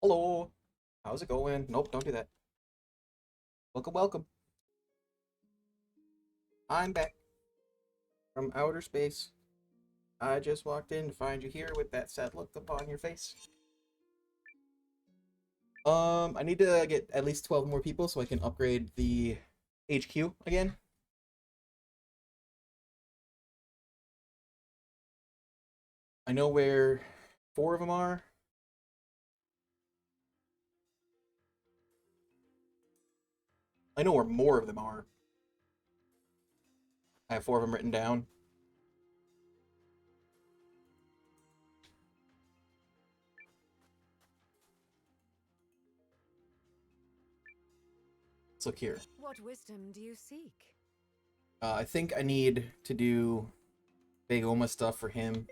Hello. How's it going? Nope, don't do that. Welcome, welcome. I'm back from outer space. I just walked in to find you here with that sad look upon your face. I need to get at least 12 more people so I can upgrade the HQ again. I know where 4 of them are. I know where more of them are. I have 4 of them written down. Let's look here. What wisdom do you seek? I think I need to do Big Oma stuff for him.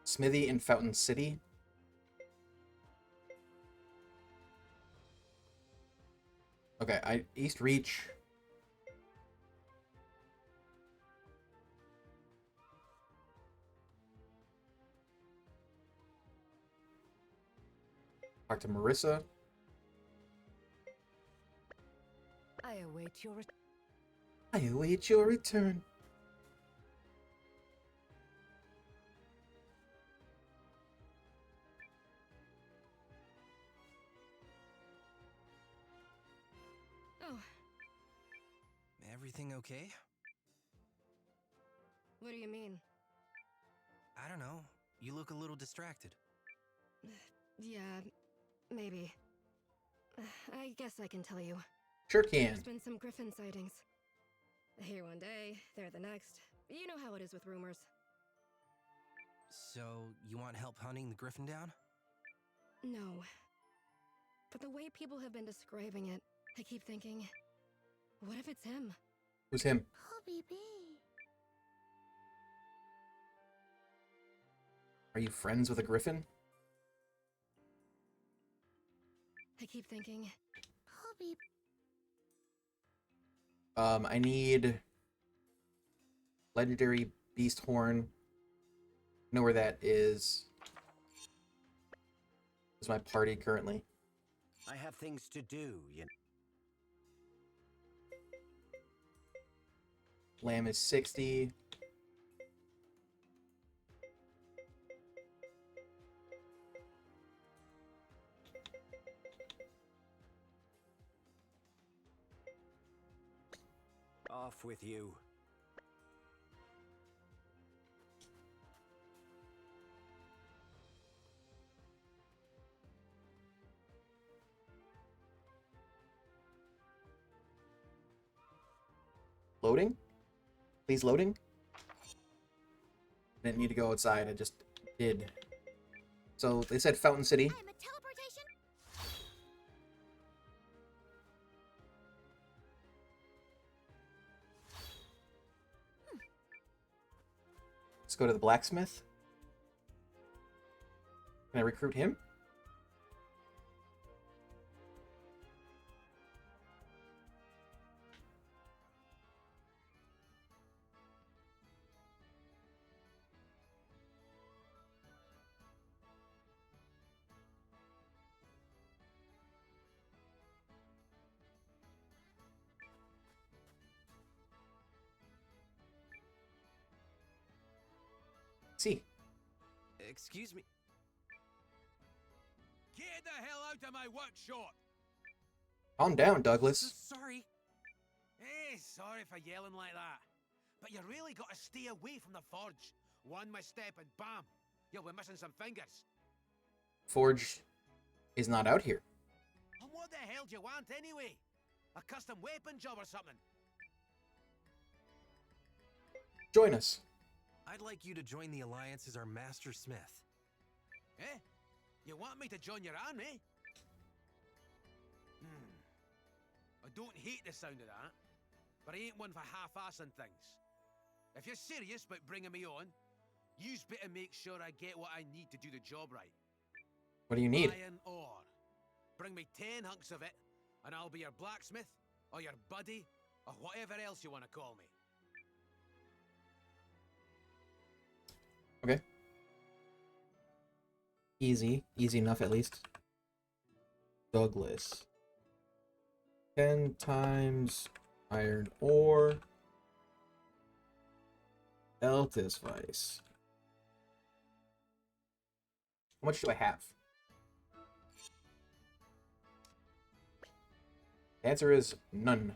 Smithy in Fountain City. Okay, East Reach. Talk to Marissa. I await your I await your return. Oh, Everything okay? what do you mean? I don't know. You look a little distracted. Yeah, maybe. I guess I can tell you. Sure can. There's been some griffin sightings. Here one day, there the next. You know how it is with rumors. So, you want help hunting the griffin down? No. But the way people have been describing it, I keep thinking, what if it's him? Who's him? Hobby B. Are you friends with a griffin? I keep thinking, Hobby. I need legendary beast horn. Know where that is. Is my party currently? I have things to do, you know. Lamb is 60. Off with you. Loading? Please loading? Didn't need to go outside, I just did. So they said Fountain City. I'm a teleportation. Let's go to the blacksmith. Can I recruit him? See. Excuse me. Get the hell out of my workshop! Calm down, Douglas. Sorry. Sorry for yelling like that. But you really got to stay away from the forge. One misstep and bam, you'll be missing some fingers. Forge is not out here. And what the hell do you want anyway? A custom weapon job or something? Join us. I'd like you to join the Alliance as our Master Smith. Eh? You want me to join your army? I don't hate the sound of that, but I ain't one for half-assing things. If you're serious about bringing me on, you's better make sure I get what I need to do the job right. What do you need? Iron ore. Bring me 10 hunks of it, and I'll be your blacksmith, or your buddy, or whatever else you want to call me. Okay. Easy. Easy enough, at least. Douglas. 10 times iron ore. Eltis Vice. How much do I have? The answer is none.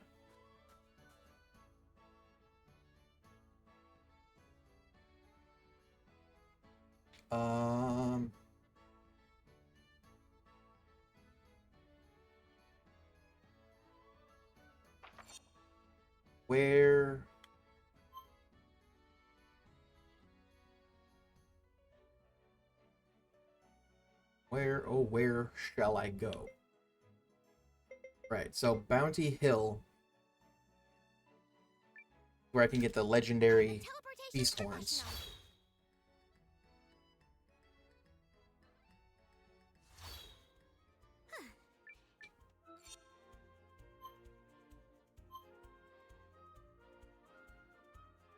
Where? Where, oh, where shall I go? Right, so Bounty Hill, where I can get the legendary beast horns.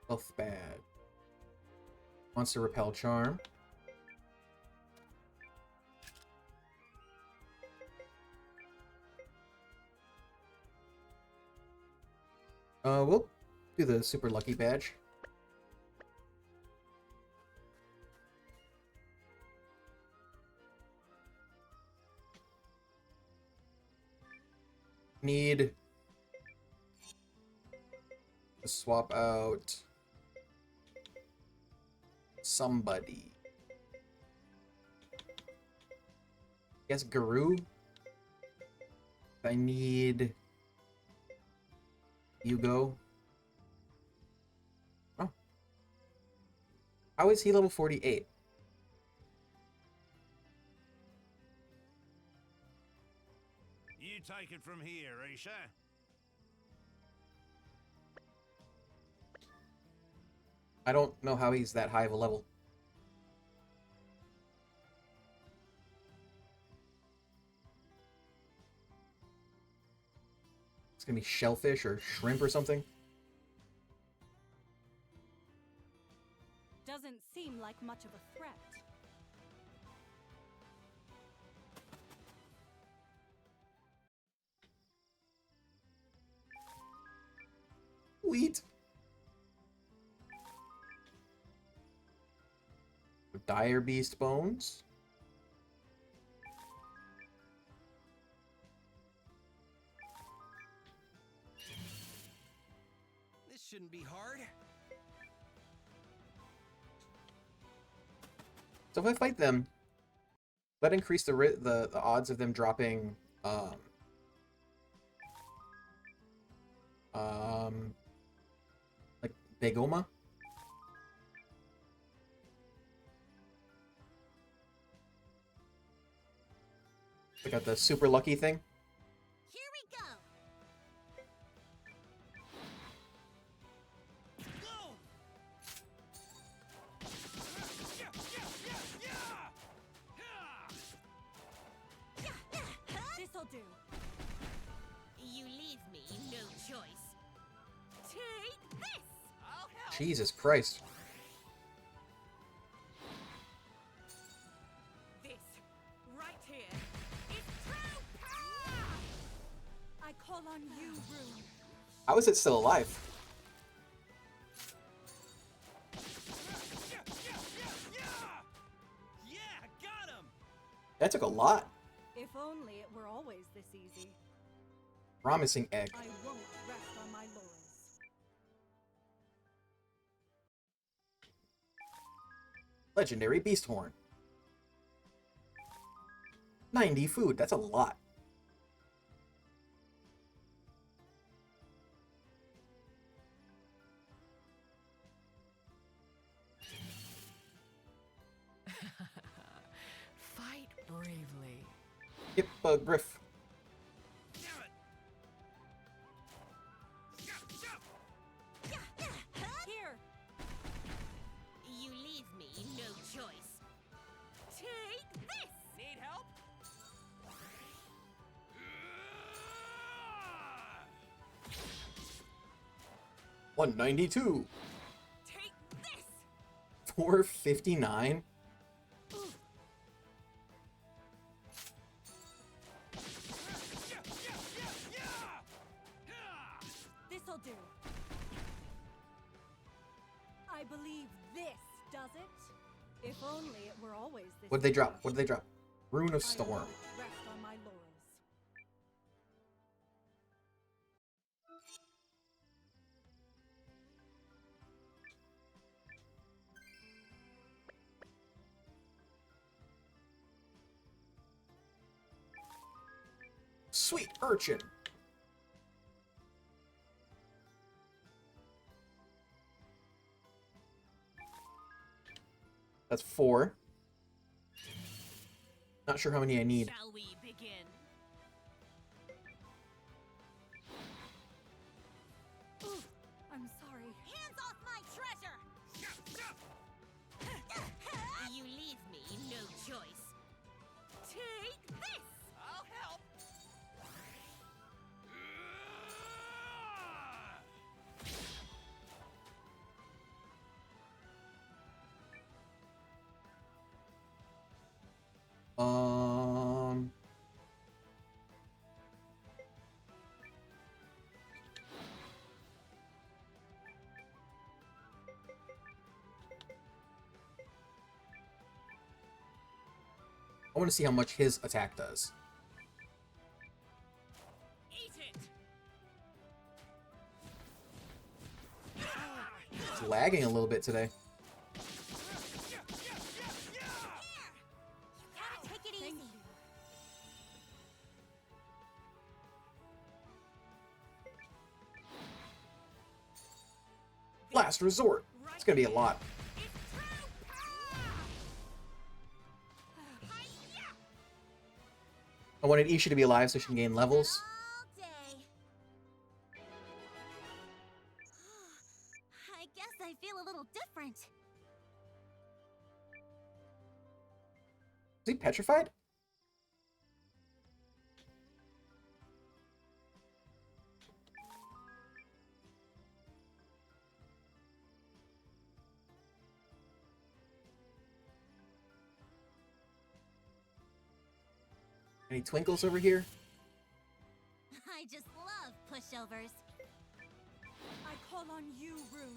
Health bad. Monster repel charm. We'll do the super lucky badge. Need to swap out somebody. I guess Guru. I need Hugo. Oh. How is he level 48? You take it from here, Isha. I don't know how he's that high of a level. It's gonna be shellfish or shrimp or something. Doesn't seem like much of a threat. Wheat. Dire beast bones. This shouldn't be hard. So if I fight them, that increase the odds of them dropping like Begoma. I got the super lucky thing. Here we go. This'll do. You leave me no choice. Take this. I'll help. Jesus Christ. This right here is true power. I call on you, Rune. How is it still alive? Yeah, got him. That took a lot. If only it were always this easy. Promising egg. I won't rest on my laurels. Legendary beast horn. 90 food. That's a lot. Fight bravely. Yep, Griff. Here. You leave me no choice. Take this. Need help? 192. Take this! 459. This'll do. I believe this does it. If only it were always this. What did they drop? What did they drop? Rune of I Storm. won't rest on my laurels. Sweet Urchin. That's 4. Not sure how many I need. Shall we begin? Ooh, I'm sorry. Hands off my treasure! You leave me no choice. Take this! I'll help. Um. I want to see how much his attack does. Eat it! It's lagging a little bit today. Gotta take it easy. Last resort. It's gonna be a lot. It's true power! Hi-ya! I wanted Isha to be alive so she can gain levels. All day. I guess I feel a little different. Is he petrified? Any twinkles over here? I just love pushovers. I call on you, Rune.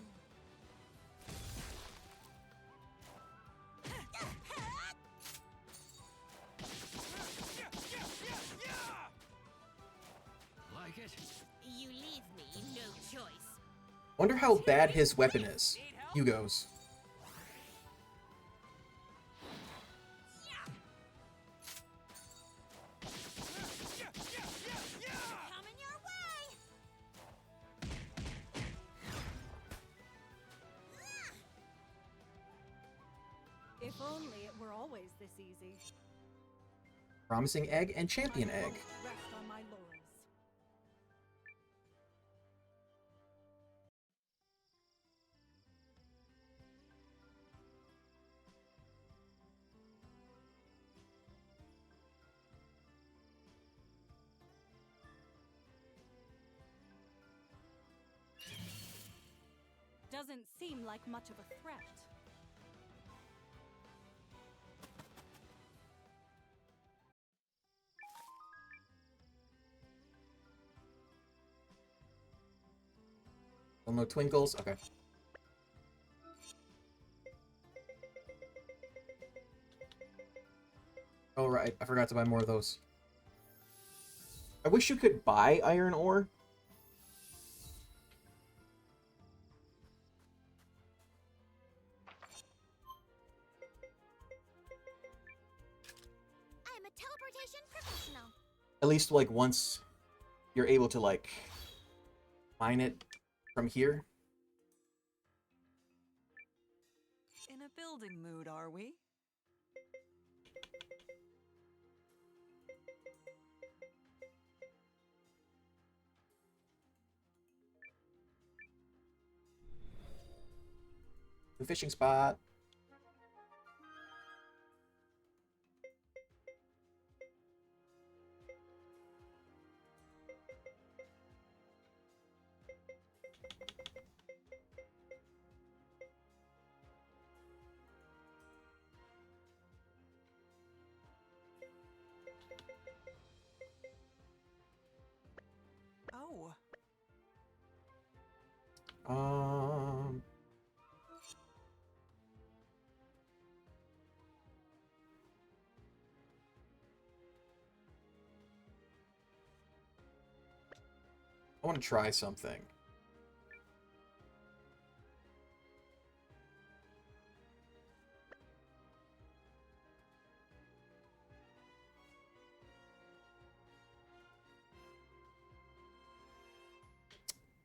Like it? You leave me no choice. Wonder how bad his weapon is. Hugo's. Coming your way! If only it were always this easy. Promising egg and champion I egg. won't rest on my laurels. Doesn't seem like much of a threat. Still no twinkles? Okay. Oh, right. I forgot to buy more of those. I wish you could buy iron ore. I'm a teleportation professional. At least, like, once you're able to, like, mine it from here. In a building mood, are we? The fishing spot. Oh. Um. I want to try something.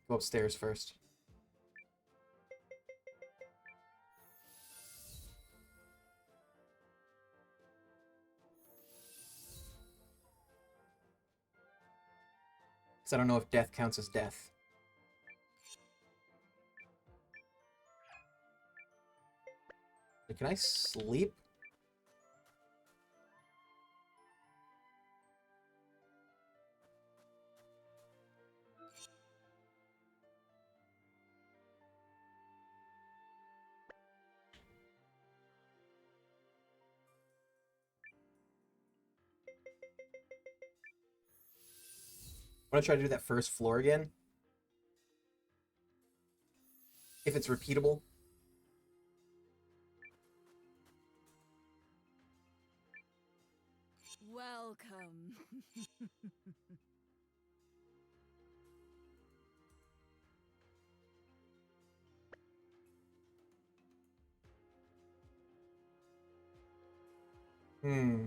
Go upstairs first. Because I don't know if death counts as death. Can I sleep? I want to try to do that first floor again. If it's repeatable. Welcome. Hmm.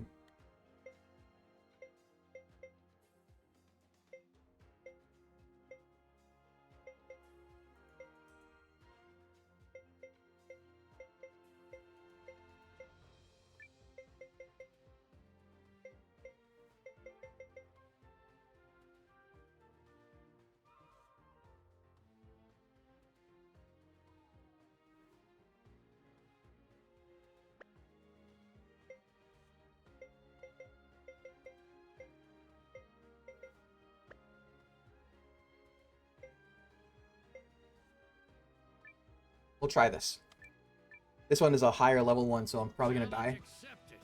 We'll try this. This one is a higher level one, so I'm probably gonna die. Accepted.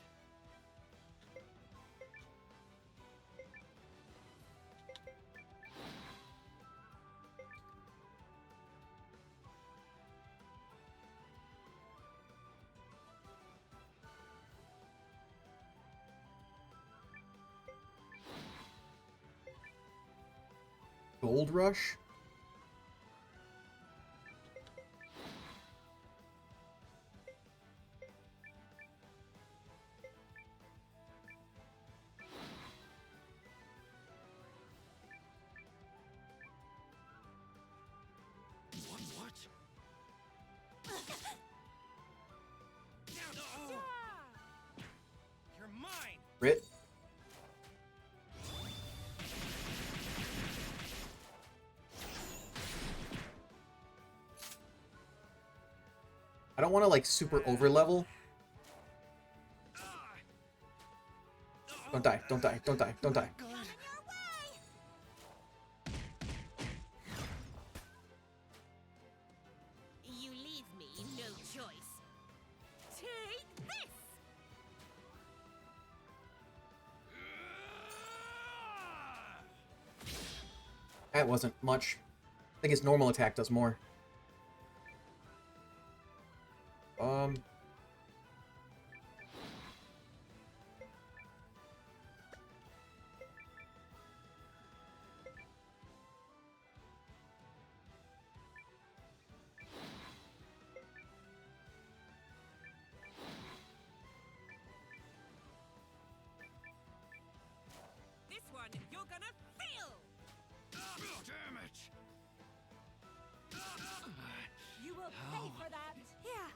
Gold Rush? What? No! You're mine! Rit? I don't want to like super over level. Don't die, don't die, don't die, don't die. You leave me no choice. Take this! That wasn't much. I think his normal attack does more. This one you're gonna feel! Damn it! You will pay for that! Here!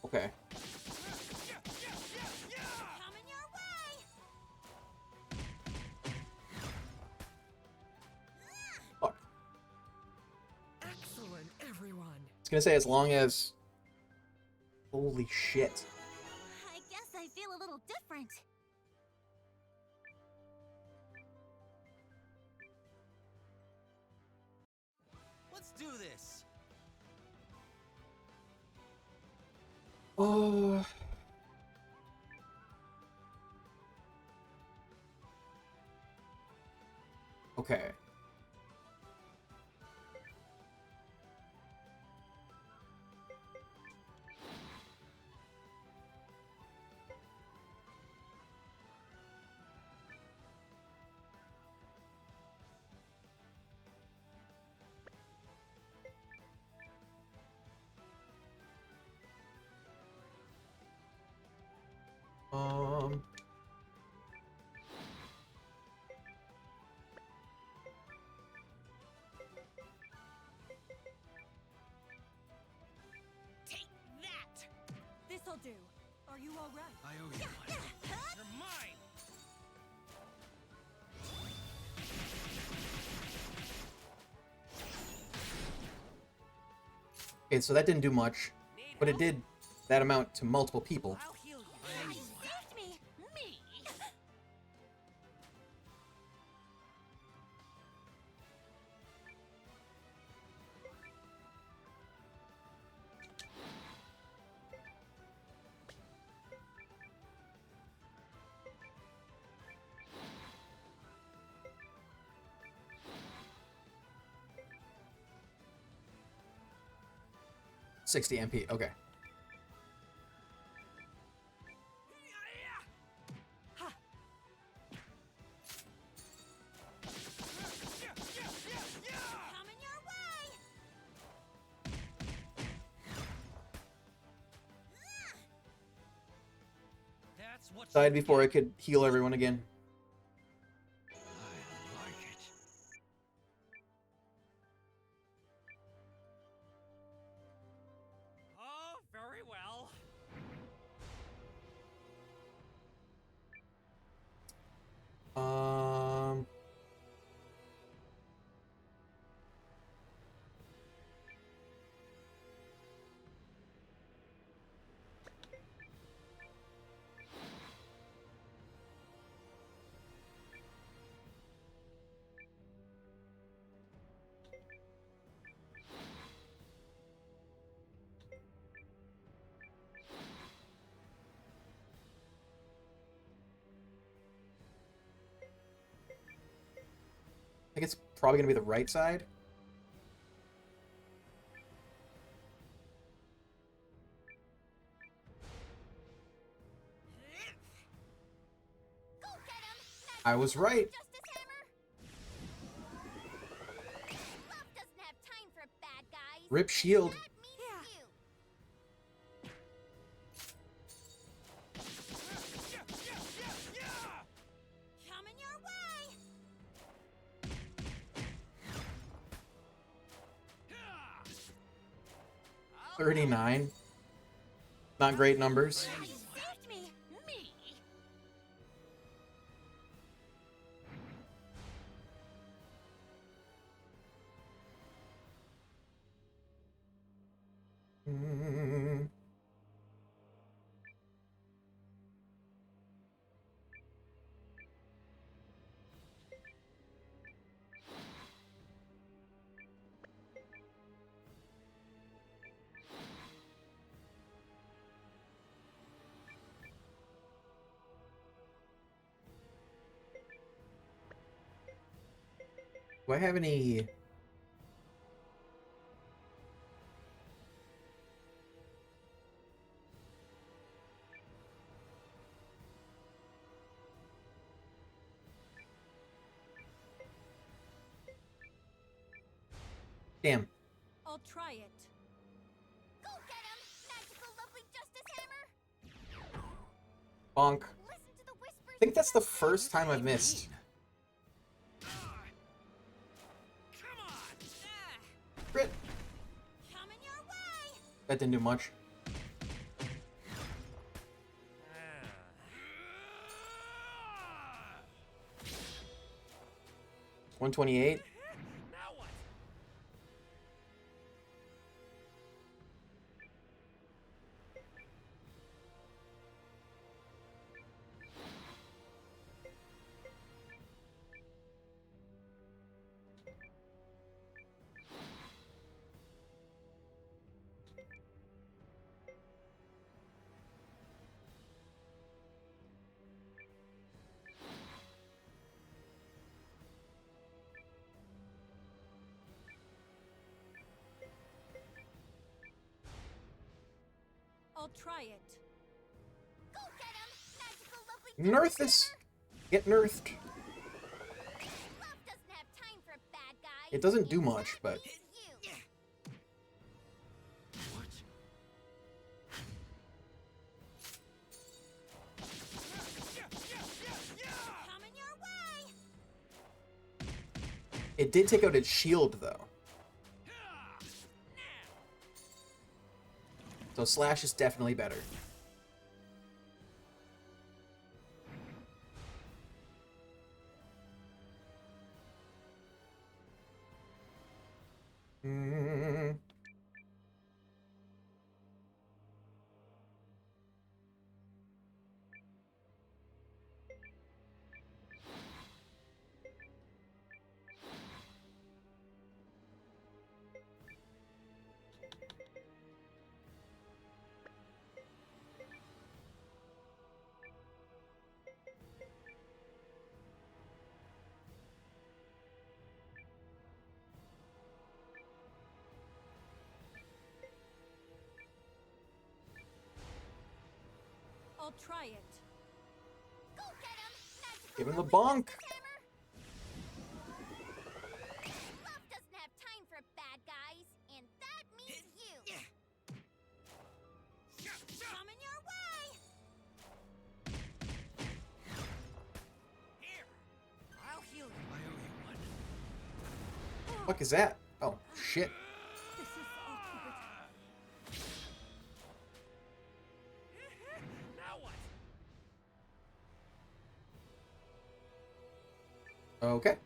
Okay. Coming your way! Fuck. Excellent, everyone. I was gonna say as long as... Holy shit. I guess I feel a little different. do this. Oh. Okay. Um. Take that! This'll do. Are you all right? I owe you one. You're mine! Okay, so that didn't do much, but it did that amount to multiple people. I'll heal you. You saved me! Me? 60 MP. Okay. Coming your way! That's what Died before I could heal everyone again. I like it. Oh, very well. Um. I think it's probably gonna be the right side. Go get him! I was right. Justice Hammer! Love doesn't have time for bad guys. Rip shield. That means you. Coming your way! 39. Not great numbers. You saved me! Me? Mm. Do I have any? Damn. I'll try it. Go get him! Magical, lovely Justice Hammer! Bonk. Listen to the whispers. I think that's the first time I've missed. Come on! Crit. Coming your way! That didn't do much. Ah. 128. Now what? I'll try it. Go get him, magical lovely Nerf this. Get nerfed. Love doesn't have time for bad guys. It doesn't do and much, that but means you. Coming your way. it did take out its shield though. So slash is definitely better. Mm. I'll try it. Go get him, magical Give him the lovely bonk. justice hammer. Love doesn't have time for bad guys, and that means you. Coming your way. Here, I'll heal you. I owe you one. Fuck is that? Oh shit. This is awkward. Now what? Okay.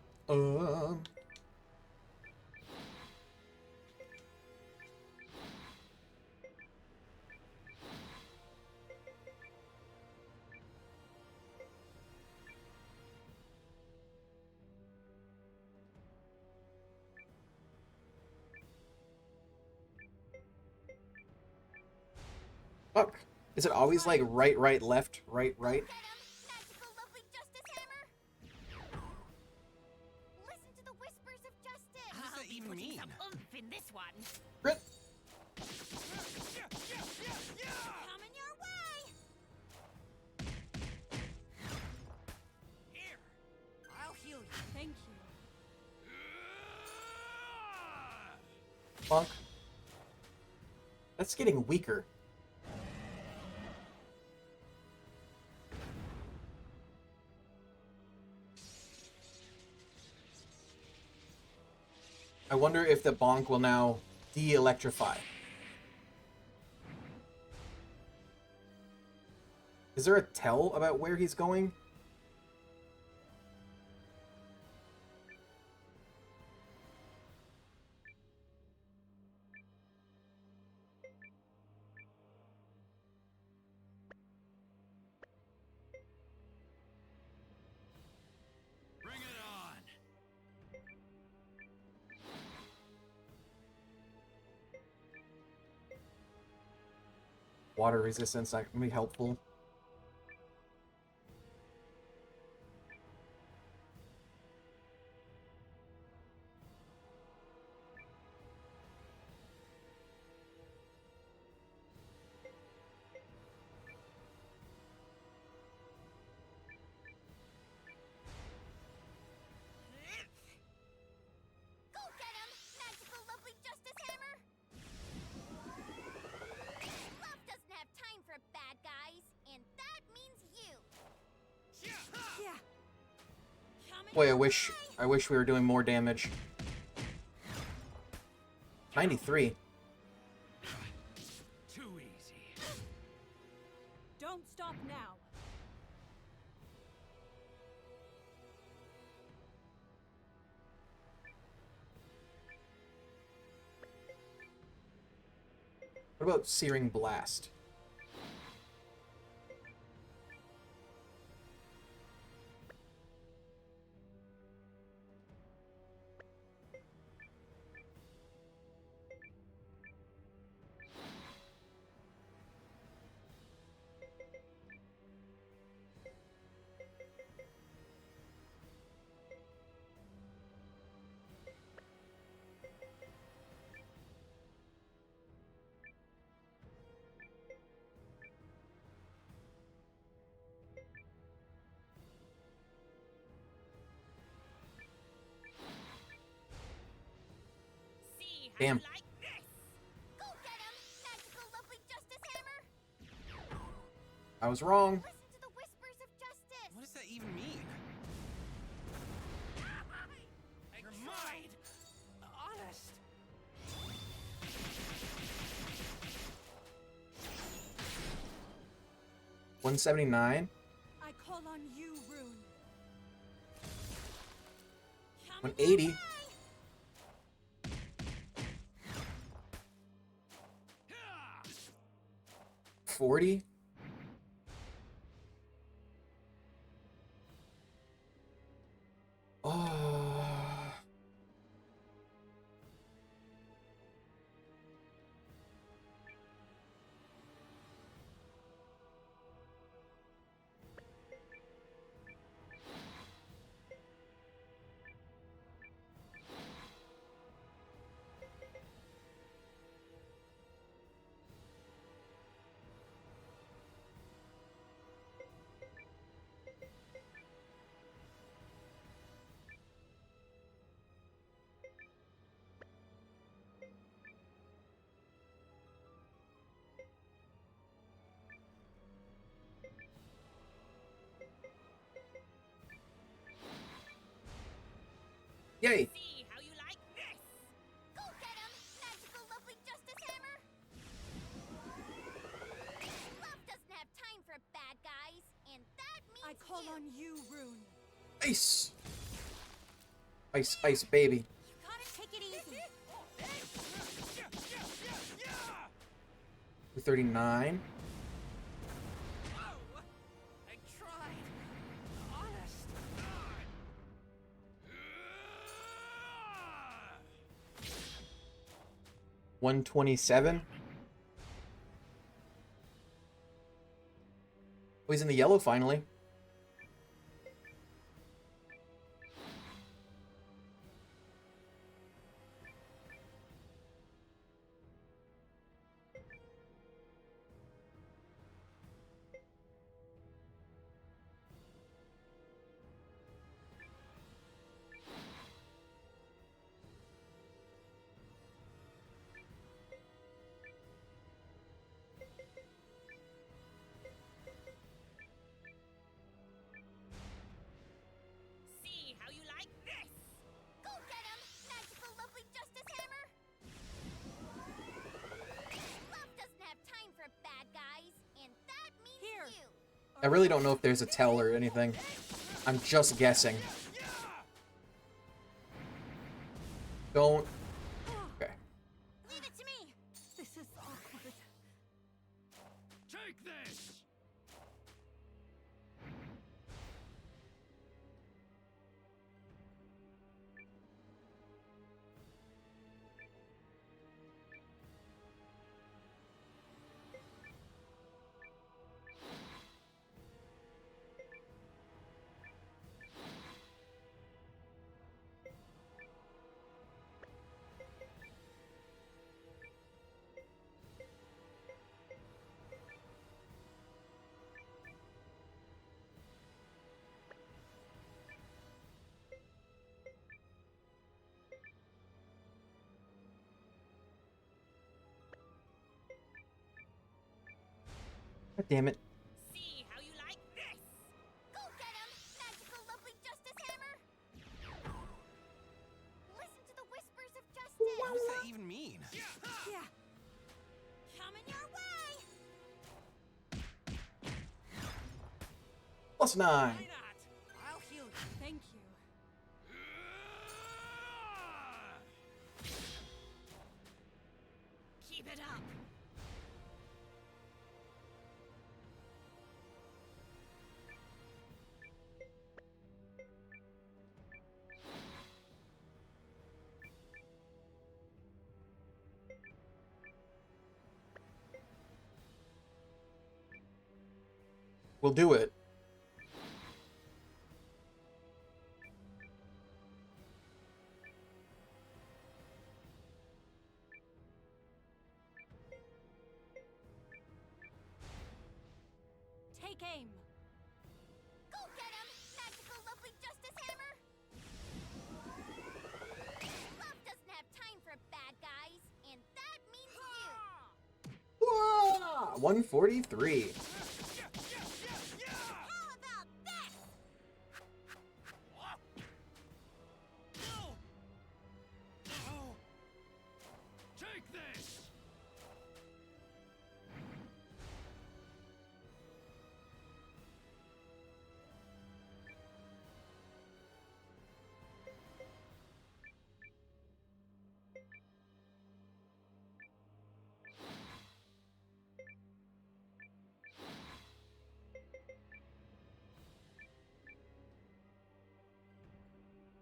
Fuck. Is it always like right, right, left, right, right? Get him, magical lovely justice hammer. Listen to the whispers of justice. What does that even Putting mean? some oomph in this one. Crit. Coming your way. Here, I'll heal you. Thank you. Bonk. That's getting weaker. I wonder if the bonk will now de-electrify. Is there a tell about where he's going? Bring it on. Water resistance, that can be helpful. Go get him, magical lovely justice hammer. Love doesn't have time for bad guys, and that means you. Yeah. Coming Boy, your I wish way. we were doing more damage. 93. Too easy. Don't stop now. What about Searing Blast? Damn. You like this? Go get him, magical lovely justice hammer! I was wrong. Listen to the whispers of justice! What does that even mean? You're mine! Honest. $179. I call on you, Rune. 180. 40. Oh. Yay. See how you like this? Go get him, magical lovely justice hammer! Love doesn't have time for bad guys, and that means I call you. on you, Rune. Ice. Ice, ice, baby. You gotta take it easy. 239. I tried. Honest. 127. Oh, he's in the yellow finally. See how you like this? Go get him, magical lovely justice hammer! Love doesn't have time for bad guys, and that means Here. you. I really don't know if there's a tell or anything. I'm just guessing. Don't. Okay. Leave it to me. This is awkward. Take this! God damn it. See how you like this? Go get him, magical lovely justice hammer! Listen to the whispers of justice. What does that even mean? Yeah. Coming your way. +9. Why not? I'll heal you. Thank you. Keep it up. We'll do it. Take aim. Go get him, magical lovely justice hammer! Love doesn't have time for bad guys, 143. How about this? Take this!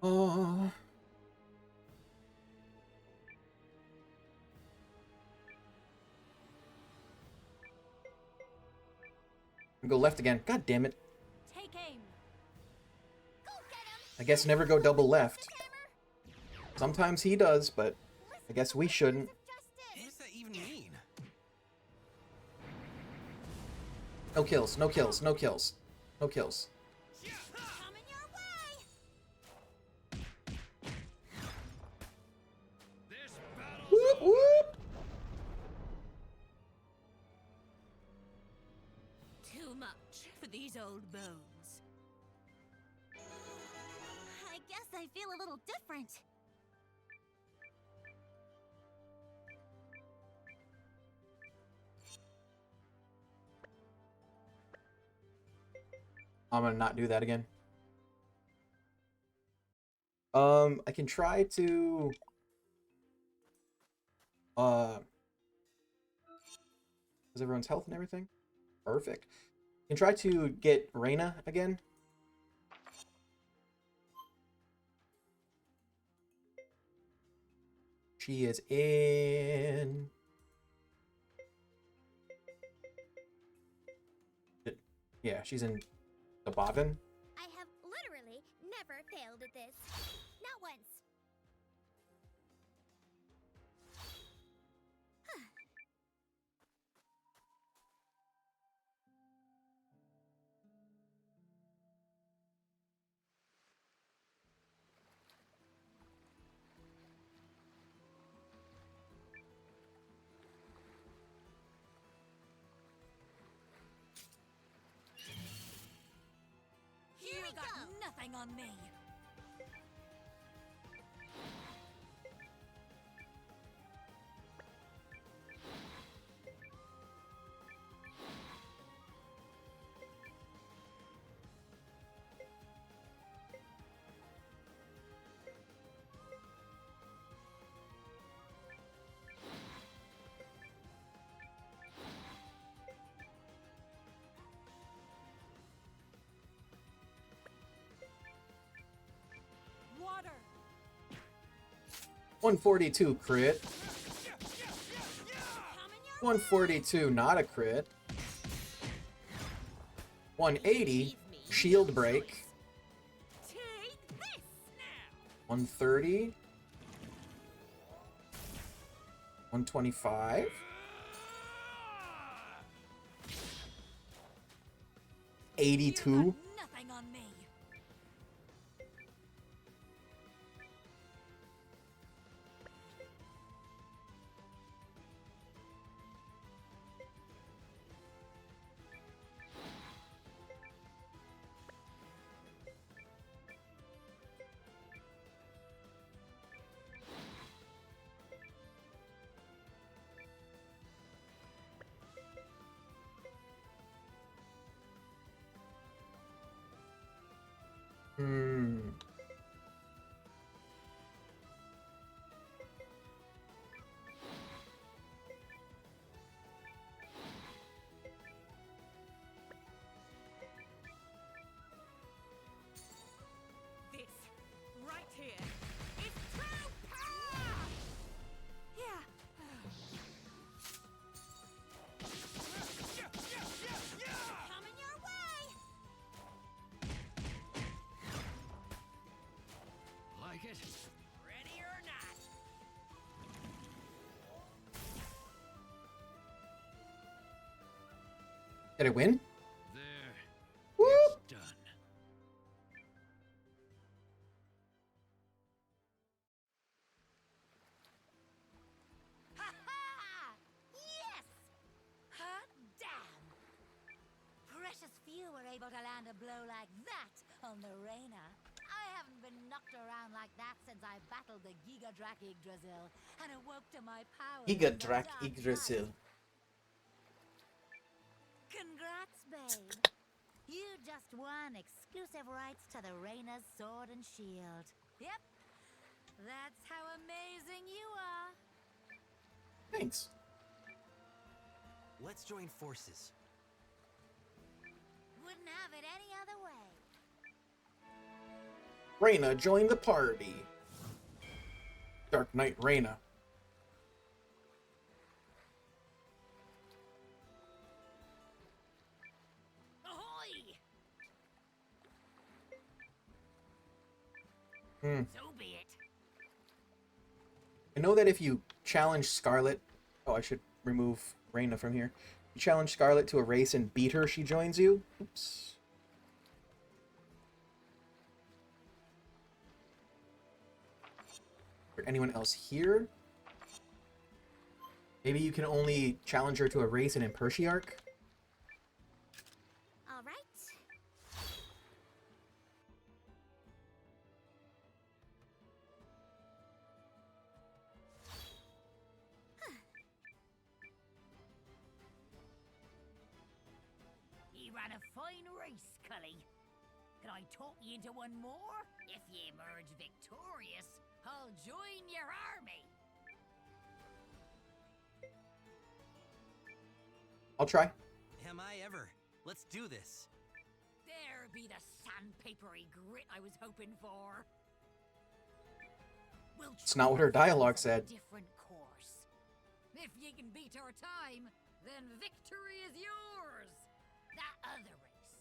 Oh. Go left again. God damn it. Take aim. Go get him! I guess never go double left. Sometimes he does, but I guess we shouldn't. What does that even mean? No kills, no kills, no kills. No kills. Coming your way! This battle's Whoop, over. whoop. Too much for these old bones. I guess I feel a little different. I'm gonna not do that again. I can try to is everyone's health and everything? Perfect. Can try to get Reyna again. She is in. Yeah, she's in the Bavin. I have literally never failed at this. Not once. Here we got go. nothing on me. Water. 142 crit. Coming your 142 not a crit. 180 shield break. Take this now. 130. 125. 82. Nothing on me. Hmm. This right here is true power. Yeah. Coming your way. Like it? Ready or not. Did I win? There. Whoop! It's done. Ha ha! Yes! Hot able to land a blow like that on the Reyna. I haven't been knocked around like that since I battled the Gigadrak Yggdrasil and awoke to my power. Gigadrak Yggdrasil. Congrats, babe. You just won exclusive rights to the Reyna's sword and shield. Yep. That's how amazing you are. Thanks. Let's join forces. Wouldn't have it any other way. Reyna, join the party. Dark Knight Reyna. Ahoy! So be it. I know that if you challenge Scarlet... Oh, I should remove Reyna from here. You challenge Scarlet to a race and beat her, she joins you. Oops. Is there anyone else here? Maybe you can only challenge her to a race in Impertiarch? All right. You ran a fine race, Cully. Can I talk you into one more? If you emerge victorious, I'll join your army. I'll try. Am I ever? Let's do this. There be the sandpapery grit I was hoping for. We'll It's not what her dialogue said. different course. If you can beat our time, then victory is yours. That other race,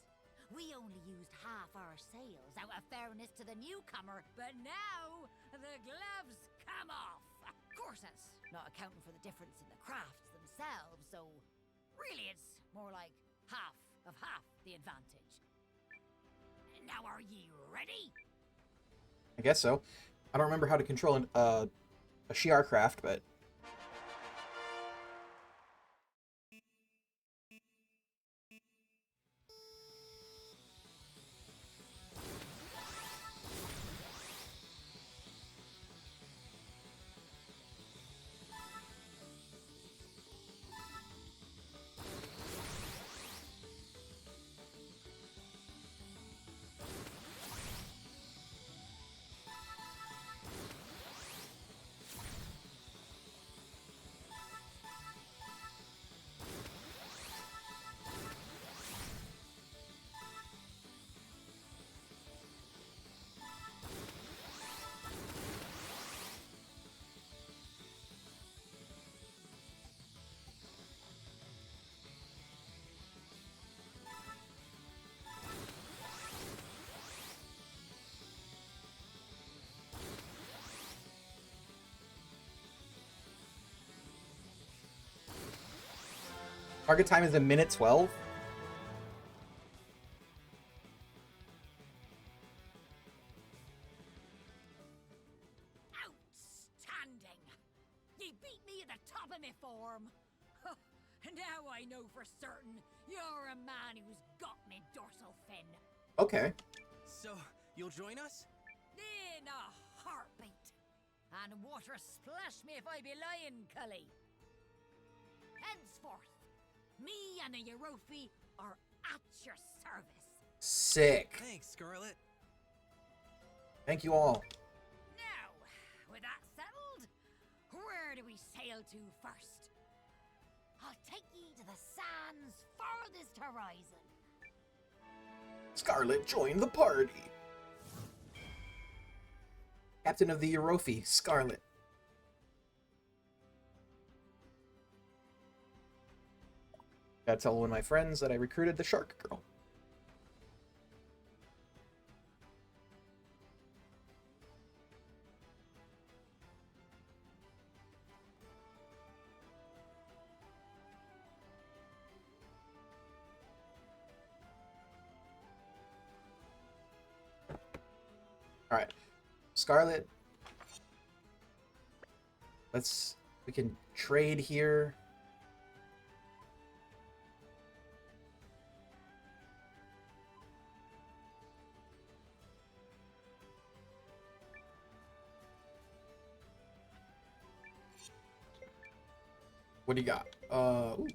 we only used half our sails out of fairness to the newcomer, but now the gloves come off. Of course, that's not accounting for the difference in the crafts themselves, so really it's more like half of half the advantage. Now are ye ready? I guess so. I don't remember how to control a Shi'ar craft, but... Target time is a minute 12. Outstanding! Ye beat me at the top of my form. Now I know for certain you're a man who's got me dorsal fin. Okay. So, you'll join us? In a heartbeat. And water splash me if I be lying, Cully. Henceforth, me and the Eurofi are at your service. Sick. Thanks, Scarlet. Thank you all. Now, with that settled, where do we sail to first? I'll take ye to the sands farthest horizon. Scarlet, join the party. Captain of the Eurofi, Scarlet. Gotta tell one of my friends that I recruited the Shark Girl. Alright. Scarlet. We can trade here. What do you got? Ooh.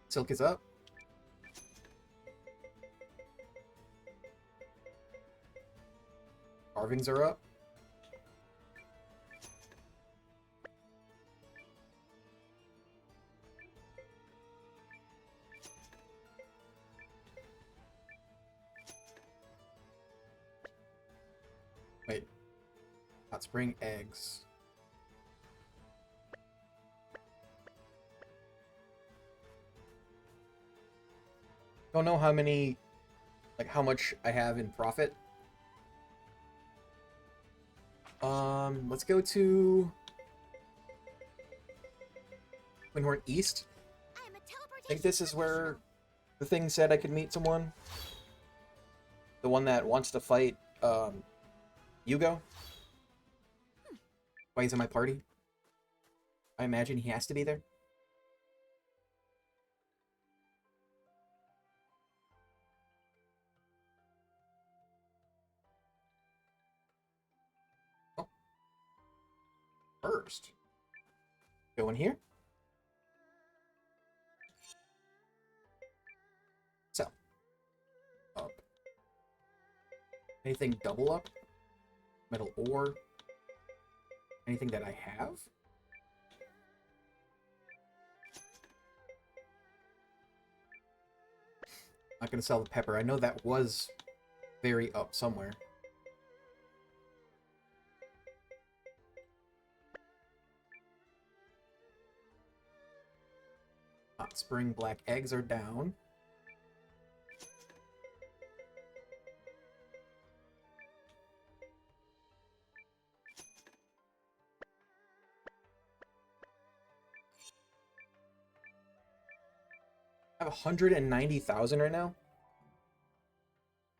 Silk is up. Carvings are up. Wait. Hot spring eggs. Don't know how many, like how much I have in profit. Let's go to Twinhorn East. I think this is where the thing said I could meet someone. The one that wants to fight, Yugo. Why he's in my party. I imagine he has to be there. Oh. First. Go in here. Sell. Up. Anything double up? Metal ore? Anything that I have? Not gonna sell the pepper. I know that was very up somewhere. Hot spring black eggs are down. I have 190,000 right now.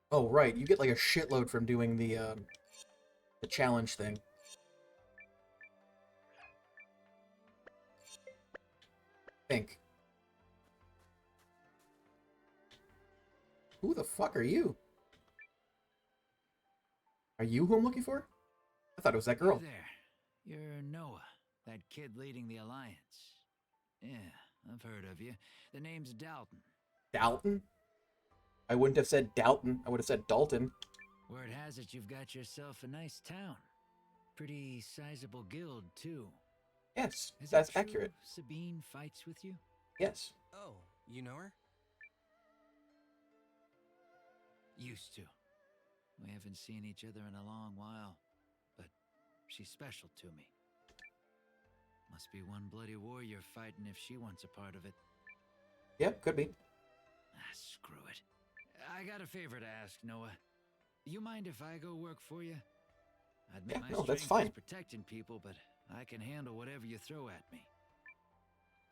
Oh, right. You get like a shitload from doing the challenge thing. Think. Who the fuck are you? Are you who I'm looking for? I thought it was that girl. Hey there. You're Noah, that kid leading the Alliance. Yeah, I've heard of you. The name's Dalton. Dalton? I wouldn't have said Dalton. I would have said Dalton. Word has it you've got yourself a nice town. Pretty sizable guild, too. Yes, Is that's it true accurate. Sabine fights with you? Yes. Oh, you know her? Used to. We haven't seen each other in a long while, but she's special to me. Must be one bloody war you're fighting if she wants a part of it. Yep, could be. Ah, screw it. I got a favor to ask, Noah. You mind if I go work for you? I'd admit Yeah, my no, that's strength is fine. protecting people, but I can handle whatever you throw at me.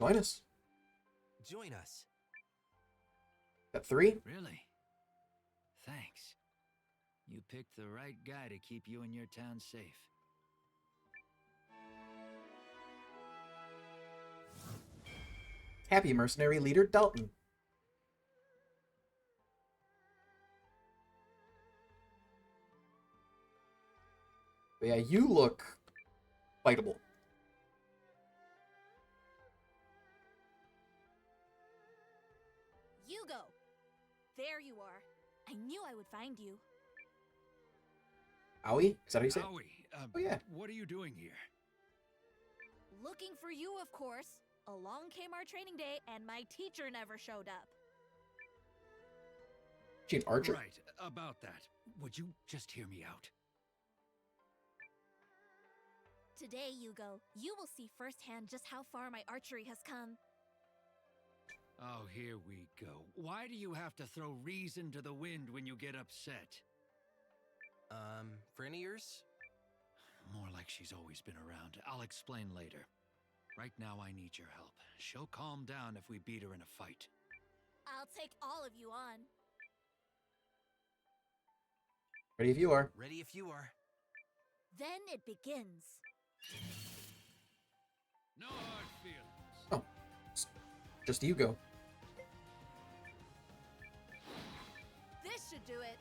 Join us. Join us. Got 3? Really? Thanks. You picked the right guy to keep you and your town safe. Happy mercenary leader Dalton. But yeah, you look fightable. Hugo! There you are. I knew I would find you. Owie? Is that how you say it? Owie, Oh, yeah. What are you doing here? Looking for you, of course. Along came our training day, and my teacher never showed up. She an archer? Right, about that. Would you just hear me out? Today, Hugo, you will see firsthand just how far my archery has come. Oh, here we go. Why do you have to throw reason to the wind when you get upset? Friend of yours? More like she's always been around. I'll explain later. Right now, I need your help. She'll calm down if we beat her in a fight. I'll take all of you on. Ready if you are. Ready if you are. Then it begins. No hard feelings. Oh. Just you go. This should do it.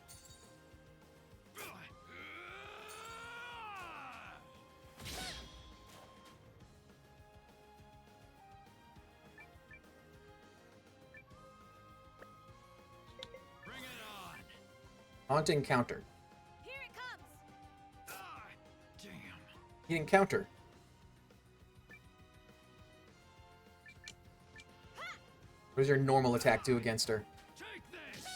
Haunting counter. Here it comes. Ah, damn. He didn't counter. What does your normal attack do against her? Take this.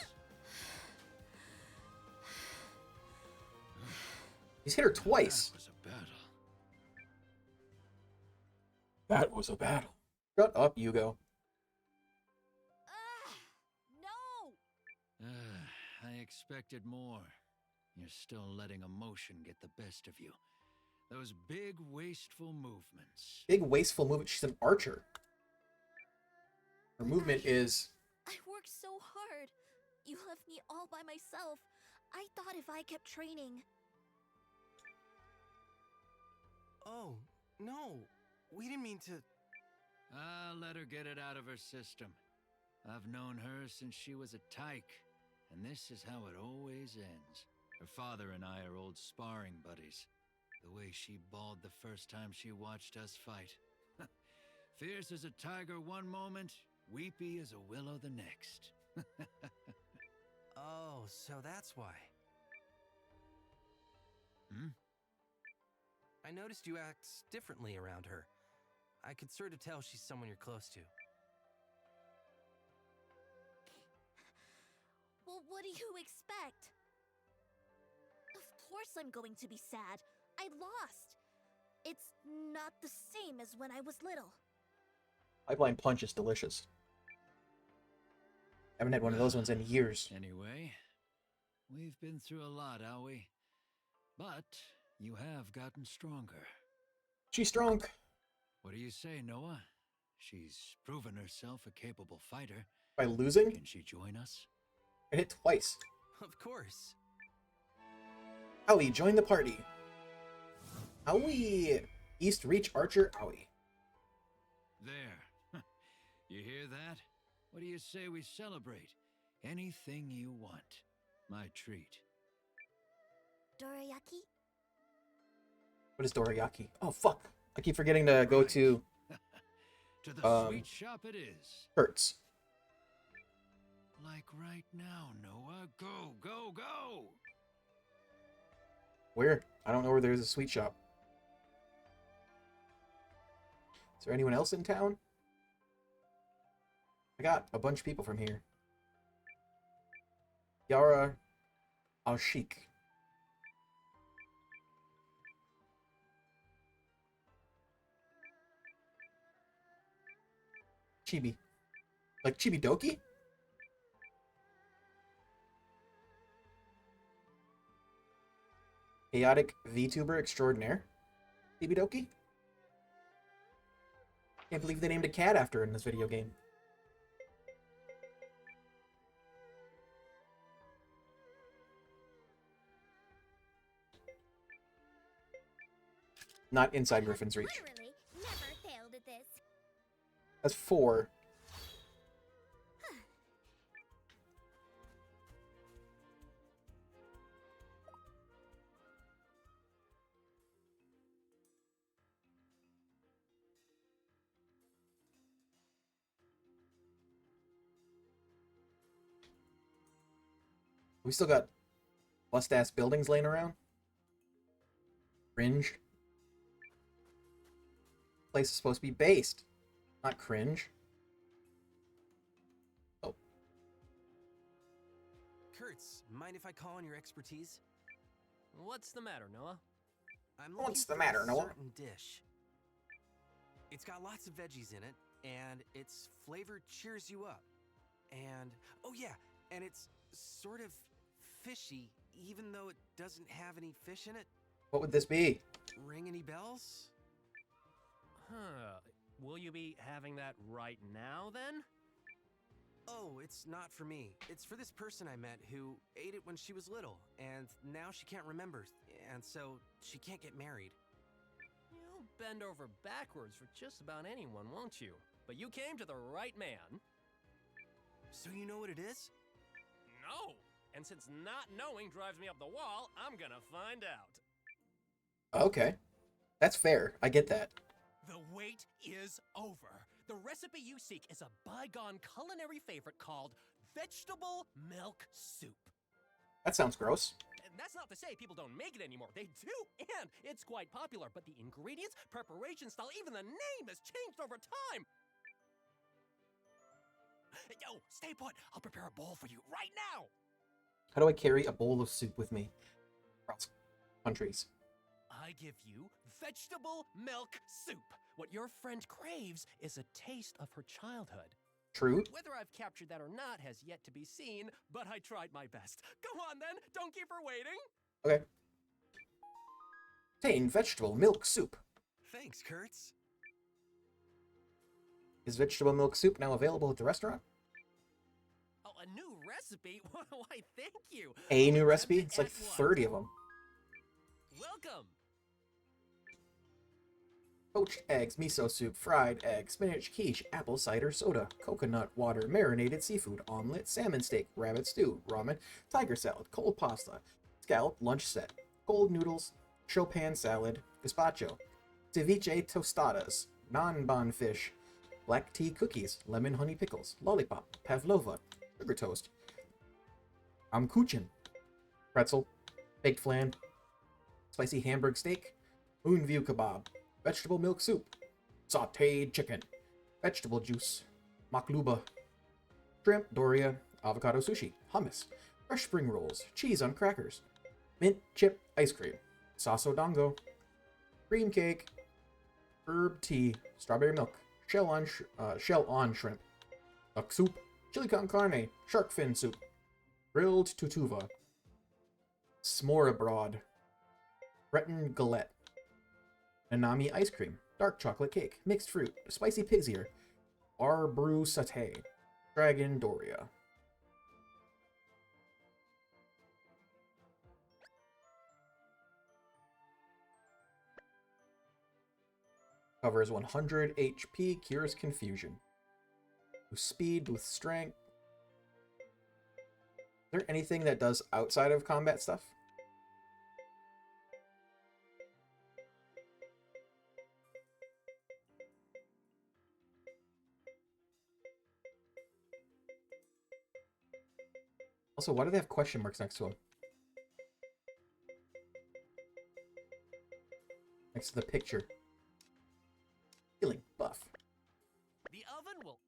He's hit her twice. That was a battle. That was a battle. Shut up, Yugo. No! I expected more. You're still letting emotion get the best of you. Those big, wasteful movements. Big wasteful movement. She's an archer. Her movement is... I worked so hard. You left me all by myself. I thought if I kept training... Oh, no. We didn't mean to... Let her get it out of her system. I've known her since she was a tyke, and this is how it always ends. Her father and I are old sparring buddies. The way she bawled the first time she watched us fight. Fierce as a tiger one moment, weepy as a willow the next. Oh, so that's why. I noticed you act differently around her. I could sort of tell she's someone you're close to. Well, what do you expect? Of course I'm going to be sad. I lost. It's not the same as when I was little. Pipeline Punch is delicious. Haven't had one of those ones in years. Anyway, we've been through a lot, Aoi. But you have gotten stronger. She's strong. What do you say, Noah? She's proven herself a capable fighter. By losing? Can she join us? I hit twice. Of course. Aoi, join the party. Aoi! East Reach Archer Aoi. There. You hear that? What do you say we celebrate? Anything you want. My treat. Dorayaki? What is Dorayaki? Oh, fuck. I keep forgetting to go to... To the sweet shop it is. Hurts. Like right now, Noah. Go, go, go! Where? I don't know where there's a sweet shop. Is there anyone else in town? I got a bunch of people from here. Yara Al-Sheikh. Chibi. Like Chibi-Doki? Chaotic VTuber extraordinaire? Chibi-Doki? Can't believe they named a cat after her in this video game. Not inside Griffin's reach. Literally never failed at this. That's 4. We still got bust-ass buildings laying around. Cringe. Place is supposed to be based, not cringe. Oh. Kurtz, mind if I call on your expertise? What's the matter, Noah? I'm What's the looking for matter, a Noah? certain dish. It's got lots of veggies in it, and its flavor cheers you up. And, oh yeah, and it's sort of fishy, even though it doesn't have any fish in it. What would this be? Ring any bells? Huh. Will you be having that right now, then? Oh, it's not for me. It's for this person I met who ate it when she was little, and now she can't remember, and so she can't get married. You'll bend over backwards for just about anyone, won't you? But you came to the right man. So you know what it is? No! And since not knowing drives me up the wall, I'm gonna find out. Okay. That's fair. I get that. The wait is over. The recipe you seek is a bygone culinary favorite called vegetable milk soup. That sounds gross. And that's not to say people don't make it anymore. They do, and it's quite popular. But the ingredients, preparation style, even the name has changed over time. Yo, stay put. I'll prepare a bowl for you right now. How do I carry a bowl of soup with me across countries? I give you vegetable milk soup. What your friend craves is a taste of her childhood. True. Whether I've captured that or not has yet to be seen, but I tried my best. Go on then, don't keep her waiting. Okay. Obtain vegetable milk soup. Thanks, Kurtz. Is vegetable milk soup now available at the restaurant? Oh, a new recipe? Why, thank you. A new recipe? It's like 30 of them. Welcome. Poached eggs, miso soup, fried egg, spinach quiche, apple cider soda, coconut water, marinated seafood, omelet, salmon steak, rabbit stew, ramen, tiger salad, cold pasta, scallop lunch set, cold noodles, Chopin salad, gazpacho, ceviche tostadas, non-bon fish, black tea cookies, lemon honey pickles, lollipop, pavlova, sugar toast, amkuchen, pretzel, baked flan, spicy hamburg steak, moon view kebab, vegetable milk soup, sauteed chicken, vegetable juice, makluba, shrimp, doria, avocado sushi, hummus, fresh spring rolls, cheese on crackers, mint chip ice cream, sasso dongo, cream cake, herb tea, strawberry milk, shell on shrimp, duck soup, chili con carne, shark fin soup, grilled tutuva, s'more abroad, Breton galette, Nanami ice cream, dark chocolate cake, mixed fruit, spicy pig's ear, bar brew satay, dragon doria. Covers 100 HP, cures confusion. Boost speed, boost strength. Is there anything that does outside of combat stuff? Also, why do they have question marks next to them? Next to the picture. Healing buff. The oven will...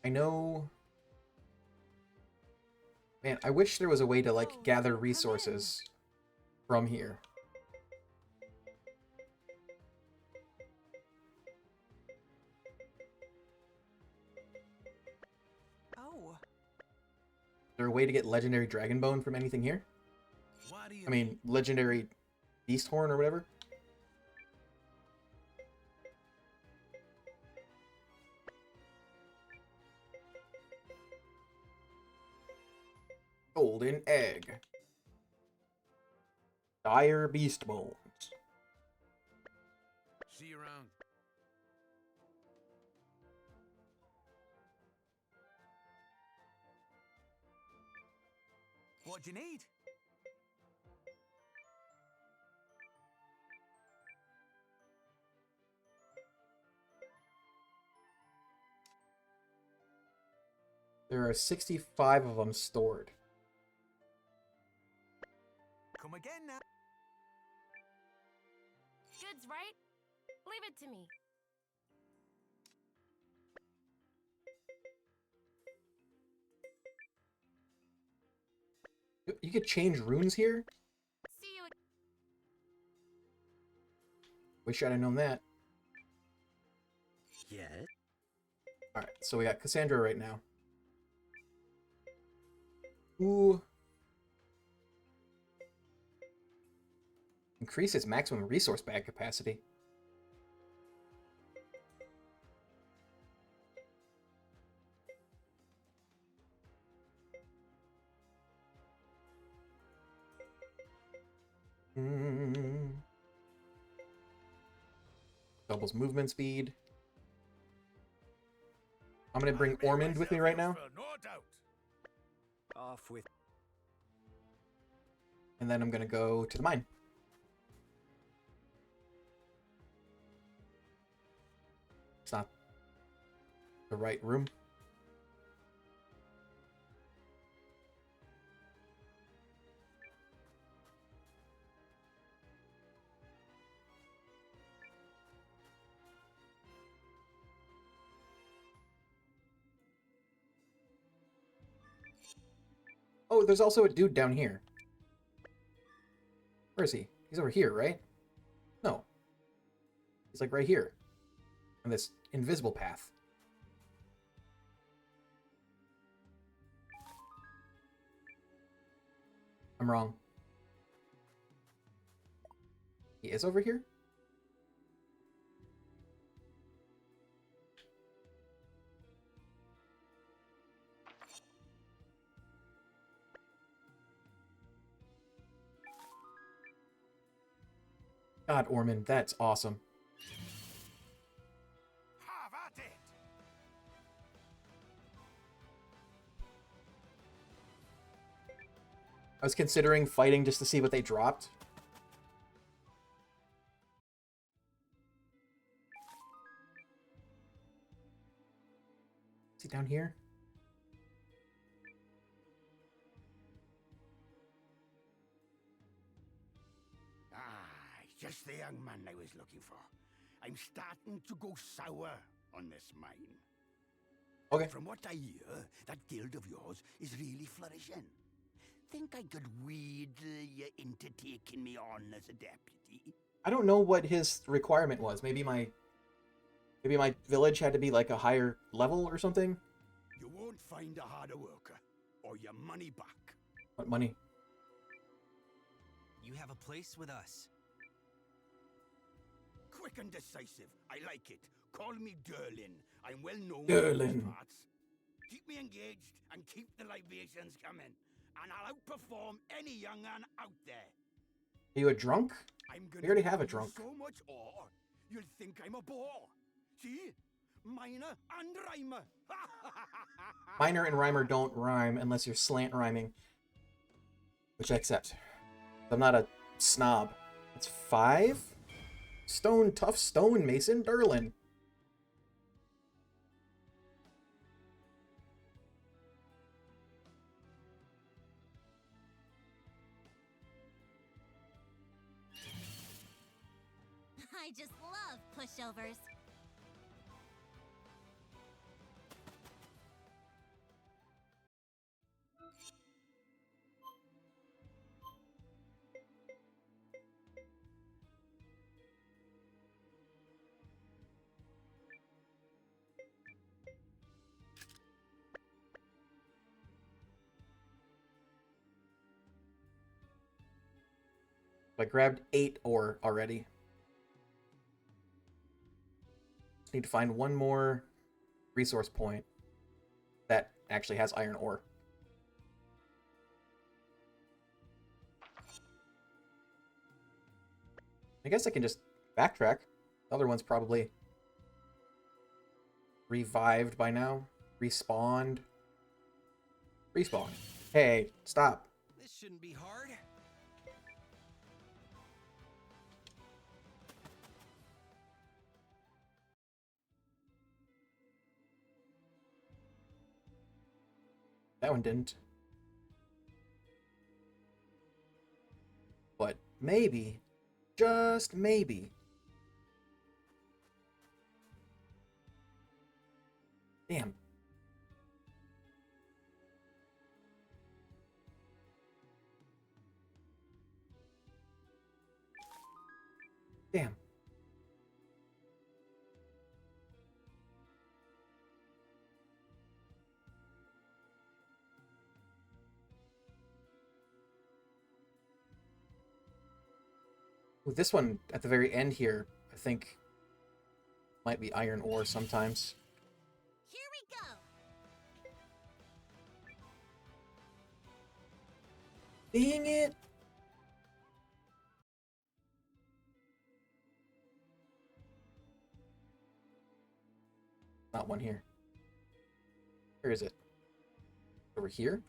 I know... Man, I wish there was a way to, like, gather resources from here. Oh. Is there a way to get legendary dragon bone from anything here? What do you I mean, legendary beast horn or whatever? Golden egg. Dire beast bones. See you around. What do you need? There are 65 of them stored. Come again now. Goods, right? Leave it to me. You could change runes here? See you. Wish I'd have known that. Yes. Alright, so we got Cassandra right now. Ooh. Increase its maximum resource bag capacity. Doubles movement speed. I'm gonna bring Ormond with me right now. No doubt. Off with. And then I'm gonna go to the mine. It's not the right room. Oh, there's also a dude down here. Where is he? He's over here, right? No. He's like right here. On this invisible path. I'm wrong. He is over here? God, Ormond, that's awesome. Have at it. I was considering fighting just to see what they dropped. Is he down here? Just the young man I was looking for. I'm starting to go sour on this mine. Okay. From what I hear, that guild of yours is really flourishing. Think I could wheedle you into taking me on as a deputy? I don't know what his requirement was. Maybe my village had to be like a higher level or something. You won't find a harder worker, or your money back. What money? You have a place with us. Quick and decisive. I like it. Call me Derlin. I'm well known Derlin. in these parts. Keep me engaged and keep the libations coming. And I'll outperform any young un out there. Are you a drunk? I'm We already gonna have a give you drunk. so much ore, you'll think I'm a bore. See? Miner and rhymer. Miner and rhymer don't rhyme unless you're slant rhyming. Which I accept. I'm not a snob. That's 5? Stone, tough stone, Mason Derlin. I just love pushovers. I grabbed 8 ore already. Just need to find one more resource point that actually has iron ore. I guess I can just backtrack. The other one's probably revived by now. Respawned. Respawn. Hey, stop. This shouldn't be hard. That one didn't. But maybe, just maybe, damn. Damn. With this one at the very end here, I think might be iron ore sometimes. Here we go. Dang it! Not one here. Where is it? Over here?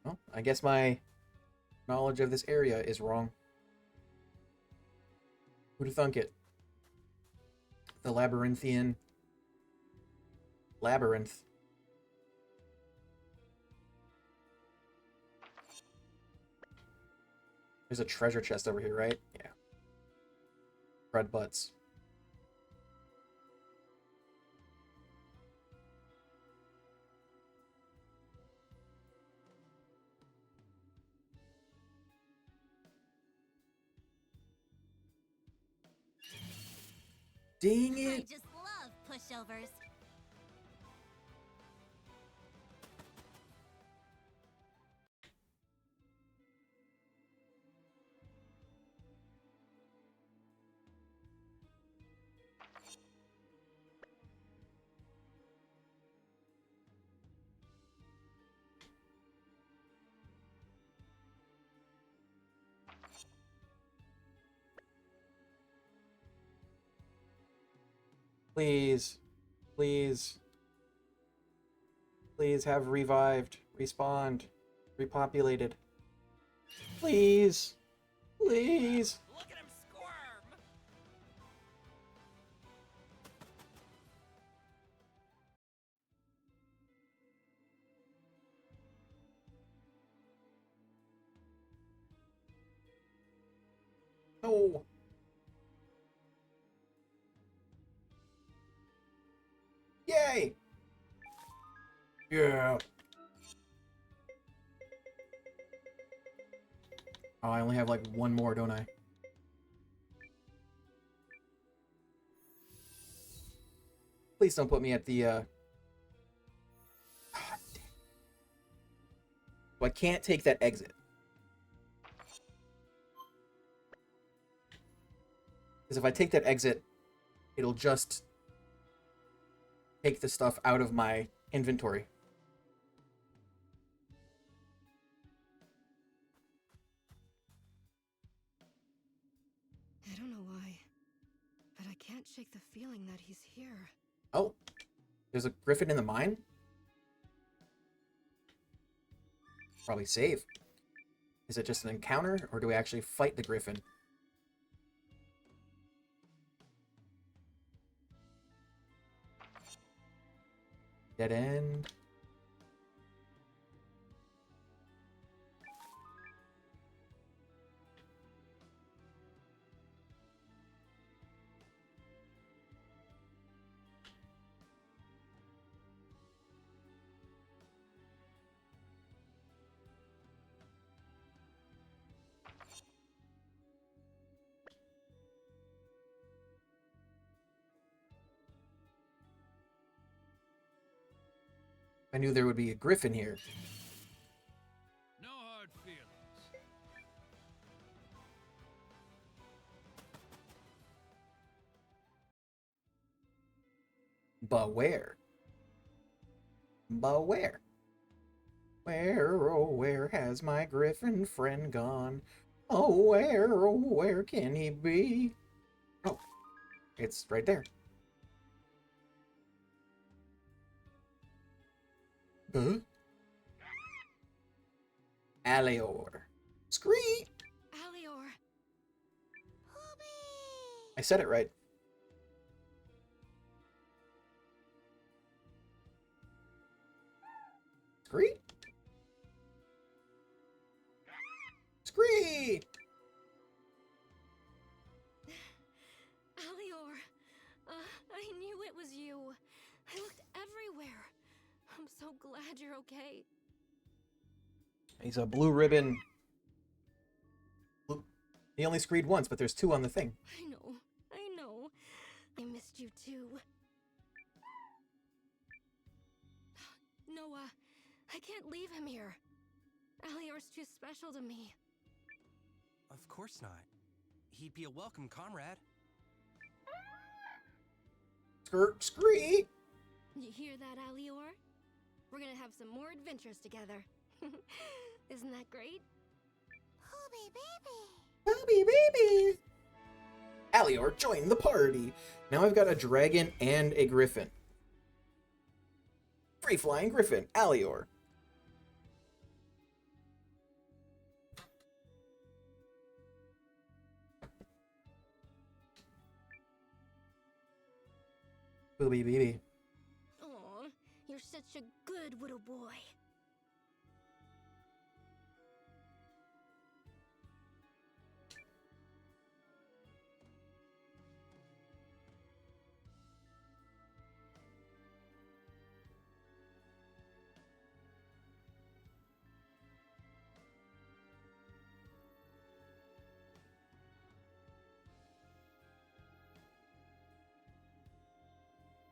Well, I guess my knowledge of this area is wrong. Who'd have thunk it? The labyrinthian labyrinth. There's a treasure chest over here, right? Yeah. Red butts. Dang I it! just love pushovers. Please. Please. Please have revived. Respawned. Repopulated. Please. Please. Look at him squirm! No. Yay! Yeah. Oh, I only have like one more, don't I? Please don't put me at the, So I can't take that exit. Because if I take that exit, it'll just take the stuff out of my inventory. I don't know why, but I can't shake the feeling that he's here. Oh, there's a griffin in the mine? Probably save. Is it just an encounter, or do we actually fight the griffin? Dead end. I knew there would be a griffin here. No hard feelings. But where? But where? Where, oh, where has my griffin friend gone? Oh, where can he be? Oh, it's right there. Huh? Alior. Scream! Alior! I said it right. Scream? Scream! Alior! I knew it was you. I looked everywhere. I'm so glad you're okay. He's a blue ribbon. He only screamed once, but there's two on the thing. I know. I missed you too. Noah, I can't leave him here. Alior's too special to me. Of course not. He'd be a welcome comrade. Scream! You hear that, Alior? We're gonna have some more adventures together. Isn't that great? Hooby baby. Booby baby! Alior, join the party! Now I've got a dragon and a griffin. Free flying griffin, Alior. Booby baby. Aw, you're such a good little boy.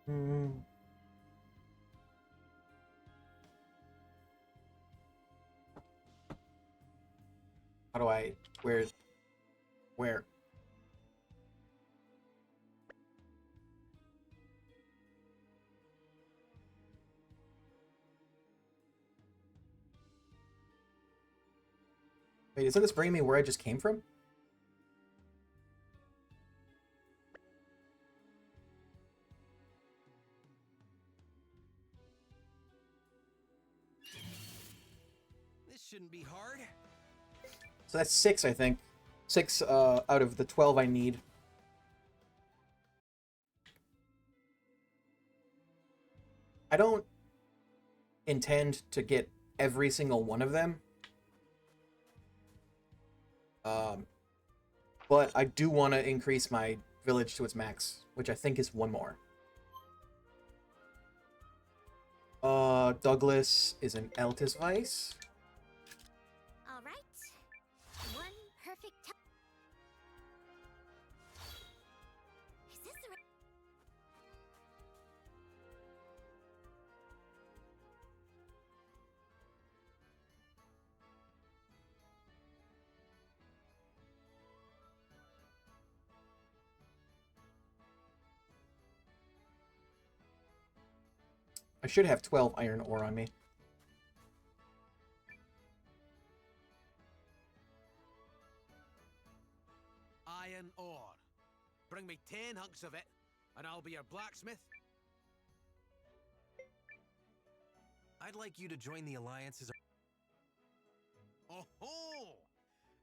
Hmm. How do I... Where? Where? Wait, isn't this bringing me where I just came from? This shouldn't be hard. So that's 6, I think. 6 out of the 12 I need. I don't intend to get every single one of them. But I do want to increase my village to its max, which I think is 1 more. Douglas is an Altus Vice. All right. One perfect time. Is this the right? I should have 12 iron ore on me. Iron ore. Bring me 10 hunks of it, and I'll be your blacksmith. I'd like you to join the Alliance as a... Oh ho!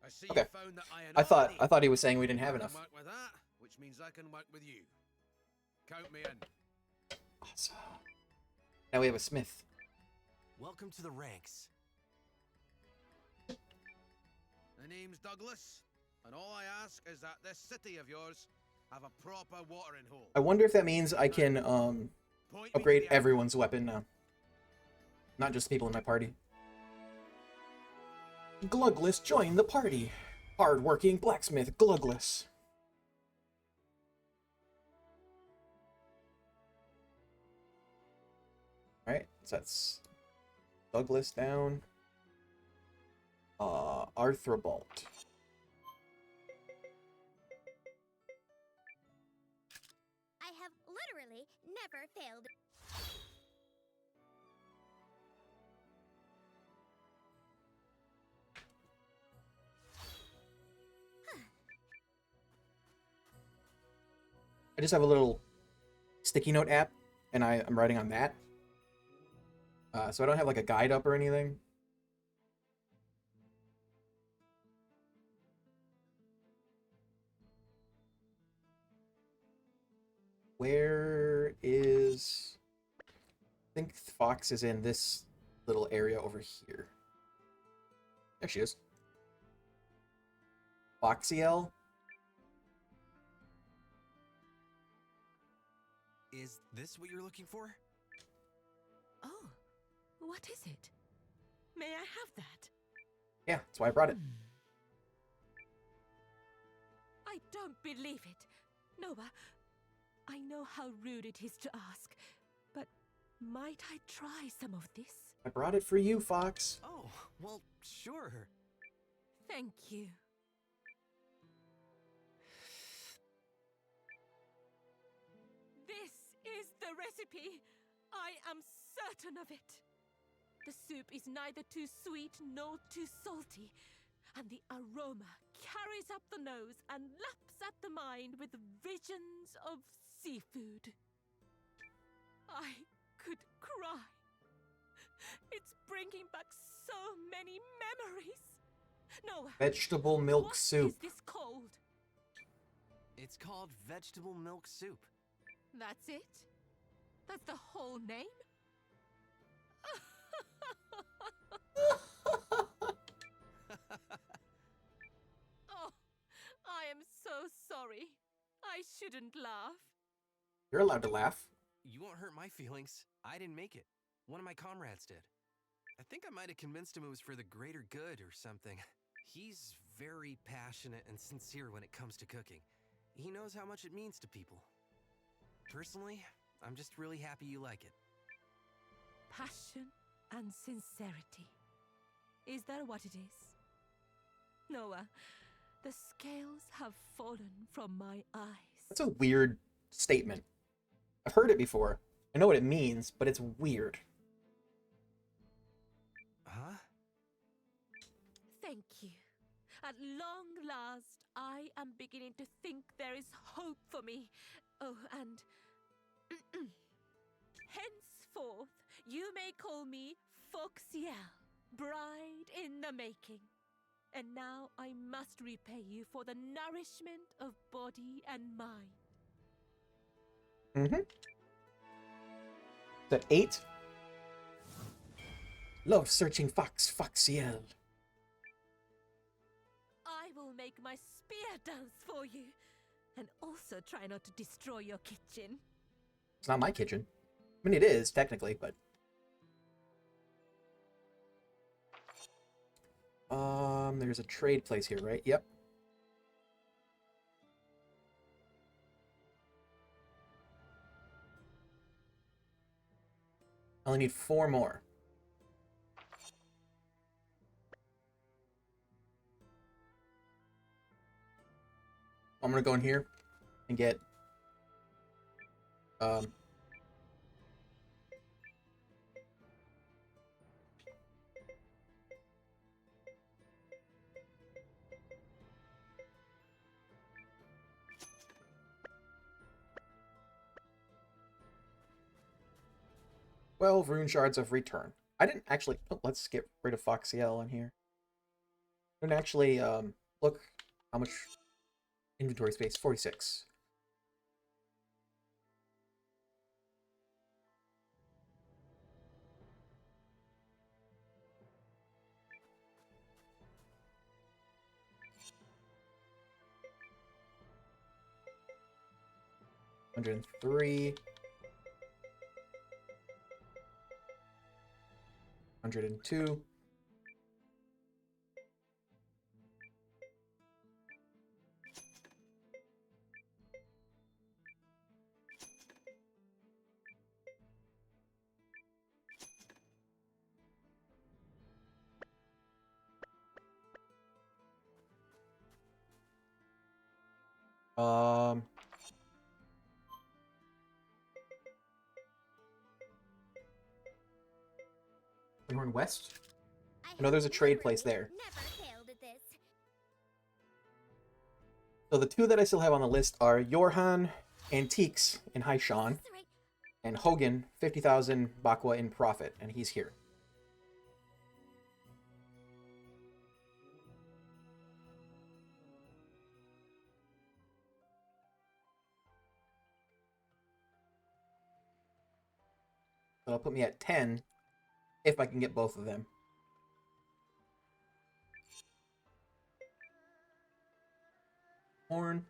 I see Okay. you found the iron I ore. thought he was saying we didn't have I can enough. work with that, which means I can work with you. Count me in. Awesome. Now we have a smith. Welcome to the ranks. The name's Douglas, and all I ask is that this city of yours have a proper watering hole. I wonder if that means I can Point me to upgrade the everyone's weapon now. Not just people in my party. Glugless join the party. Hard-working blacksmith Glugless. Alright, so that's Douglas down. Arthrobolt. I have literally never failed. I just have a little sticky note app, and I'm writing on that. So I don't have like a guide up or anything. Where is... I think Fox is in this little area over here. There she is. Foxiel? Is this what you're looking for? Oh, what is it? May I have that? Yeah, that's why I brought it. I don't believe it. Noah, I know how rude it is to ask, but might I try some of this? I brought it for you, Fox. Oh, well, sure. Thank you. This is the recipe. I am certain of it. The soup is neither too sweet nor too salty. and the aroma carries up the nose and laps at the mind with visions of seafood. I could cry. It's bringing back so many memories. No. Vegetable milk what soup. Is this called? It's called vegetable milk soup. That's it? That's the whole name? Oh, I am so sorry. I shouldn't laugh. You're allowed to laugh. You won't hurt my feelings. I didn't make it. One of my comrades did. I think I might have convinced him it was for the greater good or something. He's very passionate and sincere when it comes to cooking. He knows how much it means to people. Personally, I'm just really happy you like it. Passion and sincerity. Is that what it is? Noah, the scales have fallen from my eyes. That's a weird statement. I've heard it before. I know what it means, but it's weird. Huh? Thank you. At long last, I am beginning to think there is hope for me. Oh, and henceforth, you may call me Foxiel, bride in the making. And now I must repay you for the nourishment of body and mind. Mm-hmm. Is that 8? Love searching fox, Foxiel. I will make my spear dance for you. And also try not to destroy your kitchen. It's not my kitchen. I mean, it is, technically, but... there's a trade place here, right? Yep. I only need 4 more. I'm gonna go in here and get "12 rune shards of return." I didn't actually... Oh, let's get rid of Foxiel in here. I didn't actually look how much inventory space. 46. $103. 102. Horn West? I know there's a trade place there. So the 2 that I still have on the list are Yorhan Antiques in Haishan, and Hogan 50,000 Bakwa in profit, and he's here. So that'll put me at 10 if I can get both of them. Corn.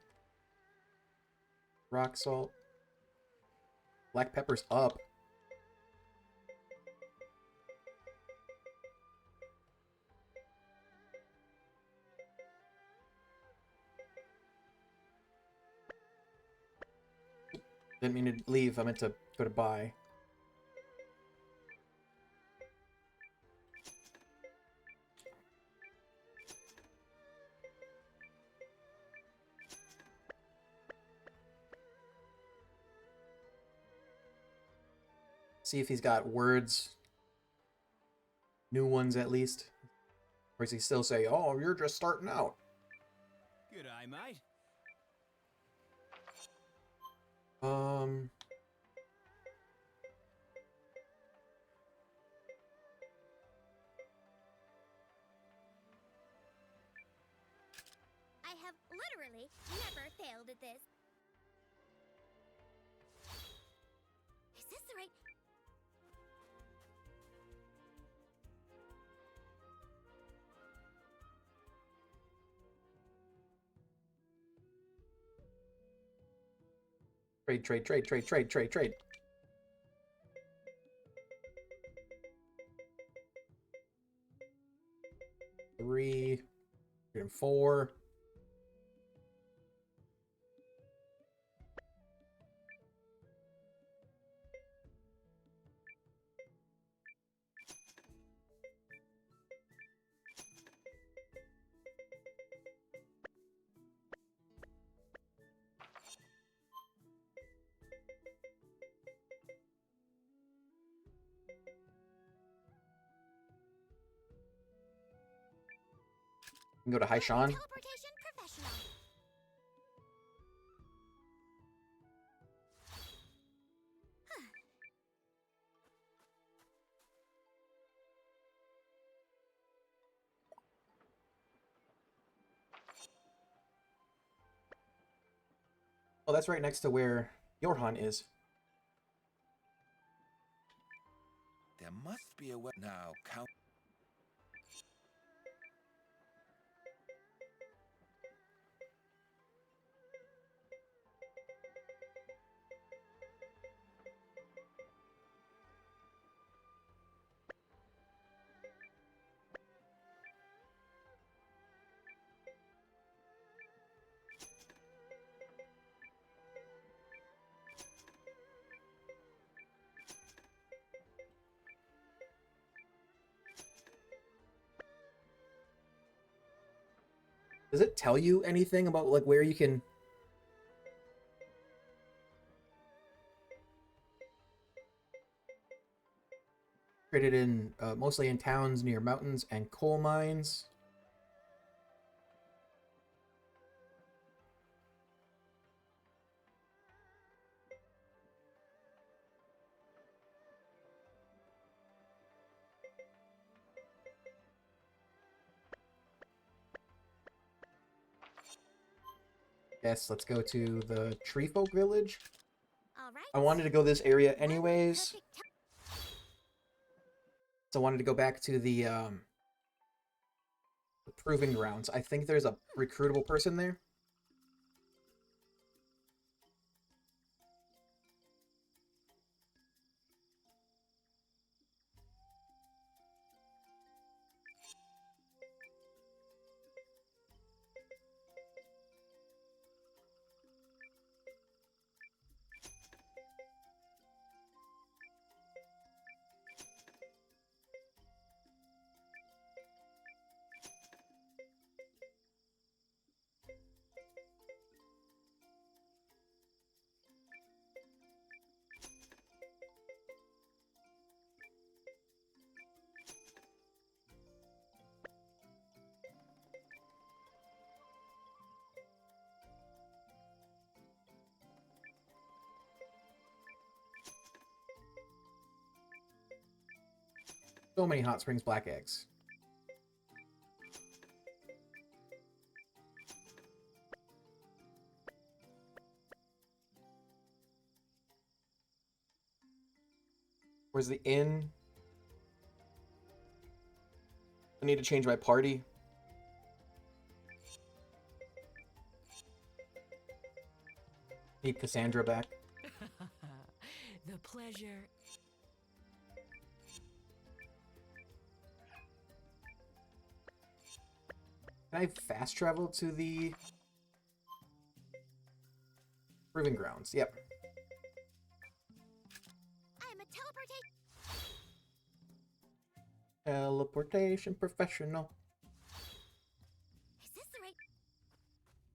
Rock salt. Black pepper's up. Didn't mean to leave, I meant to go to buy. See if he's got words. New ones, at least. Or does he still say, "Oh, you're just starting out"? Good eye, mate. I have literally never failed at this. Is this the right... Trade, trade, trade, trade, trade, trade, trade. Three and four. We can go to Haishan. Teleportation professional. Oh, that's right next to where Yorhan is. There must be a way now. Count. Does it tell you anything about like where you can created in mostly in towns near mountains and coal mines? Yes, let's go to the Tree Folk Village. All right. I wanted to go this area anyways. So I wanted to go back to the Proving Grounds. I think there's a recruitable person there. So many Hot Springs Black Eggs. Where's the inn? I need to change my party. Need Cassandra back. The pleasure. Can I fast travel to the Proving Grounds? Yep. I'm a Teleportation professional. Is this the right...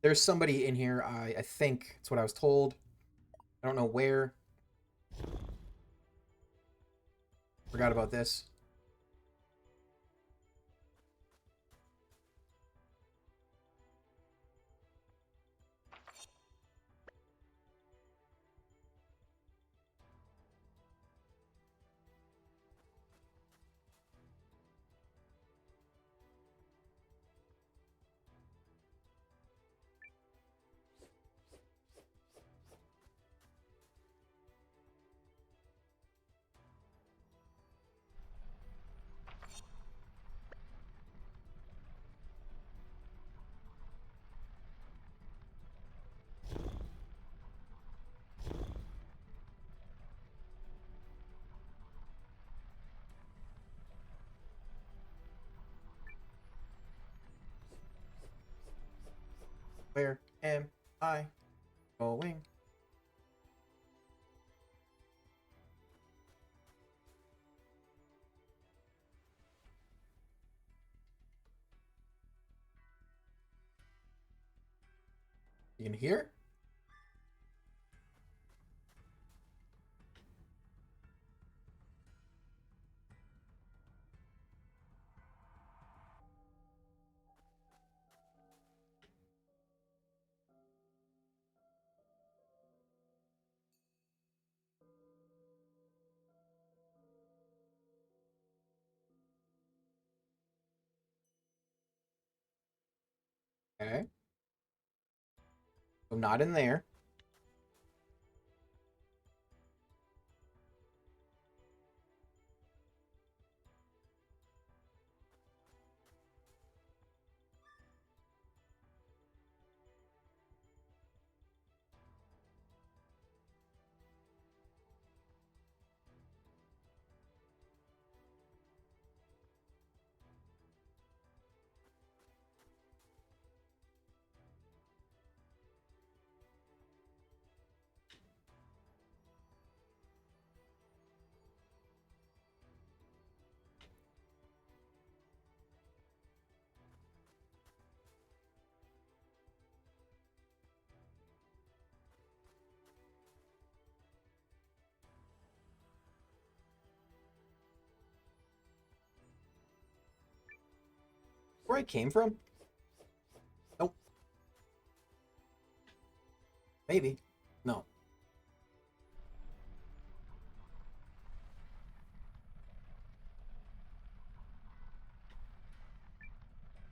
There's somebody in here, I think. That's what I was told. I don't know where. Forgot about this. Where am I going? You can hear? Okay. So not in there. Where I came from? Nope. Maybe. No.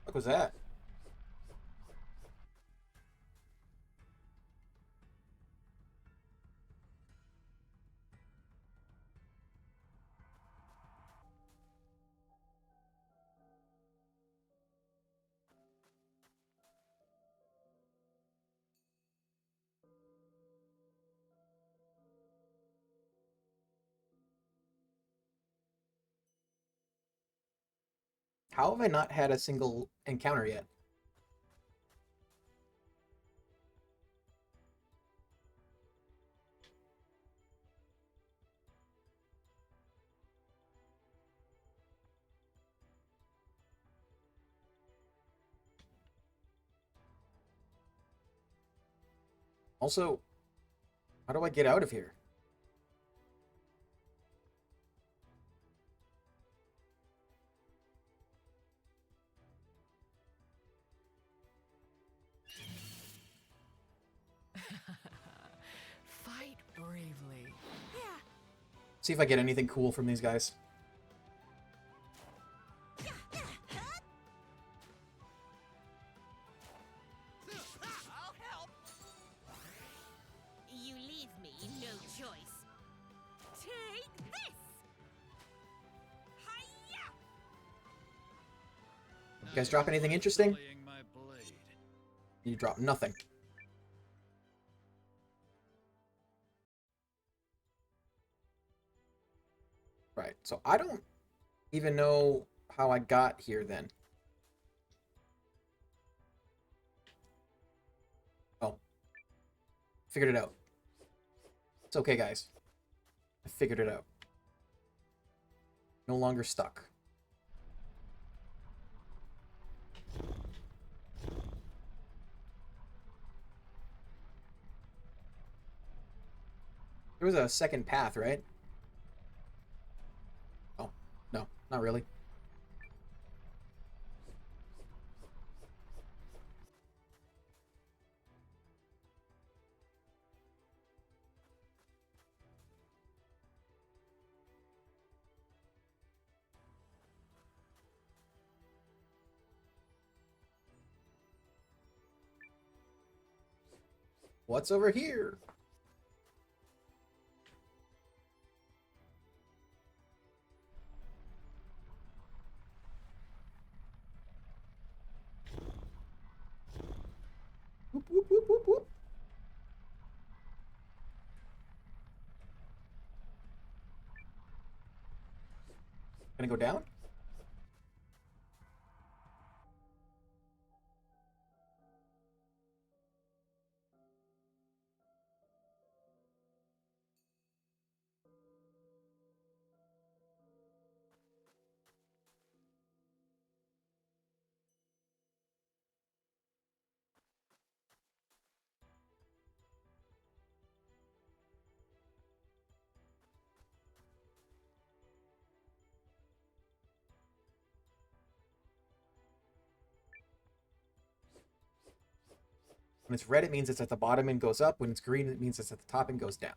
What was that? How have I not had a single encounter yet? Also, how do I get out of here? Fight bravely. Yeah. See if I get anything cool from these guys. I'll help. You leave me no choice. Take this! Hiya! You guys drop anything interesting? Sullying my blade. You drop nothing. Right, so I don't even know how I got here then. Oh. Figured it out. It's okay, guys. I figured it out. No longer stuck. There was a second path, right? Oh, no, not really. What's over here? Whoop, whoop, whoop, whoop, whoop. Gonna go down? When it's red, it means it's at the bottom and goes up. When it's green, it means it's at the top and goes down.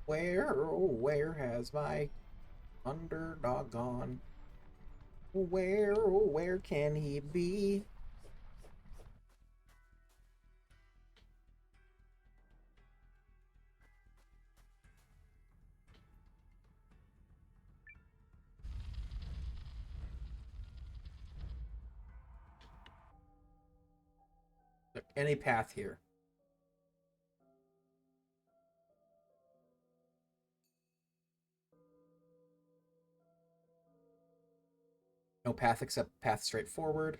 Where has my underdog gone? Where can he be? Any path here? No path except path straight forward.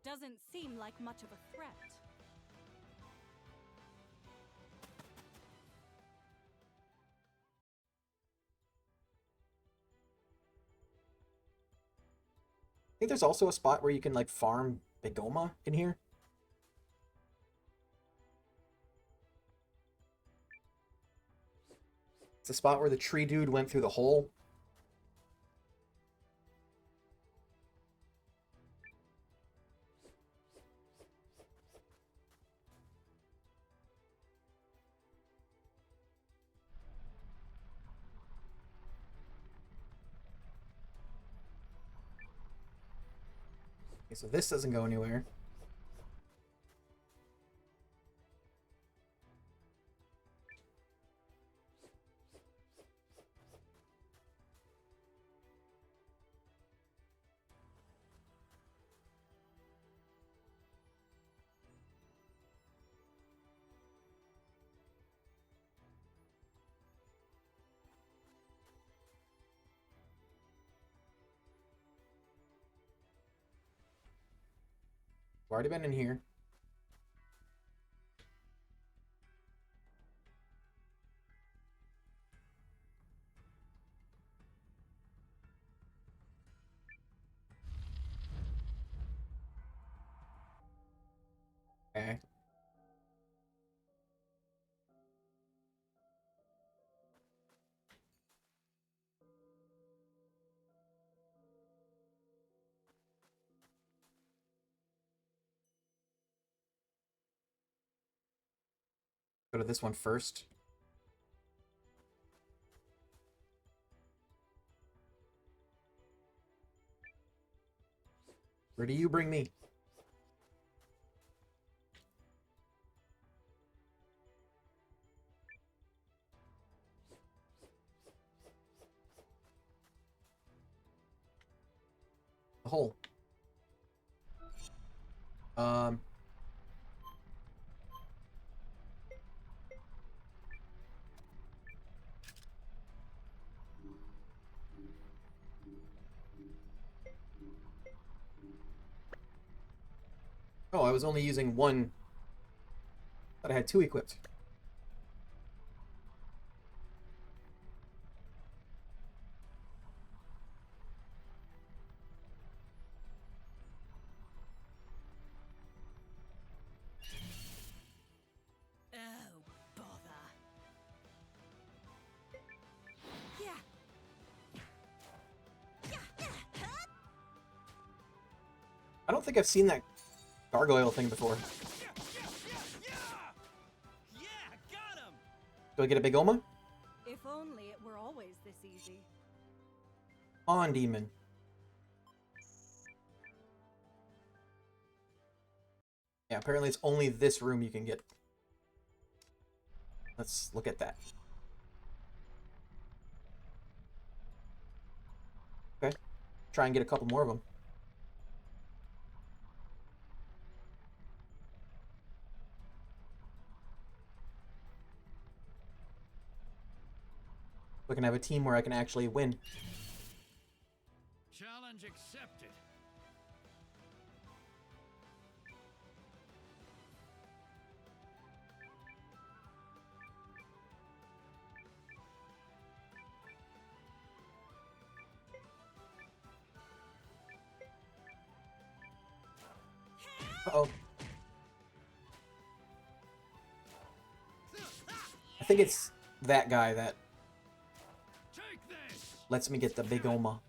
Doesn't seem like much of a threat. I think there's also a spot where you can like farm Bigoma in here. It's a spot where the tree dude went through the hole. Okay, so this doesn't go anywhere. I've already been in here. Okay. Go to this one first. Where do you bring me? The hole. Um. Oh, I was only using one, but I had two equipped. Oh, bother. Yeah. I don't think I've seen that gargoyle thing before. Yeah, got him. Do I get a big Oma? If only it were always this easy. On, demon. Yeah, apparently it's only this room you can get. Let's look at that. Okay. Try and get a couple more of them. We can have a team where I can actually win. Challenge accepted. Uh-oh. I think it's that guy that lets me get the big Oma.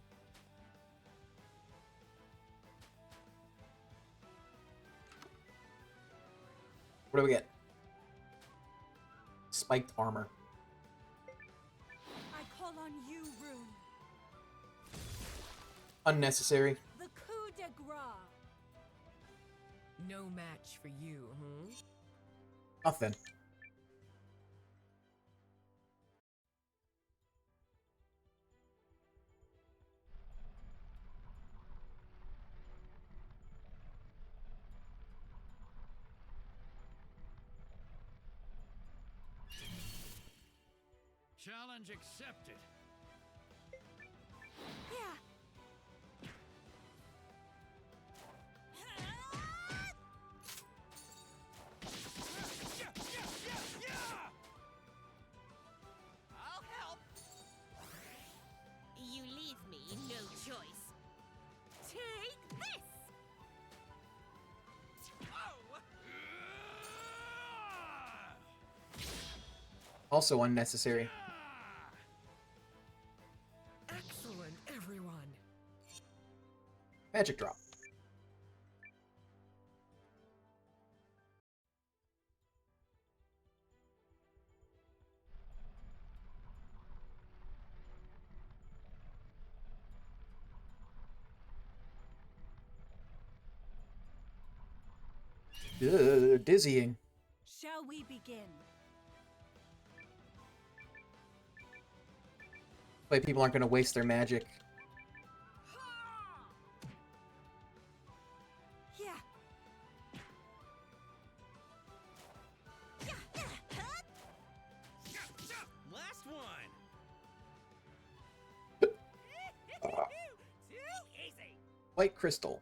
What do we get? Spiked armor. I call on you, Rune. Unnecessary. The coup de grace. No match for you, huh? Nothing. Challenge accepted. Yeah. I'll help. You leave me no choice. Take this. Also unnecessary. Excellent, everyone. Magic drop. Ugh, dizzying. Shall we begin? But people aren't going to waste their magic. Yeah. Last one. Too easy. White crystal.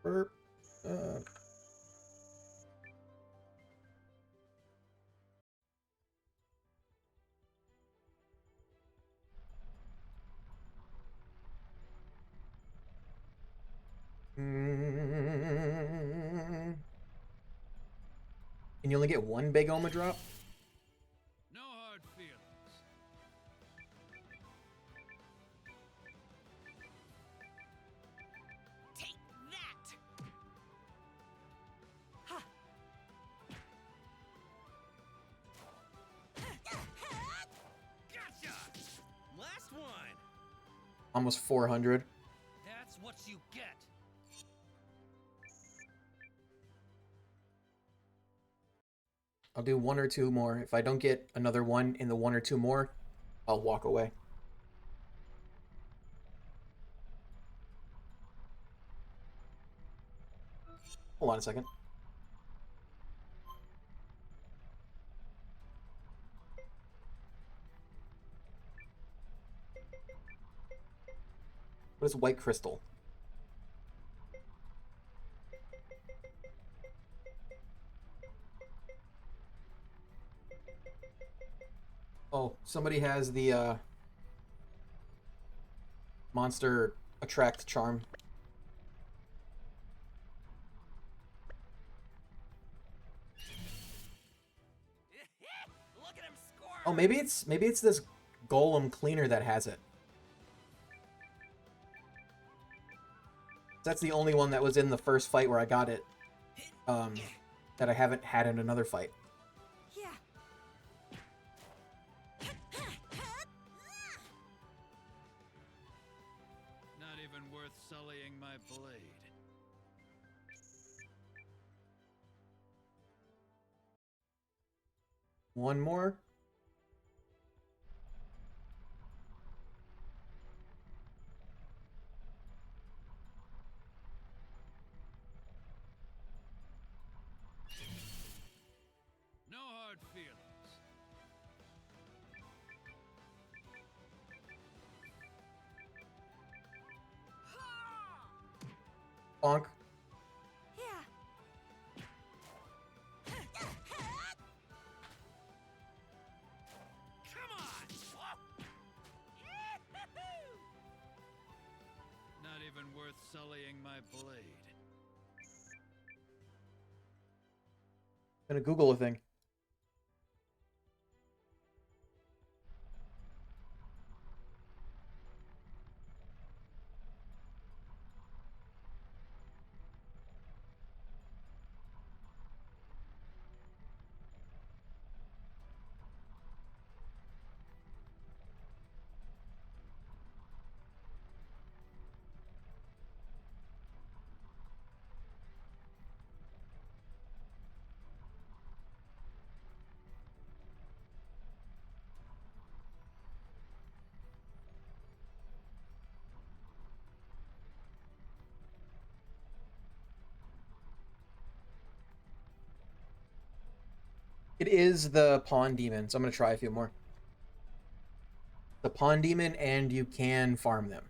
Burp. Can you only get one big Oma drop? No hard feelings. Take that. Ha. Gotcha. Last one. Almost 400. That's what you get. I'll do one or two more. If I don't get another one in the one or two more, I'll walk away. Hold on a second. What is white crystal? Oh, somebody has the monster attract charm. Look at him score. Oh, maybe it's this golem cleaner that has it. That's the only one that was in the first fight where I got it. That I haven't had in another fight. Yeah. Not even worth sullying my blade. One more. No hard feelings. Bonk. Yeah. Come on! Not even worth sullying my blade. I'm gonna Google a thing. It is the Pawn Demon, so I'm gonna try a few more. The Pawn Demon, and you can farm them.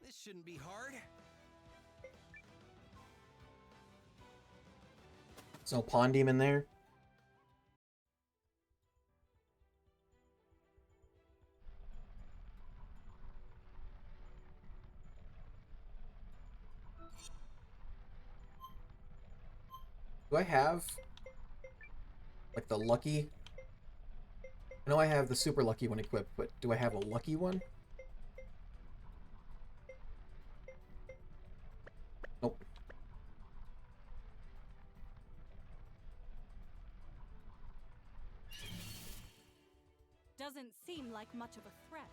This shouldn't be hard. So Pawn Demon there. Do I have like the lucky? I know I have the super lucky one equipped, but do I have a lucky one? Nope. Doesn't seem like much of a threat.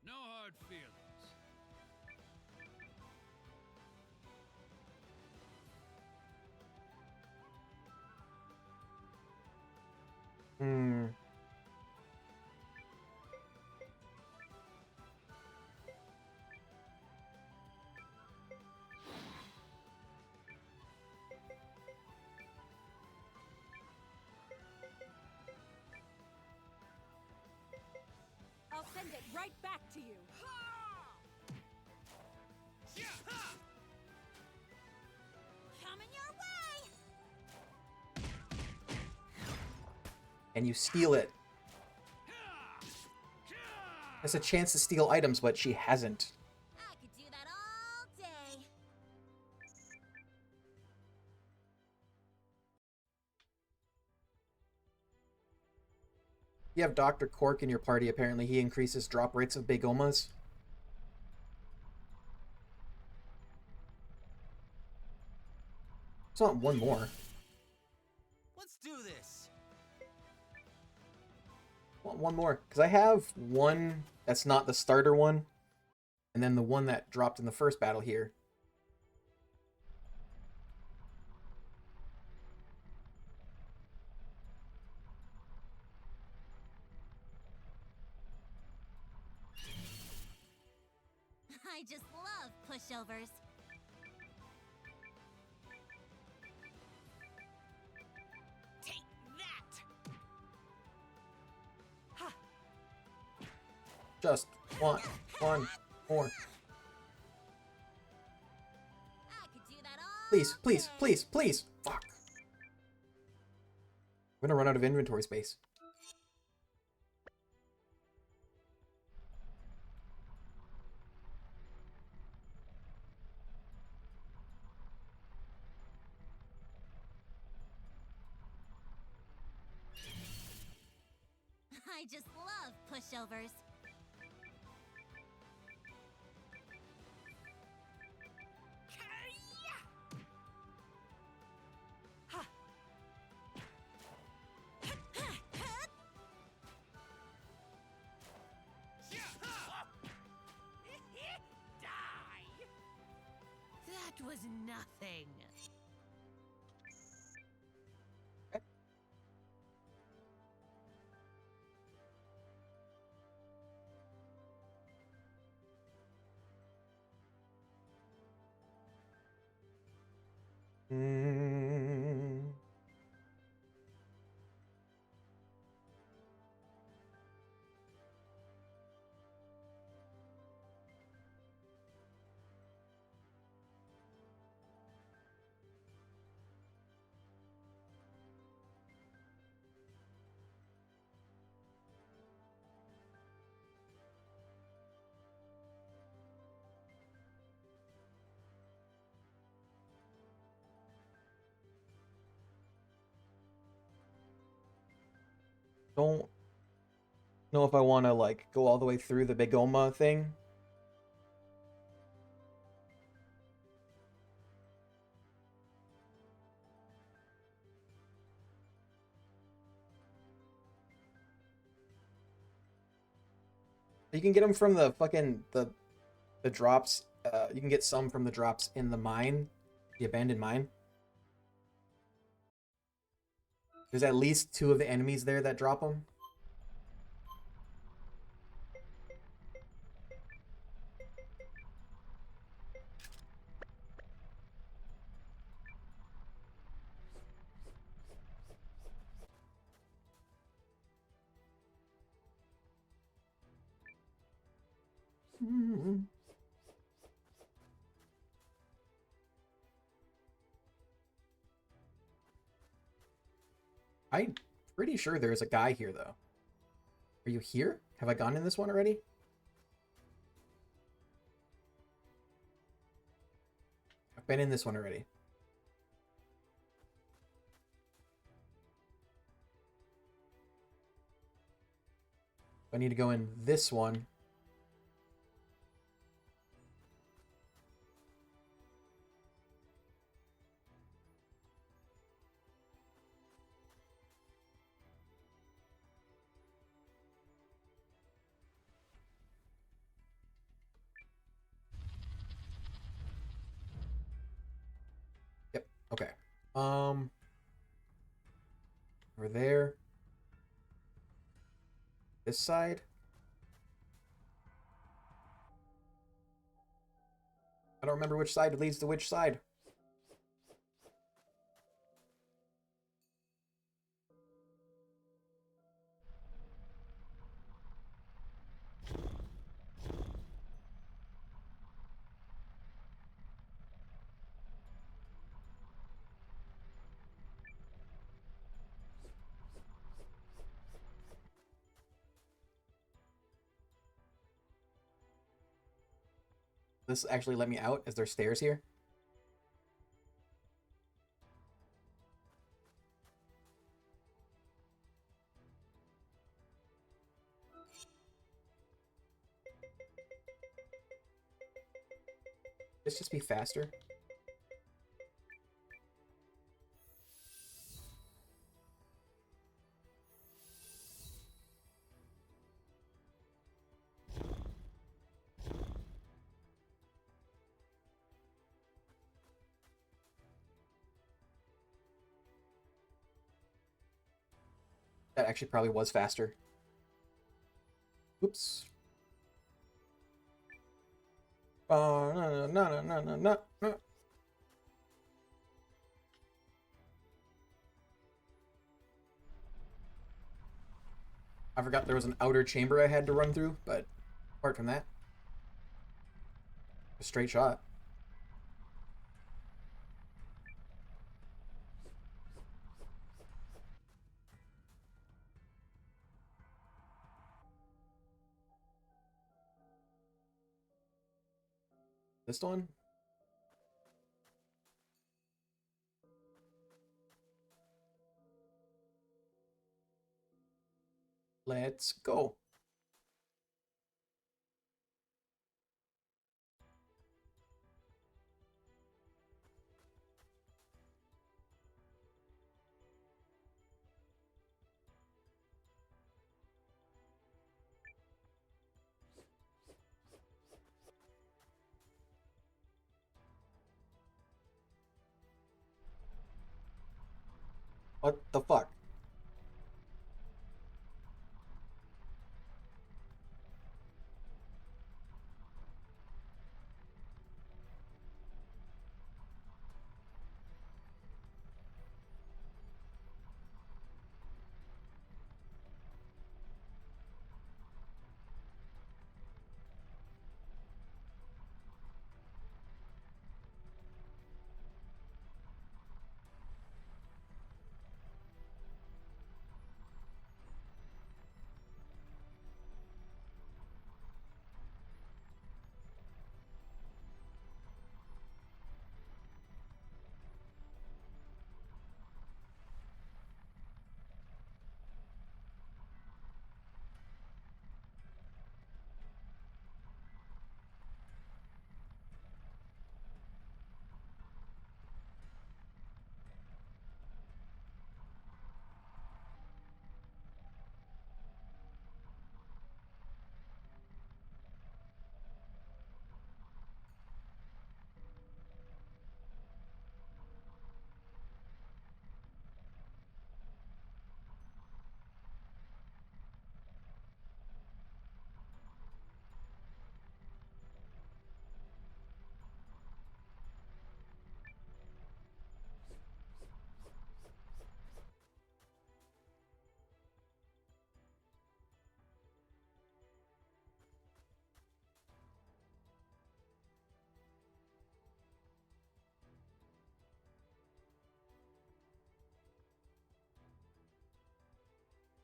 No hard feelings. Hmm. I'll send it right back to you. Coming your way! And you steal it. Has a chance to steal items, but she hasn't. I could do that all day. You have Dr. Cork in your party, apparently. He increases drop rates of Bagomas. Just want one more. Let's do this. I want one more. Because I have one that's not the starter one. And then the one that dropped in the first battle here. I just love pushovers. Take that! Just want one more. I could do that all Please, please, day. please, please. Fuck. I'm gonna run out of inventory space. I just love pushovers. That was nothing. Mm. Don't know if I want to like go all the way through the Bigoma thing. You can get them from the fucking the drops. You can get some from the drops in the mine, the abandoned mine. There's at least 2 of the enemies there that drop them. I'm pretty sure there's a guy here, though. Are you here? Have I gone in this one already? I've been in this one already. I need to go in this one. Yep, okay. Over there. This side. I don't remember which side leads to which side. This actually let me out. Is there stairs here? Let's just be faster. That actually probably was faster. Oops. No. I forgot there was an outer chamber I had to run through, but apart from that, a straight shot. This one? Let's go. What the fuck?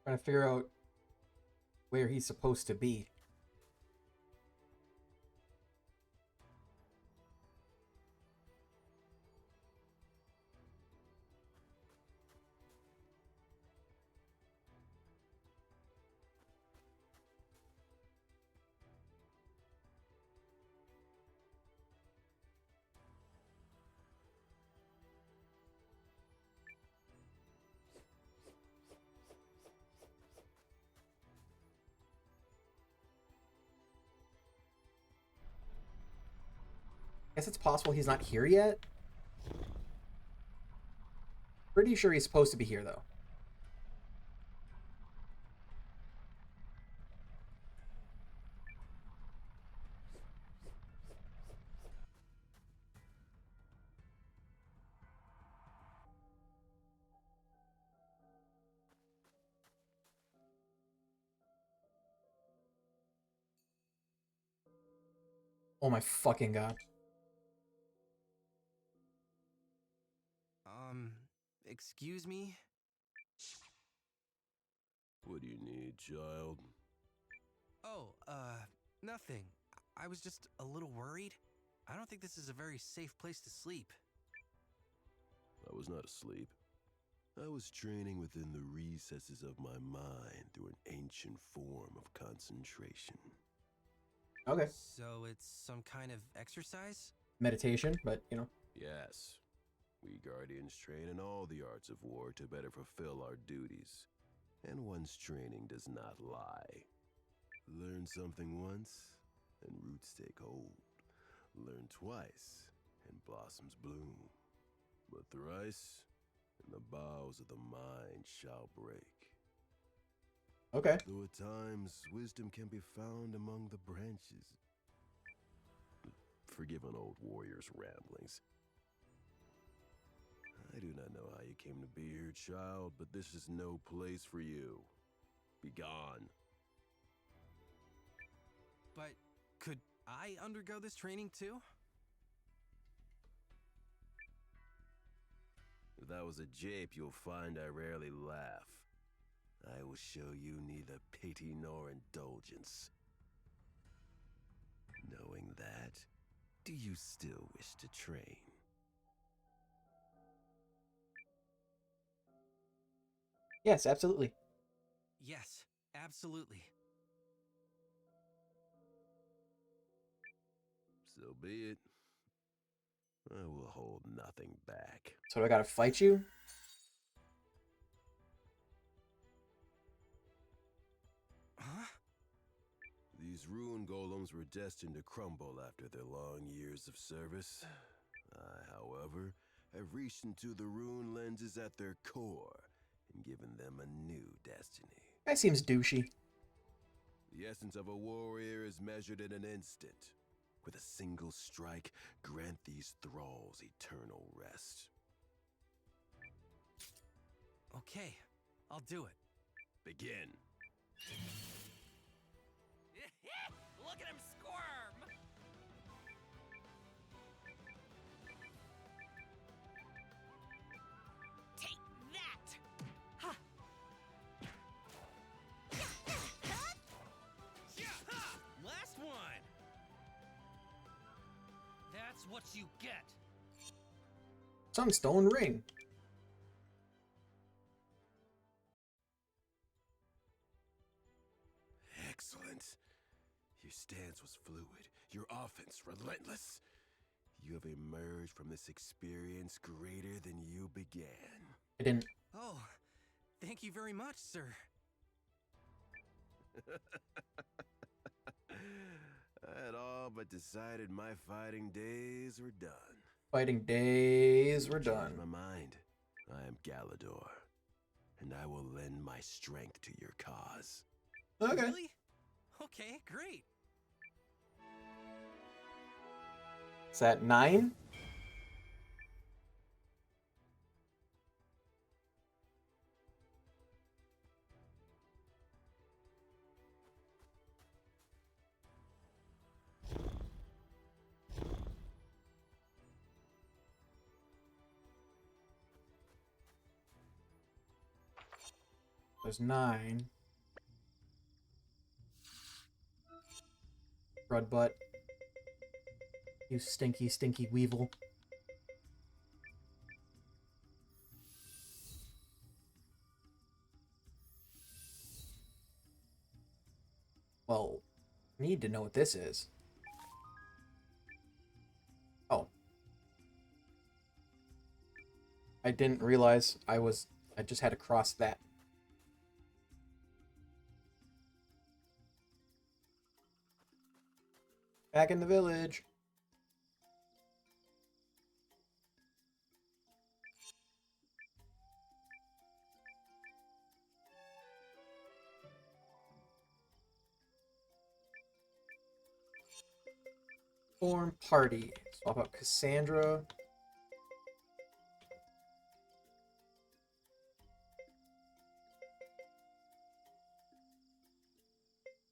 Trying to figure out where he's supposed to be. Guess it's possible he's not here yet. Pretty sure he's supposed to be here, though. Oh my fucking god. Excuse me? What do you need, child? Oh, nothing. I was just a little worried. I don't think this is a very safe place to sleep. I was not asleep. I was training within the recesses of my mind through an ancient form of concentration. Okay. So it's some kind of exercise? Meditation, but, you know. Yes. We Guardians train in all the arts of war to better fulfill our duties. And one's training does not lie. Learn something once, and roots take hold. Learn twice, and blossoms bloom. But thrice, and the boughs of the mind shall break. Okay. Though at times, wisdom can be found among the branches. Forgive an old warrior's ramblings. I do not know how you came to be here, child, but this is no place for you. Be gone. But could I undergo this training too? If that was a jape, you'll find I rarely laugh. I will show you neither pity nor indulgence. Knowing that, do you still wish to train? Yes, absolutely. Yes, Absolutely. So be it. I will hold nothing back. So I gotta fight you? Huh? These rune golems were destined to crumble after their long years of service. I, however, have reached into the rune lenses at their core and given them a new destiny. That seems douchey. The essence of a warrior is measured in an instant. With a single strike, grant these thralls eternal rest. Okay, I'll do it. Begin. Look at him squirm! Take that! Ha! Last one! That's what you get! Sunstone ring. Excellent. Your stance was fluid, your offense relentless. You have emerged from this experience greater than you began. I didn't. Oh, thank you very much, sir. I had all but decided my fighting days were done. Fighting days were Changed done. my mind. I am Galador, and I will lend my strength to your cause. Okay. Really? Okay, great. Is that 9? There's 9. Crud butt. You stinky, stinky weevil. Well, need to know what this is. Oh. I didn't realize I just had to cross that. Back in the village. Form party. Swap out Cassandra.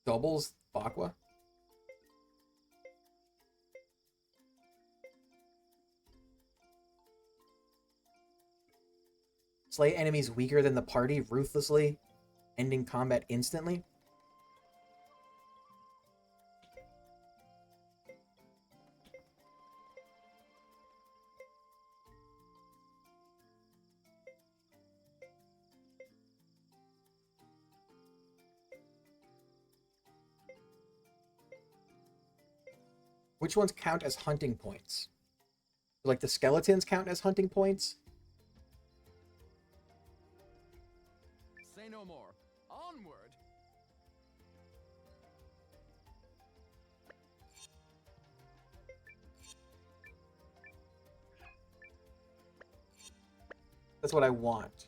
Doubles Bakwa. Slay enemies weaker than the party ruthlessly, ending combat instantly. Which ones count as hunting points? Like the skeletons count as hunting points? Say no more. Onward! That's what I want.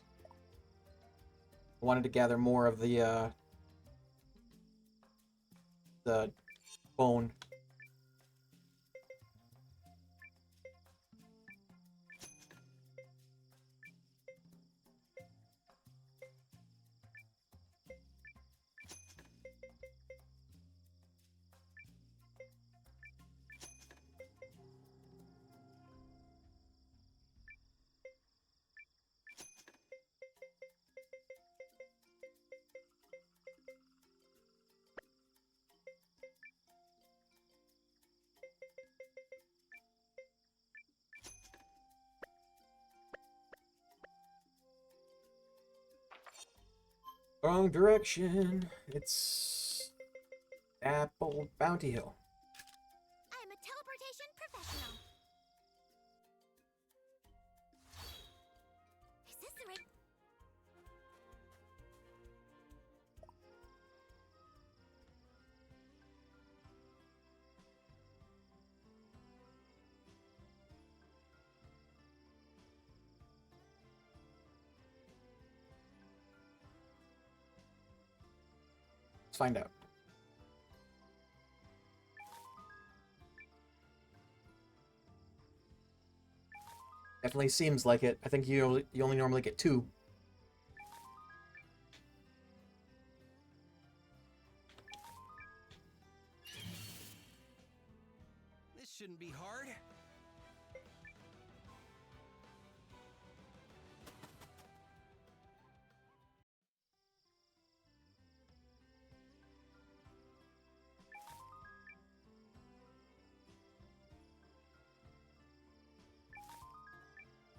I wanted to gather more of the bone. Wrong direction. It's Apple Bounty Hill. I'm a teleportation professional. Is this the right... Let's find out. Definitely seems like it. I think you only normally get 2. This shouldn't be hard.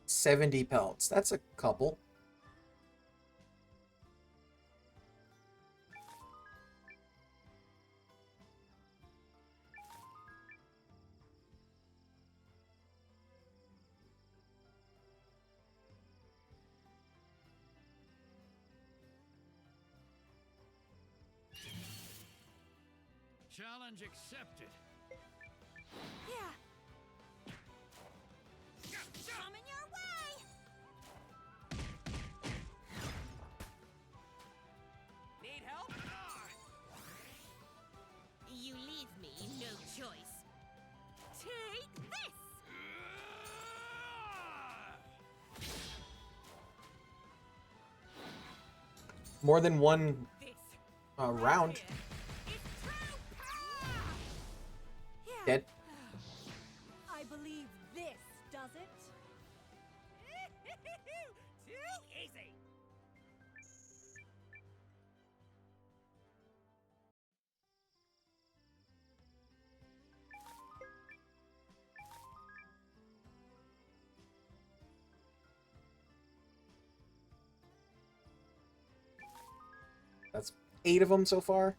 $70 pelts. That's a couple. Challenge accepted. Yeah. Coming your way! Need help? You leave me no choice. Take this! More than one round. Dead. I believe this does it. Too easy. That's 8 of them so far.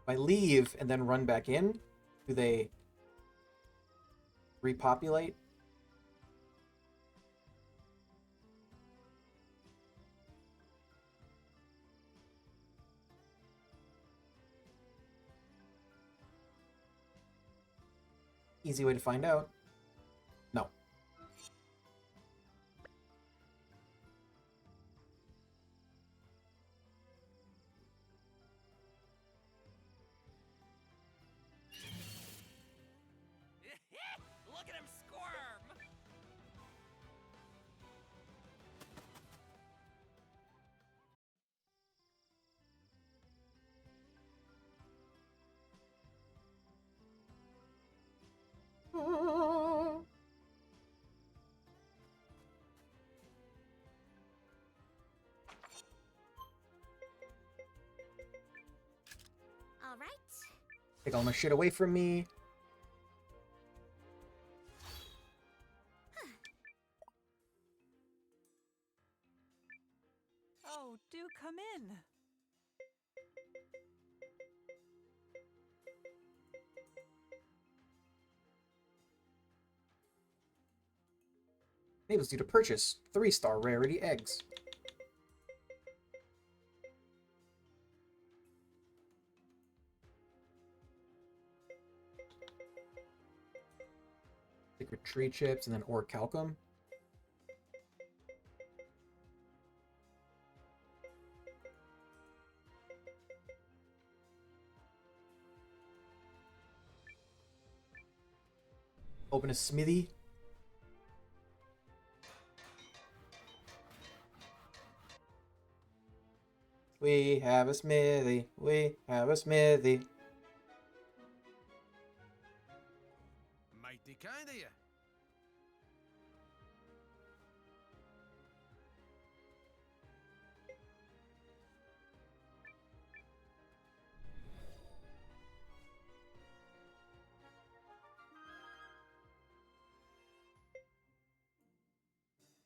If I leave and then run back in, do they repopulate? Easy way to find out. No. Look at him squirm! All right. Take all my shit away from me. Oh, do come in. Enables you to purchase 3-star rarity eggs. Sacred tree chips and then orichalcum. Open a smithy. We have a smithy. We have a smithy. Mighty kind of you.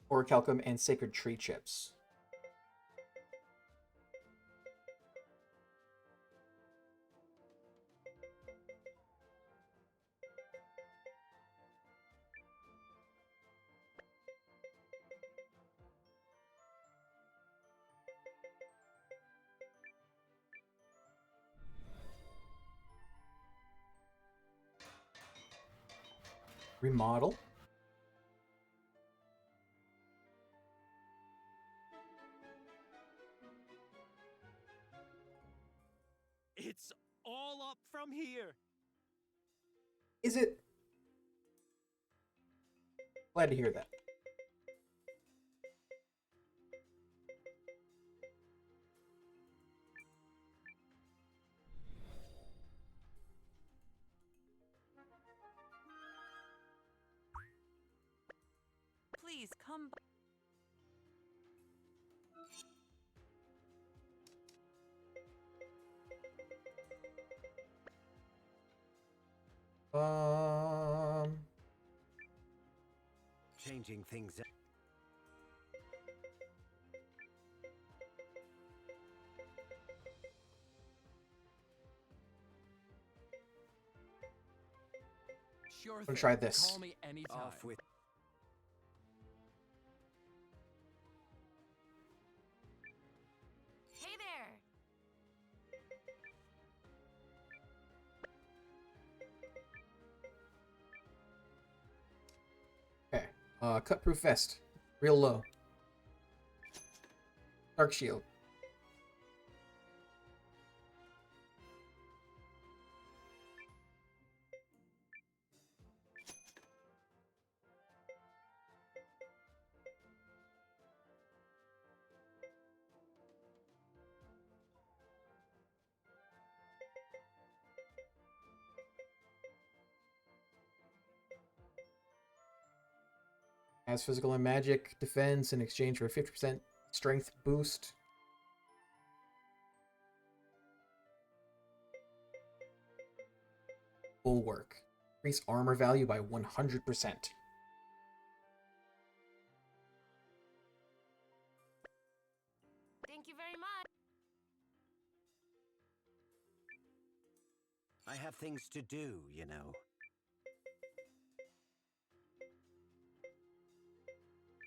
Orichalcum and sacred tree chips. Remodel. It's all up from here. Is it? Glad to hear that. Please come back. Changing things up. Sure I'll thing. try this. Call me anytime. Off with. Hey there! Okay. Cut-proof vest. Real low. Dark shield. Has physical and magic defense in exchange for a 50% strength boost. Bulwark. Increase armor value by 100%. Thank you very much. I have things to do, you know.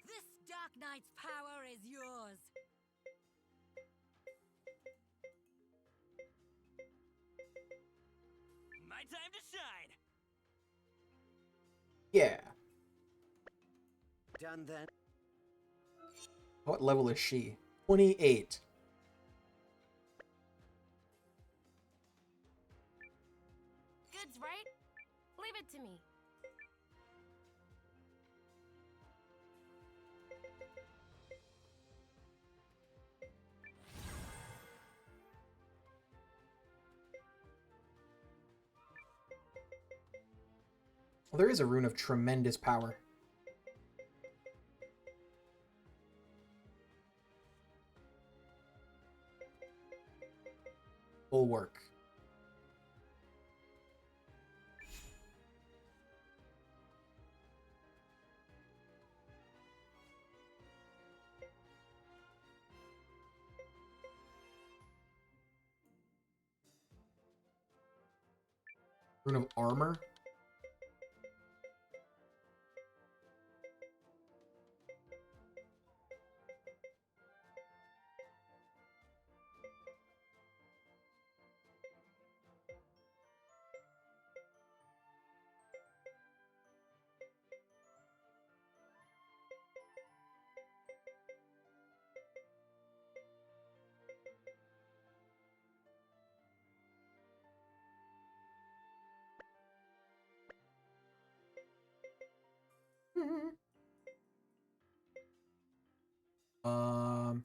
This Dark Knight's power is yours. My time to shine. Yeah. Done then. What level is she? 28. Goods, right? Leave it to me. Well, there is a rune of tremendous power. Bulwark. Rune of armor. Um.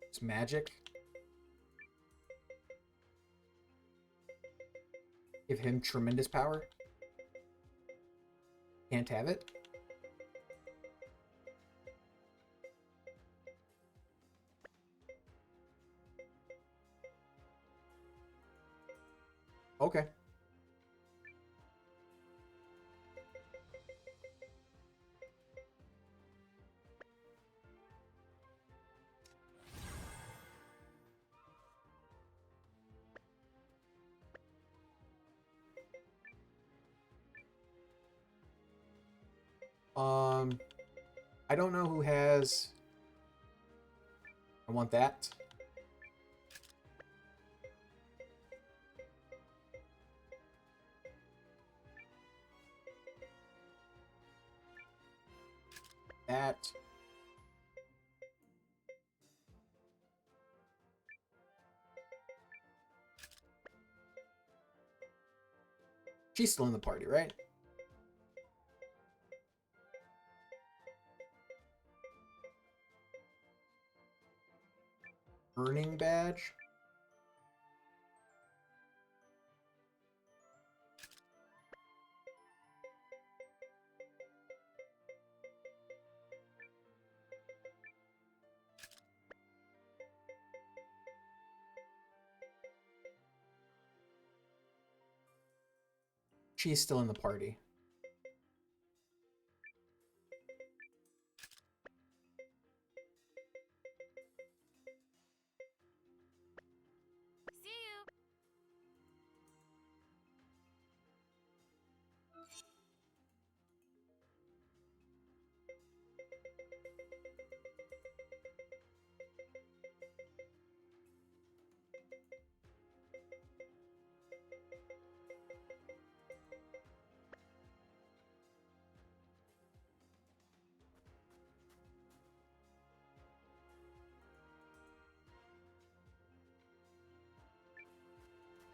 It's magic. Give him tremendous power. Can't have it. Okay. I don't know who has... I want that. That. She's still in the party, right? Earning badge. She's still in the party. See you.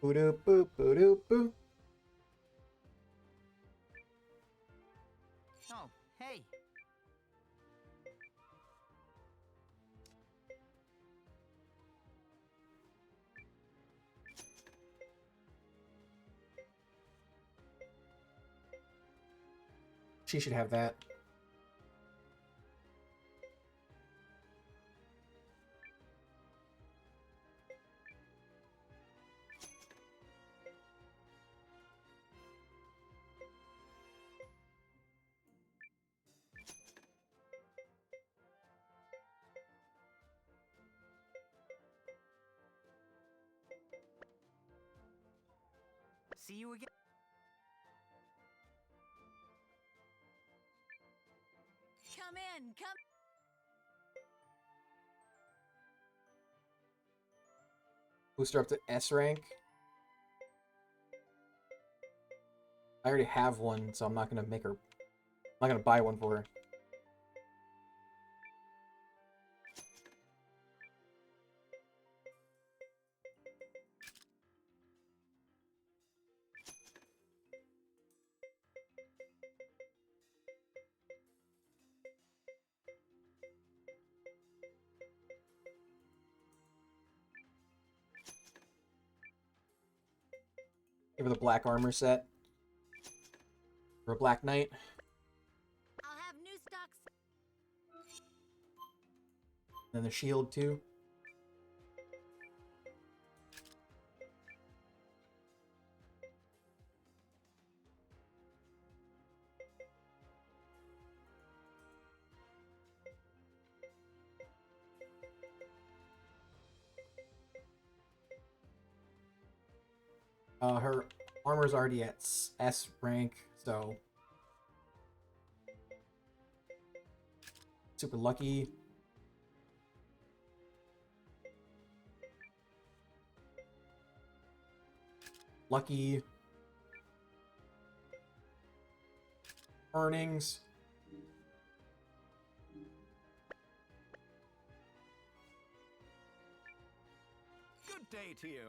Boo doo boo boo doo boo. Oh, hey. She should have that. See you again. Come in, come. Boost her up to S rank. I already have one, so I'm not gonna make her. I'm not gonna buy one for her. Give her the black armor set. For a black knight. I'll have new stocks. Then the shield too. Her armor's already at S rank, so super lucky. Lucky. Earnings. day to you.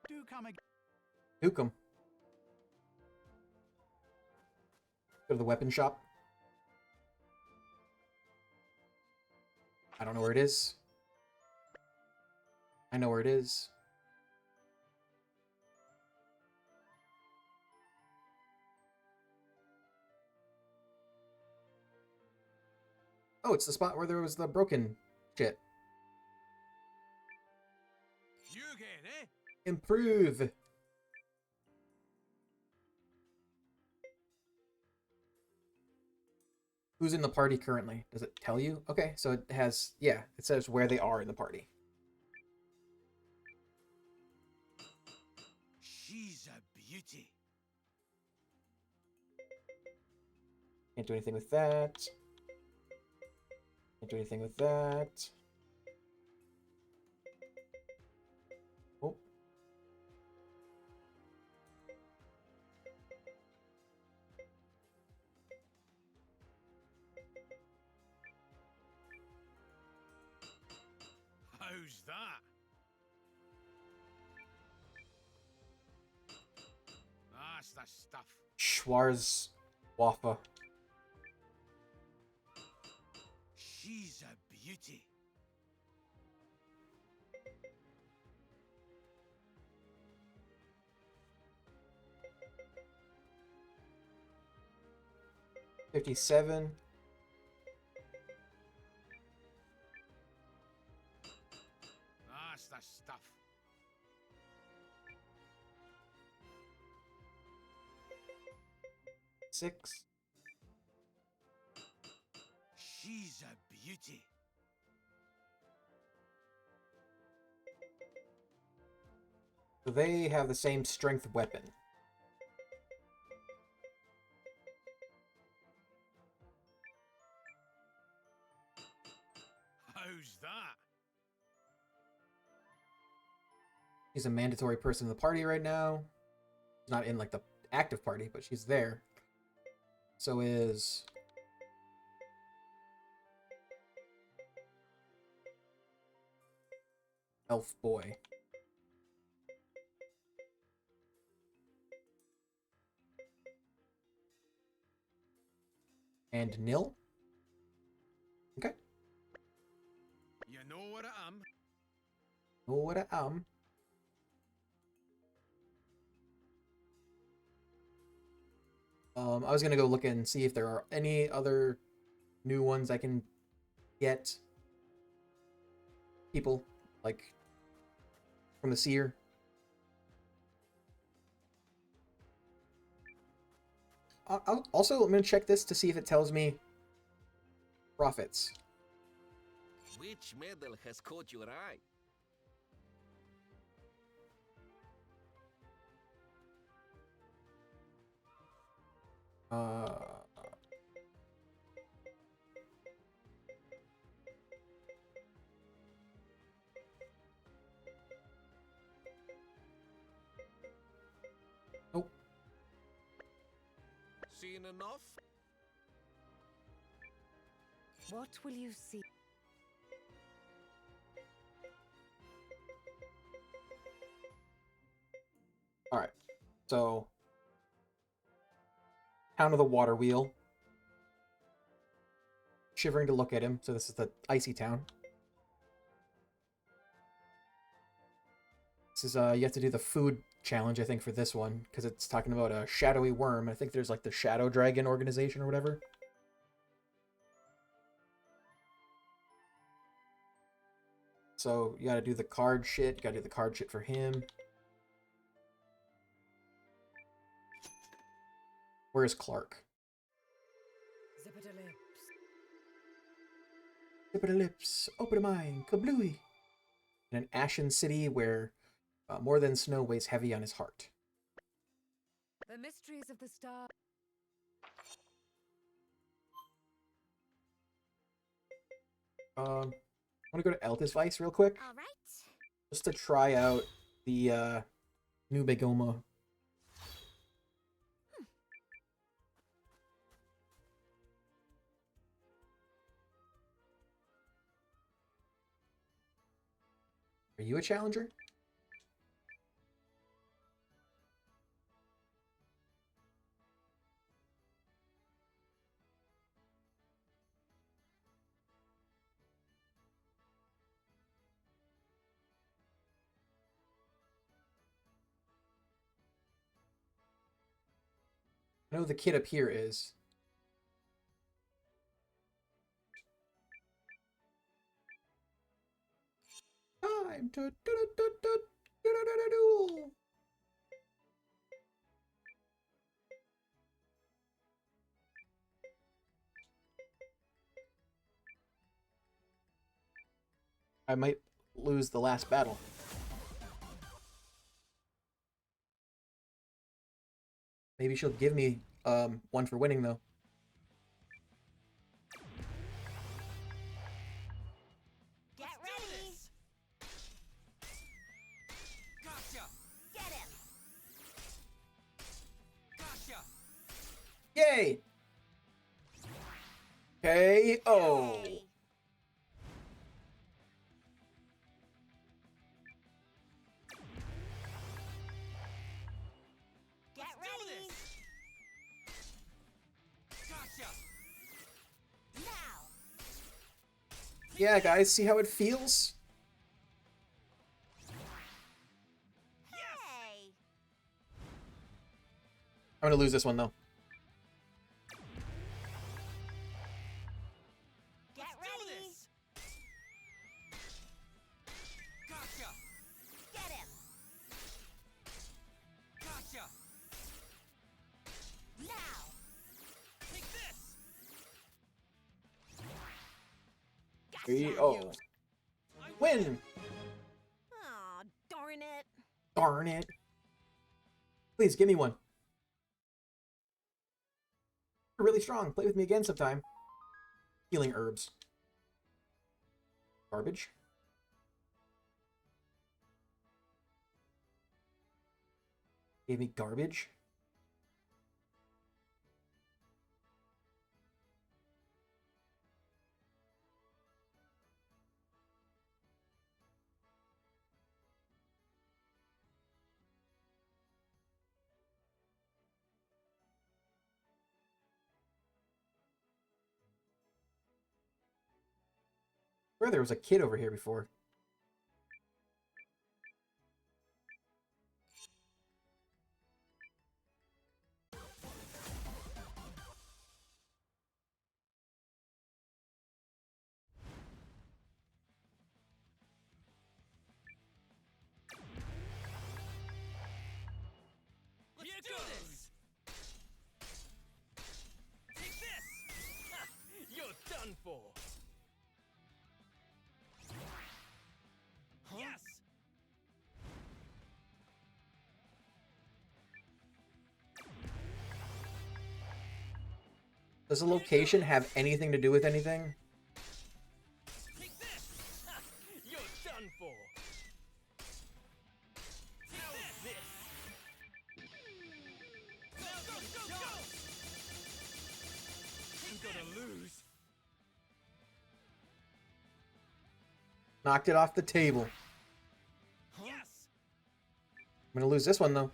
Do come again. Nuke 'em. Go to the weapon shop. I don't know where it is. I know where it is. Oh, it's the spot where there was the broken shit. You again, eh? Improve. Who's in the party currently? Does it tell you? Okay, so it has, yeah, it says where they are in the party. She's a beauty. Can't do anything with that. Can't do anything with that. Oh. How's that? That's the stuff. Schwarz Waffa. She's a beauty. $57. That's the stuff. $6. She's a beauty. So they have the same strength weapon. How's that? She's a mandatory person in the party right now. She's not in like the active party, but she's there. So is Elf Boy. And Nil? Okay. You know what I am. Know what I am. I was gonna go look and see if there are any other new ones I can get. People, like, from the seer. Also, I'm gonna check this to see if it tells me profits. Which medal has caught your eye? Nope. Seen enough? What will you see? Alright, so Town of the Water Wheel. Shivering to look at him, so this is the icy town. This is, you have to do the food challenge, I think, for this one, because it's talking about a shadowy worm. I think there's, like, the Shadow Dragon organization or whatever. So, you gotta do the card shit. You gotta do the card shit for him. Where's Clark? Zippity lips. Zippity lips, open a mind, kablooey. In an ashen city where more than snow weighs heavy on his heart. The mysteries of the star. I want to go to Eltis Vice real quick. All right. Just to try out the new Begoma. you a challenger? I know the kid up here is. Time to duel. I might lose the last battle. Maybe she'll give me one for winning though. Get ready. Gotcha. Get him. Gotcha. Yay! KO. Yay. Get ready. Gotcha. Now. Yeah, guys, see how it feels? Hey. I'm gonna lose this one though. Get ready. Gotcha. Get him. Gotcha. Now. Take this. 3-0. Win! Aw, darn it. Darn it. Please, give me one. You're really strong. Play with me again sometime. Healing herbs. Garbage. Gave me garbage. Where there was a kid over here before. Let's do this! Take this! Ha! You're done for! Huh? Yes! Does the location have anything to do with anything? Take this! Ha! You're done for! How's this? Go, go, go, go! I'm gonna lose. Knocked it off the table. Yes! I'm gonna lose this one though.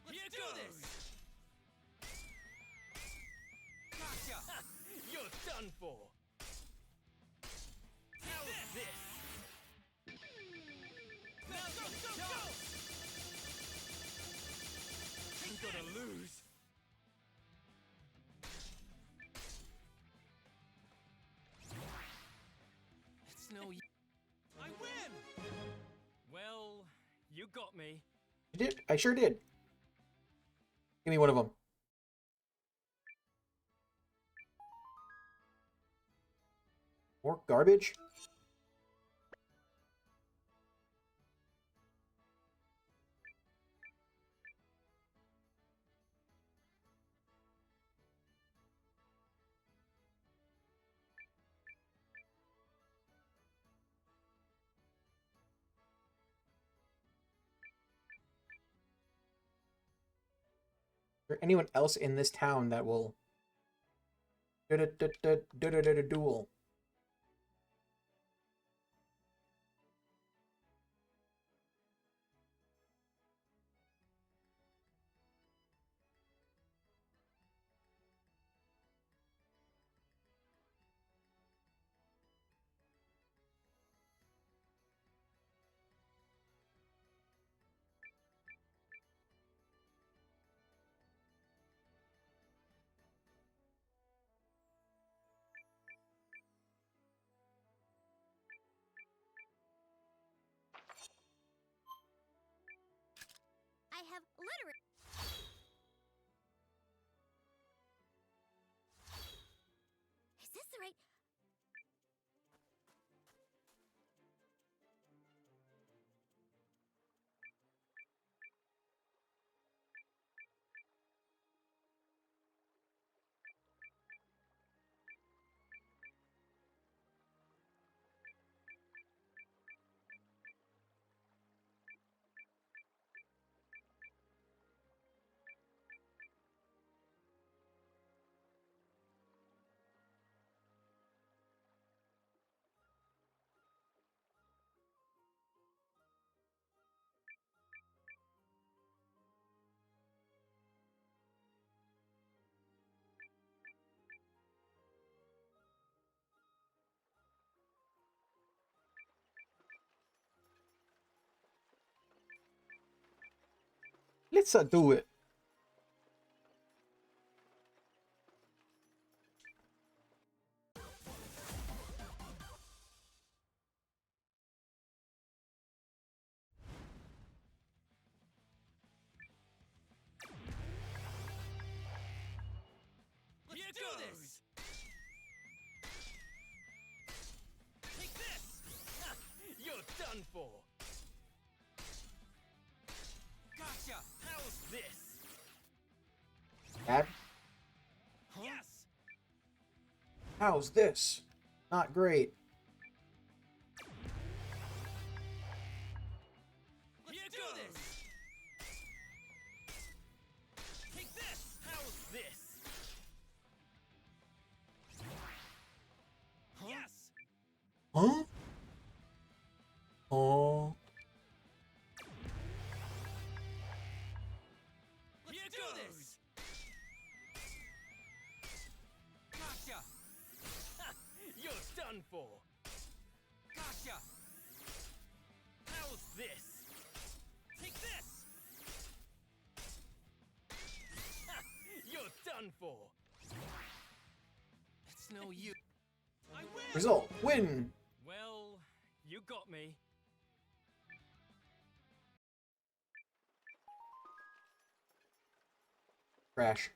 Let's do this! Gotcha! Ha! You're done for! How's this? Go, go, go, go! I'm gonna lose. It's no use. I win! Well, you got me. You did? I sure did. Give me one of them. More garbage? Is there anyone else in this town that will Duel. I have literally. Is this the right? Let's do it. Let's do this! Take this! You're done for! Gotcha! How's this? Dad, Yes! how's this? Not great. Let's do this! Take this! How's this? Yes! Huh? Oh. Let's do this! Gotcha! You're done for! Gotcha! How's this? Take this! You're done for! It's no use. I win! Result, win. Well, you got me. Crash.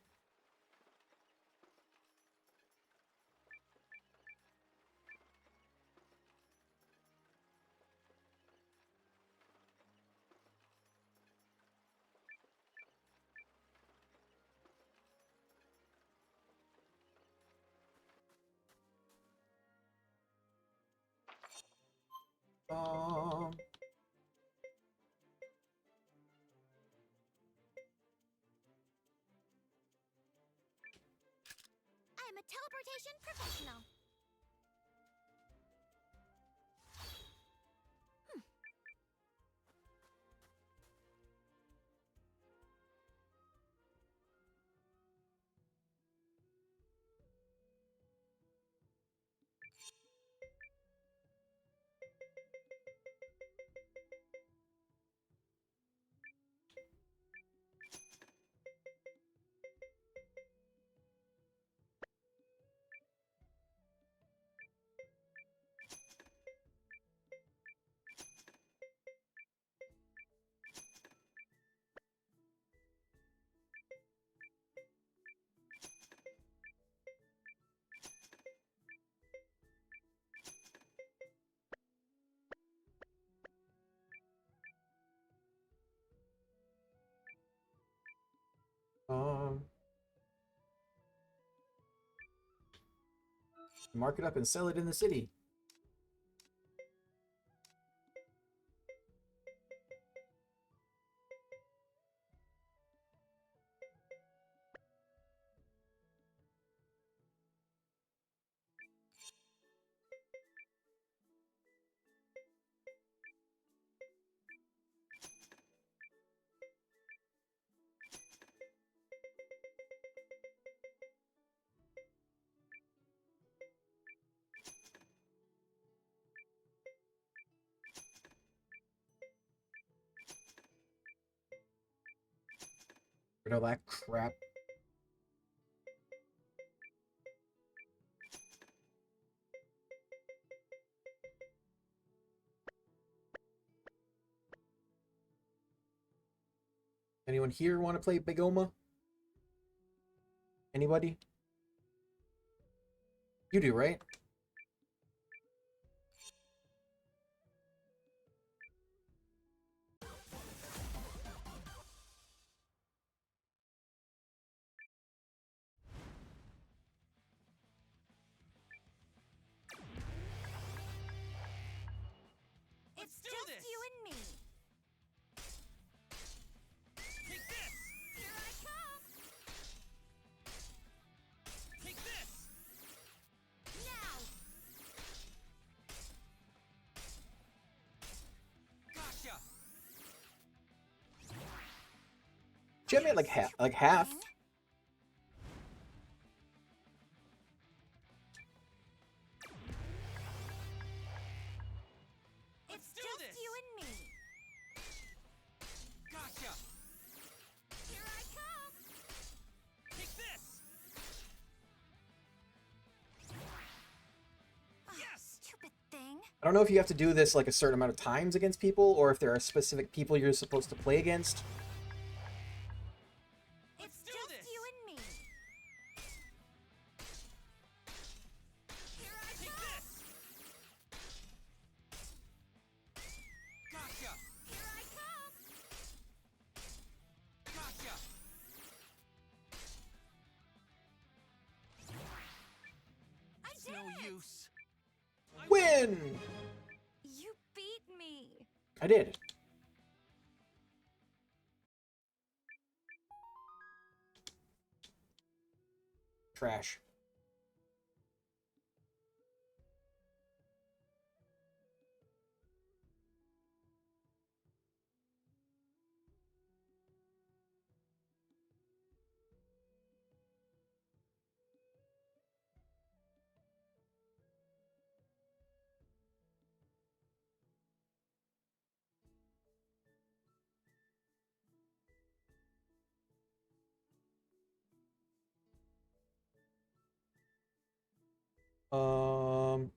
I'm a teleportation professional. Mark it up and sell it in the city. Rid of that crap. Anyone here want to play Big Oma? Anybody? You do, right? It's just you and me. Take this! Here I come! Take this! Now! Gotcha! Jim made like half. It's just you and me. Gotcha! Here I come! Take this! Yes! Stupid thing. I don't know if you have to do this like a certain amount of times against people, or if there are specific people you're supposed to play against. It's just you and me. Here I come! Gotcha! Here I come! Gotcha! I It's did no it! use. Win! You beat me. I did. Trash. Um,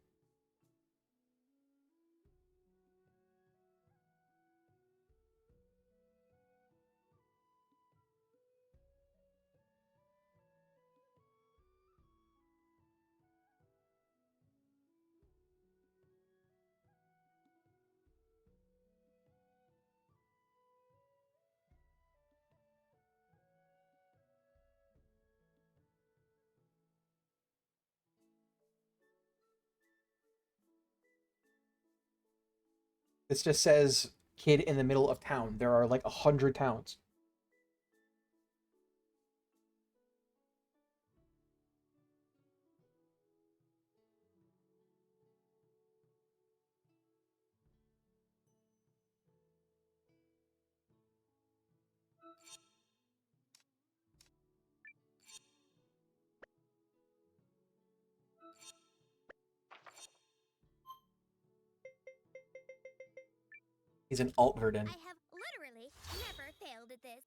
this just says kid in the middle of town. There are like 100 towns. He's an alt Verdin. I have literally never failed at this.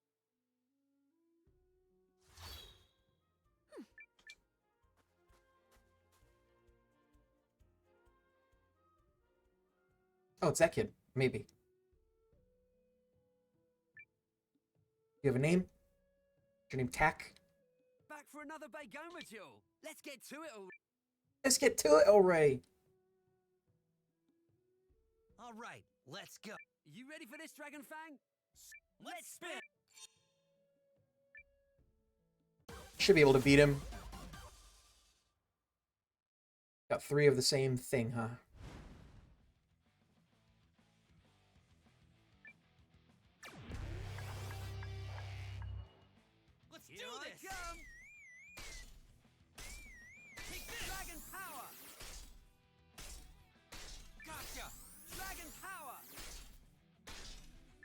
Oh, it's that kid. Maybe. You have a name? Is your name Tack? Back for another big game with you. Let's get to it already. Let's get to it, Ray. All right, let's go. You ready for this, Dragon Fang? Let's spin. Should be able to beat him. Got 3 of the same thing, huh? Let's Here do I this! come. Take this! Dragon power. Gotcha! Dragon power.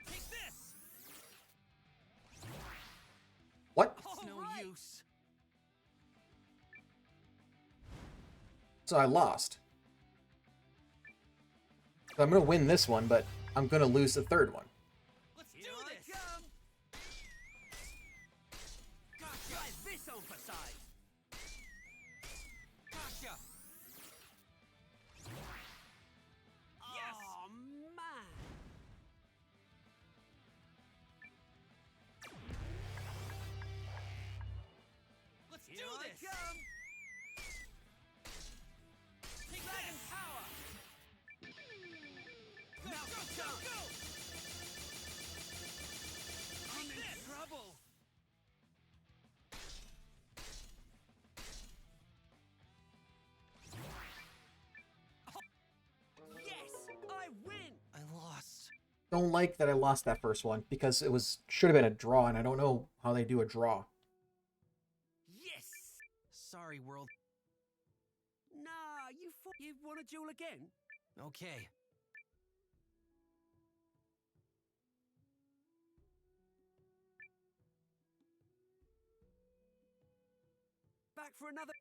Take this! What? It's no right. use. So I lost. So I'm gonna win this one, but I'm gonna lose the third one. Let's Here do I this! come. Take Dragon power! Now go! I'm in trouble! Yes! I win! I lost. Don't like that I lost that first one because it should have been a draw, and I don't know how they do a draw. Yes! Sorry, world. Nah, you want to duel again? Okay. Back for another.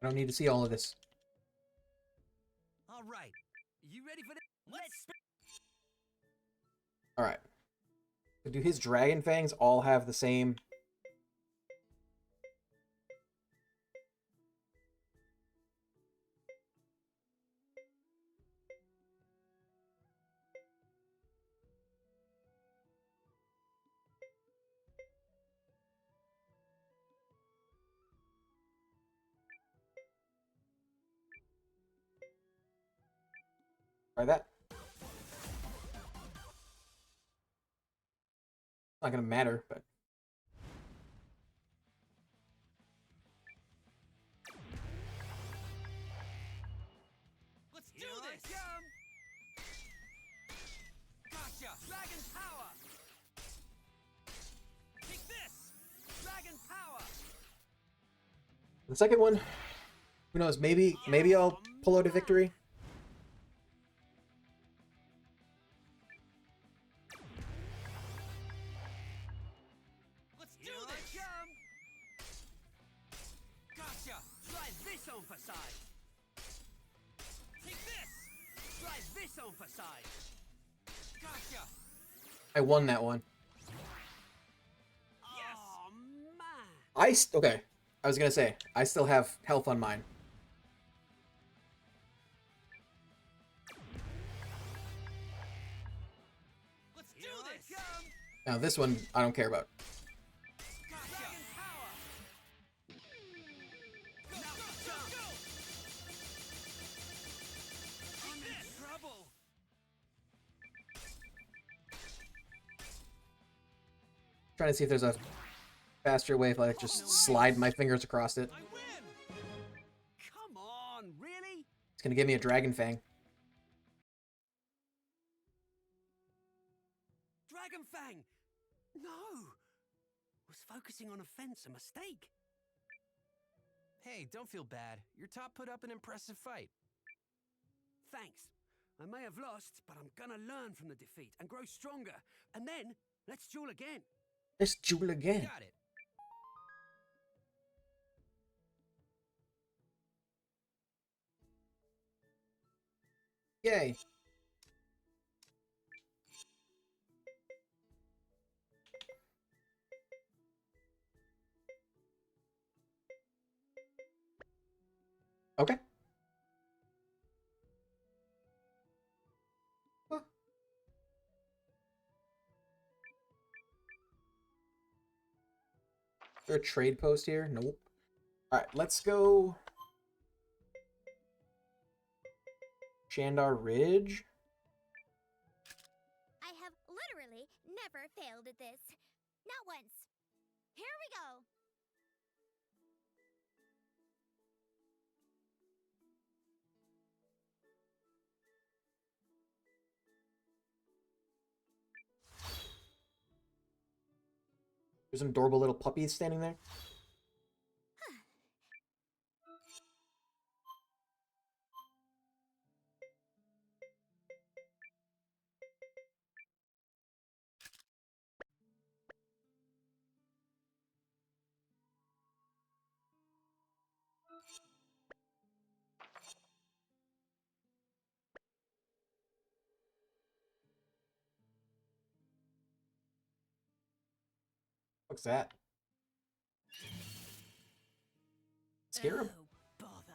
I don't need to see all of this. All right. You ready for this? Let's. All right. So do his dragon fangs all have the same? Try that. Not gonna matter, but Let's do this! Gotcha! Dragon power! Take this! Dragon power! the second one, who knows? Maybe I'll pull out a victory. Let's do this! Gotcha! Try this on for size! Take this! Try this on for size! Gotcha! I won that one. Yes! Oh, man! Okay. I was gonna say I still have health on mine. Let's do this! Now this one I don't care about. Dragon power! Go! I'm in trouble! Trying to see if there's a faster way if I just slide my fingers across it. I win! Come on, really? It's gonna give me a dragon fang. Dragon Fang! No! Was focusing on a fence a mistake? Hey, don't feel bad. Your top put up an impressive fight. Thanks. I may have lost, but I'm gonna learn from the defeat and grow stronger. And then, let's duel again. Let's duel again. Got it. Yay. Okay. Huh. Is there a trade post here? Nope. Alright, let's go Shandar Ridge. I have literally never failed at this. Not once. Here we go. There's some adorable little puppies standing there. What's that? Scare him. Oh, bother.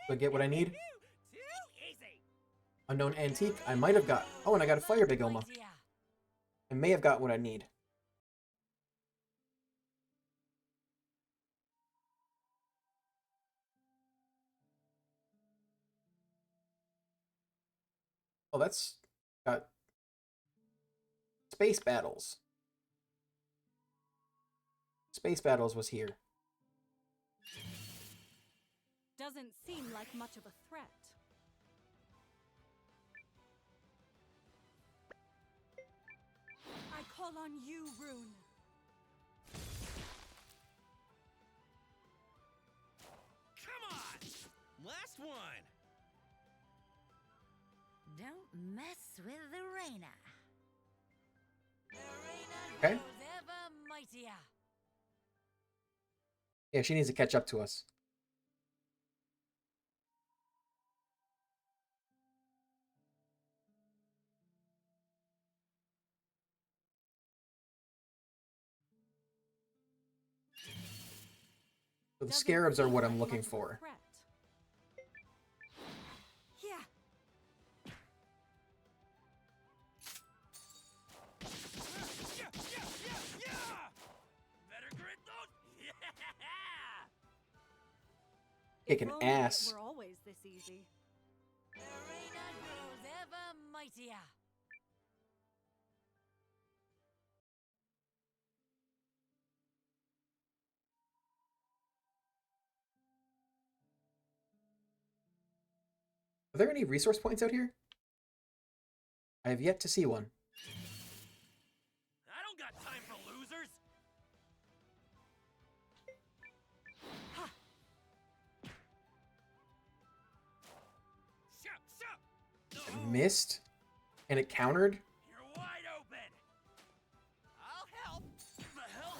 Do I get what I need? Too easy. Unknown antique. I might have got. Oh, and I got a fire big Oma. I may have got what I need. Oh, that's got space battles. Space battles was here. Doesn't seem like much of a threat. I call on you, Rune. Come on! Last one! Don't mess with the Reina. Okay. Grows ever mightier. Yeah, she needs to catch up to us. So the scarabs are what I'm looking for. Yeah. Better grit those! Yeah! Kicking ass. We're always this easy. Reina grows ever mightier. Are there any resource points out here? I have yet to see one. I don't got time for losers! I missed? And it countered? You're wide open! I'll help! The hell?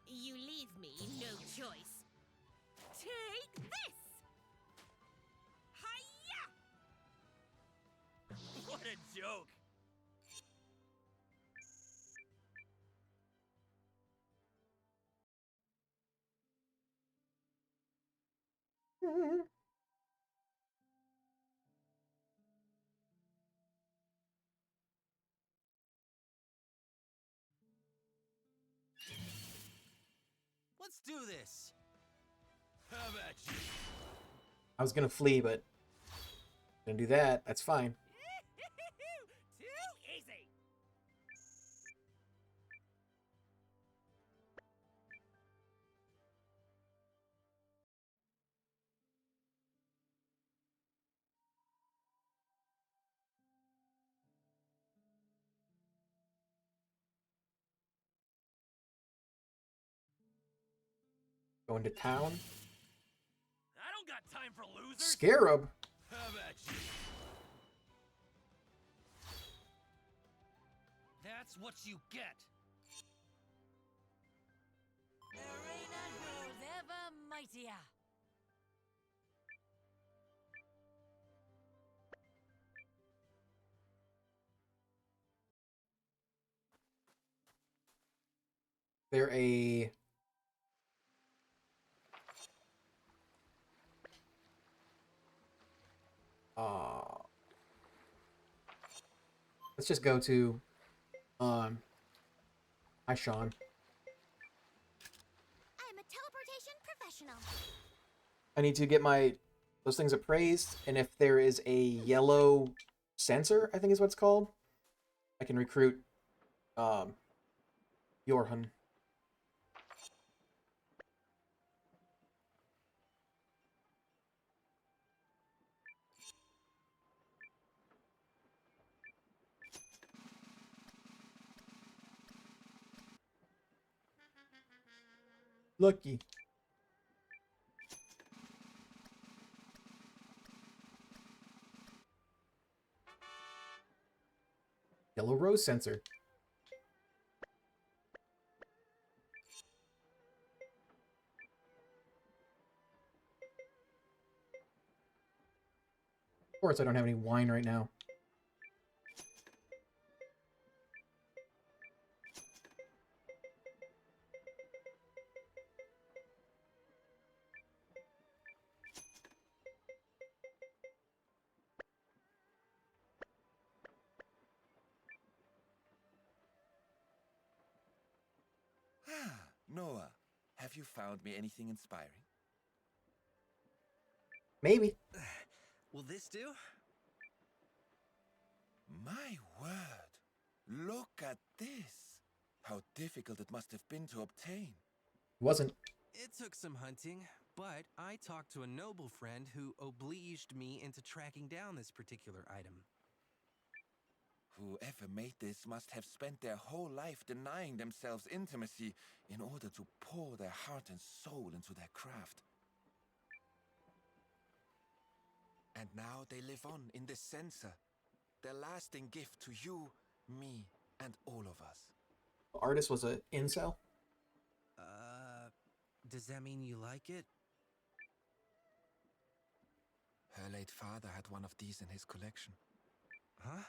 You leave me no choice. Take this! Hiya! What a joke! Let's do this! How about you? I was gonna flee, but gonna do that. That's fine. Too easy! Going to town. I don't got time for losers! Scarab. How about you? That's what you get! Reina grows ever mightier. There a let's just go to hi Sean. I'm a teleportation professional. I need to get those things appraised, and if there is a yellow sensor, I think is what it's called, I can recruit Yorhun. Lucky. Yellow rose sensor. Of course, I don't have any wine right now. Ah, Noah, have you found me anything inspiring? Maybe. Will this do? My word! Look at this! How difficult it must have been to obtain. Wasn't. It took some hunting, but I talked to a noble friend who obliged me into tracking down this particular item. Whoever made this must have spent their whole life denying themselves intimacy in order to pour their heart and soul into their craft. And now they live on in this censer, their lasting gift to you, me, and all of us. The artist was an incel? Does that mean you like it? Her late father had one of these in his collection. Huh?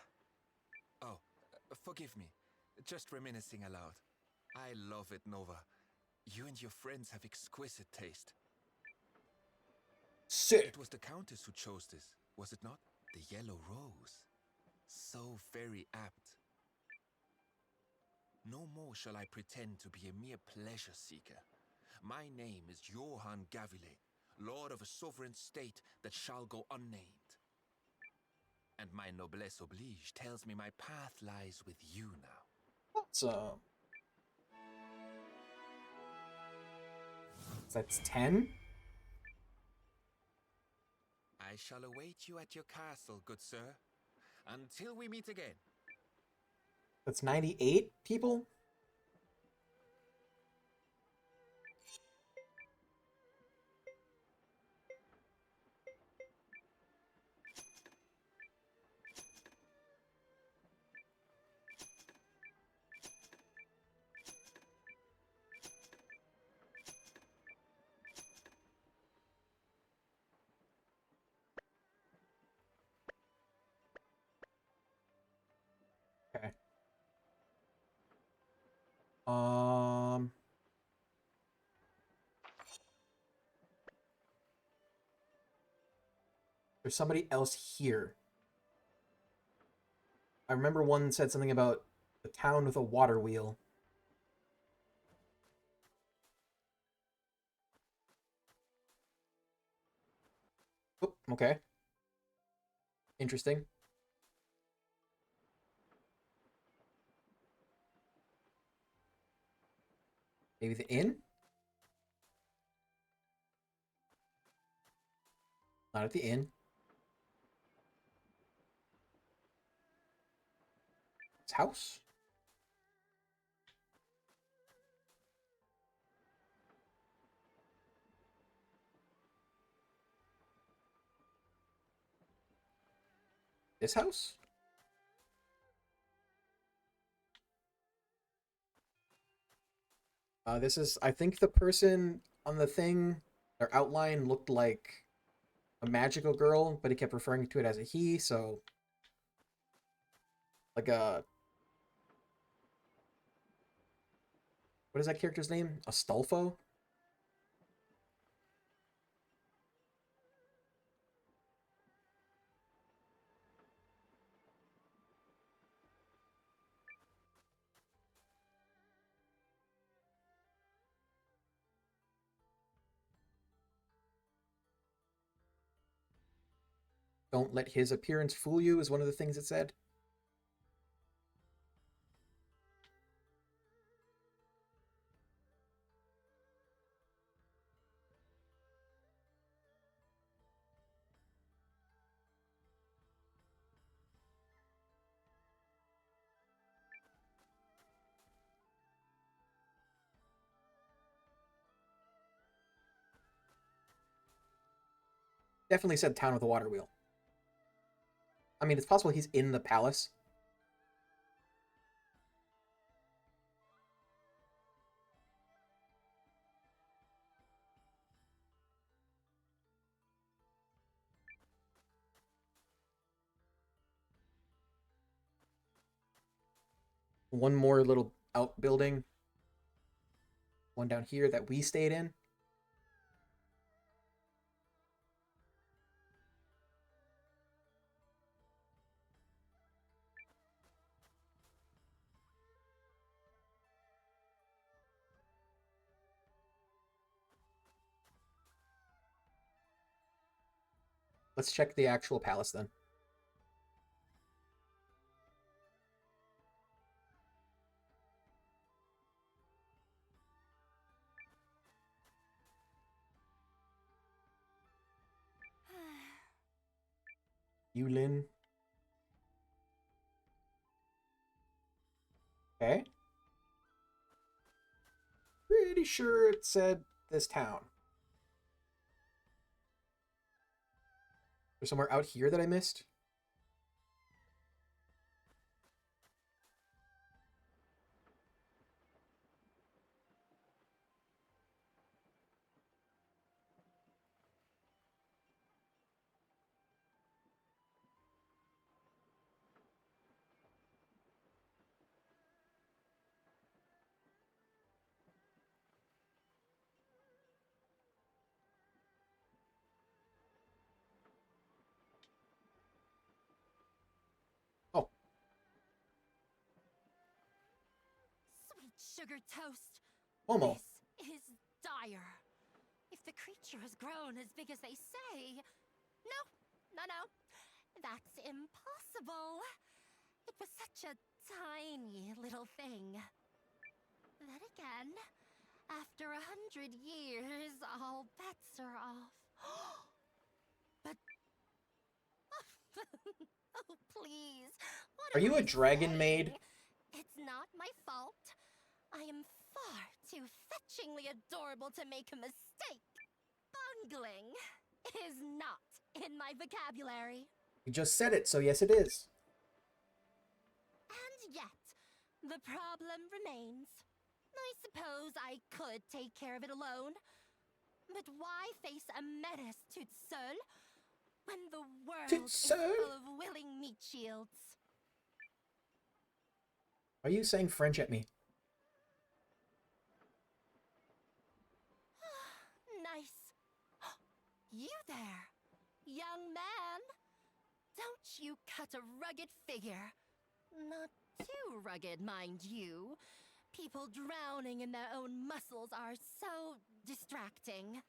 Oh, forgive me. Just reminiscing aloud. I love it, Nova. You and your friends have exquisite taste. Sick. It was the Countess who chose this, was it not? The yellow rose. So very apt. No more shall I pretend to be a mere pleasure seeker. My name is Johann Gavile, lord of a sovereign state that shall go unnamed. And my noblesse oblige tells me my path lies with you now. So that's 10? I shall await you at your castle, good sir. Until we meet again. That's 98 people? Okay. There's somebody else here. I remember one said something about the town with a water wheel. Oh, okay. Interesting. Maybe the inn? Not at the inn. His house? This house? This is, I think the person on the thing, their outline looked like a magical girl, but he kept referring to it as a he, so like a, what is that character's name? Astolfo? Don't let his appearance fool you is one of the things it said. Definitely said town with a water wheel. I mean, it's possible he's in the palace. One more little outbuilding. One down here that we stayed in. Let's check the actual palace then. Eiyuden. Okay. Pretty sure it said this town. There's somewhere out here that I missed? Oh. Sweet sugar toast. Momo. This is dire. If the creature has grown as big as they say... No. That's impossible. It was such a tiny little thing. Then again, after 100 years, all bets are off. But... Oh, please. What Are you am a I dragon maid? saying? It's not my fault. I am far too fetchingly adorable to make a mistake. Bungling is not in my vocabulary. You just said it, so yes it is. And yet, the problem remains. I suppose I could take care of it alone. But why face a menace to Seul when the world is full of willing meat shields? Are you saying French at me? Nice. You there, young man. Don't you cut a rugged figure. Not too rugged, mind you. People drowning in their own muscles are so distracting.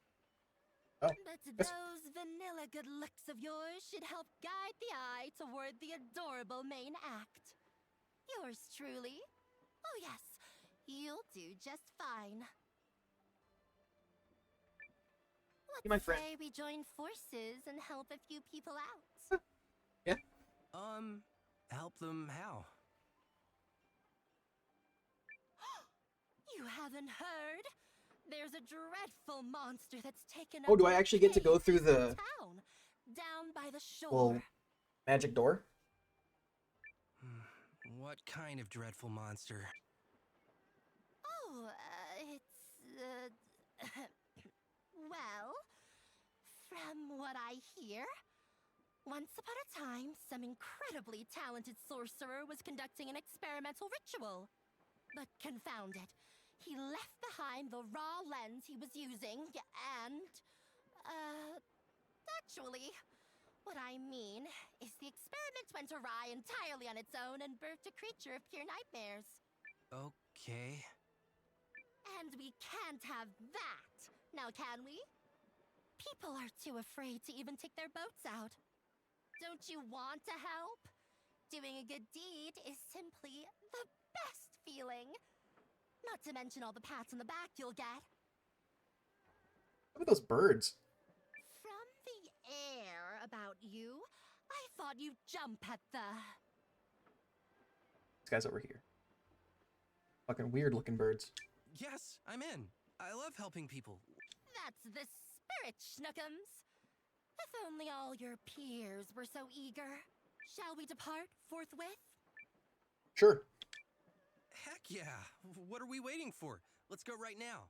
Oh, but those vanilla good looks of yours should help guide the eye toward the adorable main act. Yours truly. Oh yes, you'll do just fine. You my Let's friend. say we join forces and help a few people out. Yeah. Help them how? You haven't heard? There's a dreadful monster that's taken Oh, up do I actually get to go through the town, down by the shore. well, magic door? What kind of dreadful monster? Oh, it's, well, from what I hear, once upon a time, some incredibly talented sorcerer was conducting an experimental ritual. But confound it, he left behind the raw lens he was using, and, actually, what I mean is the experiment went awry entirely on its own and birthed a creature of pure nightmares. Okay. And we can't have that, now can we? People are too afraid to even take their boats out. Don't you want to help? Doing a good deed is simply the best feeling. Not to mention all the pats on the back you'll get. Look at those birds. From the air about you, I thought you'd jump at the... This guy's over here. Fucking weird looking birds. Yes, I'm in. I love helping people. That's the spirit, Schnookums. If only all your peers were so eager. Shall we depart forthwith? Sure. Heck yeah. What are we waiting for? Let's go right now.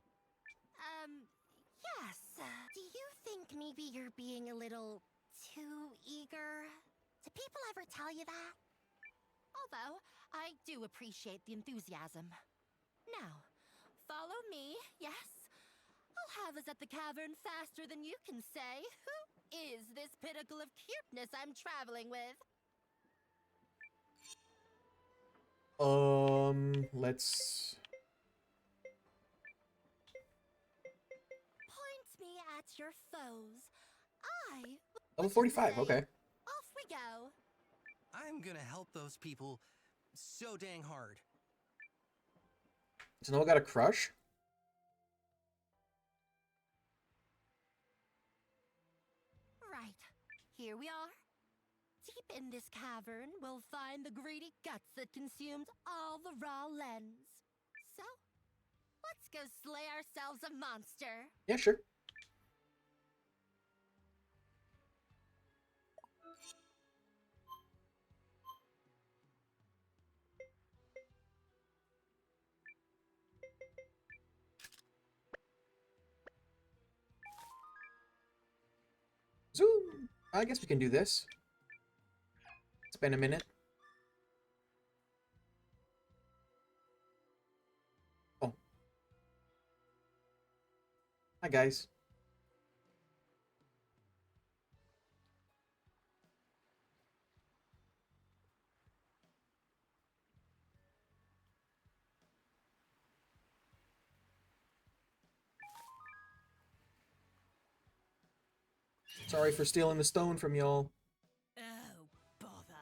Yes. Do you think maybe you're being a little too eager? Do people ever tell you that? Although, I do appreciate the enthusiasm. Now, follow me, yes? I'll have us at the cavern faster than you can say. Who is this pinnacle of cuteness I'm traveling with? Let's... Point me at your foes. I... Level 45, okay. Off we go. I'm gonna help those people so dang hard. So Noah got a crush? Right. Here we are. Deep in this cavern, we'll find the greedy guts that consumed all the raw lens. So, let's go slay ourselves a monster. Yeah, sure. Zoom! I guess we can do this. Spend a minute. Oh. Hi, guys. Sorry for stealing the stone from y'all. Oh, bother.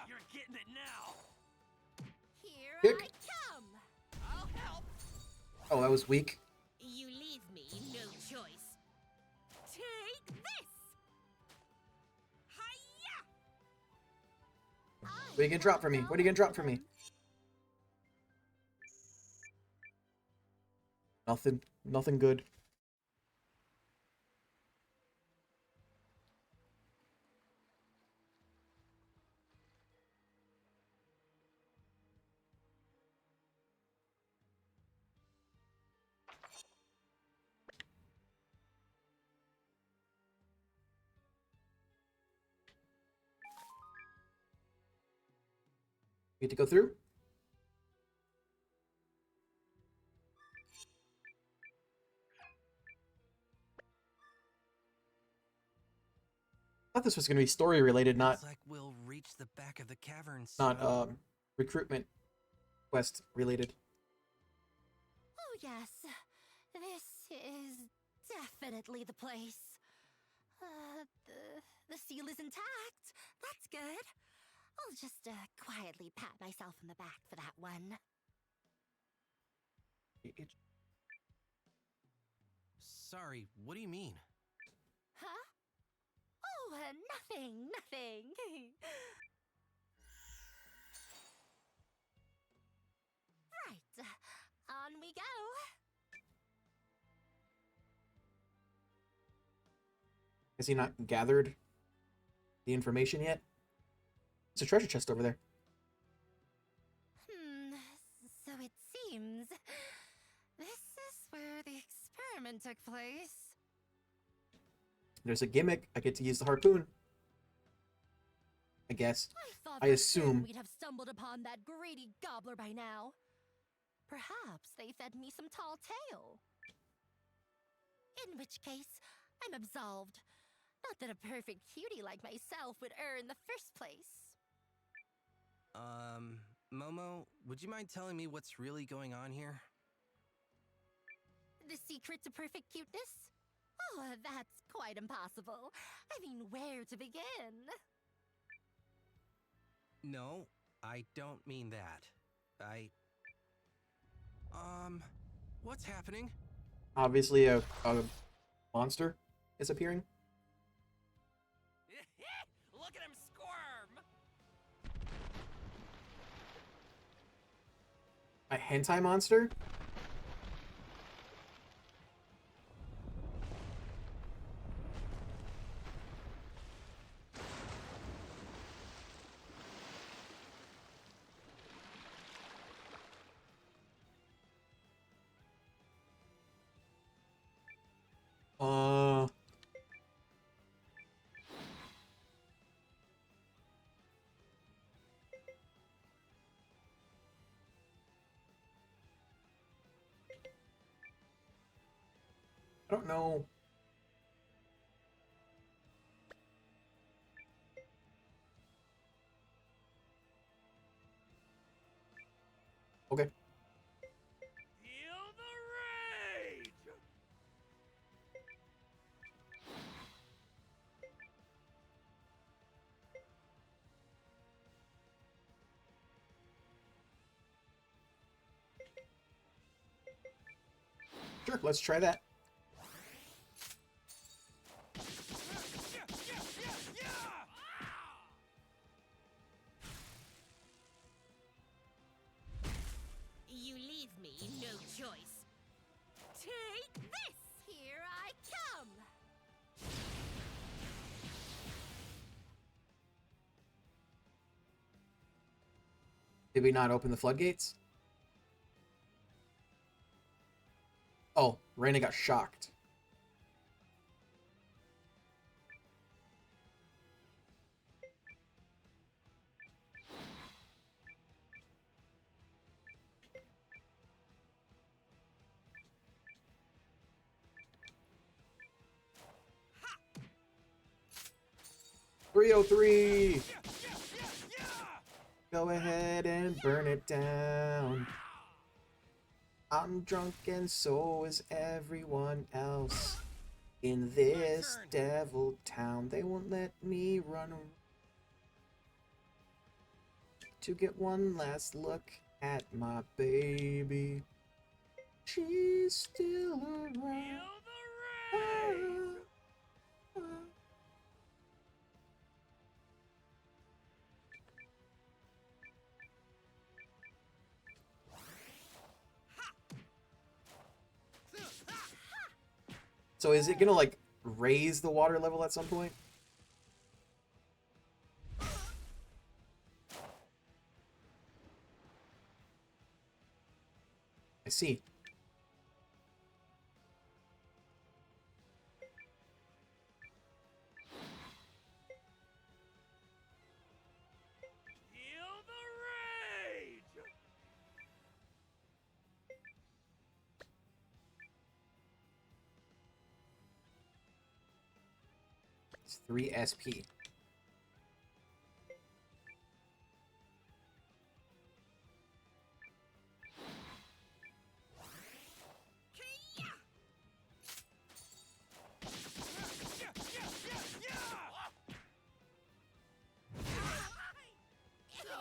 You're getting it now. Here Kick. I come. I'll help. Oh, that was weak. You leave me no choice. Take this. Hiya! What are you gonna drop for me? What are you gonna drop for me? Nothing. Nothing good. Get to go through? I thought this was gonna be story related, not Looks like we'll reach the back of the cavern soon. not recruitment quest related. Oh, yes. This is definitely the place. The seal is intact. That's good. I'll just quietly pat myself on the back for that one. Sorry, what do you mean? Huh? Oh, nothing, nothing. Right. On we go. Has he not gathered the information yet? There's a treasure chest over there. So it seems this is where the experiment took place. There's a gimmick. I get to use the harpoon. I guess. I for certain assume. we'd have stumbled upon that greedy gobbler by now. Perhaps they fed me some tall tale. In which case, I'm absolved. Not that a perfect cutie like myself would err in the first place. Momo, would you mind telling me what's really going on here? The secret to perfect cuteness? Oh, that's quite impossible. I mean, where to begin? No, I don't mean that. What's happening? Obviously, a monster is appearing. Look at him squirm. A hentai monster? I don't know. Okay. Feel the Sure, let's try that. You leave me no choice. Take this! Here I come! Did we not open the floodgates? Oh, Raina got shocked. Ha! 303! Go ahead and burn it down. I'm drunk and so is everyone else. In this devil town, they won't let me run to get one last look at my baby. She's still around. So is it gonna like raise the water level at some point? I see. Feel the rage! It's 3 SP.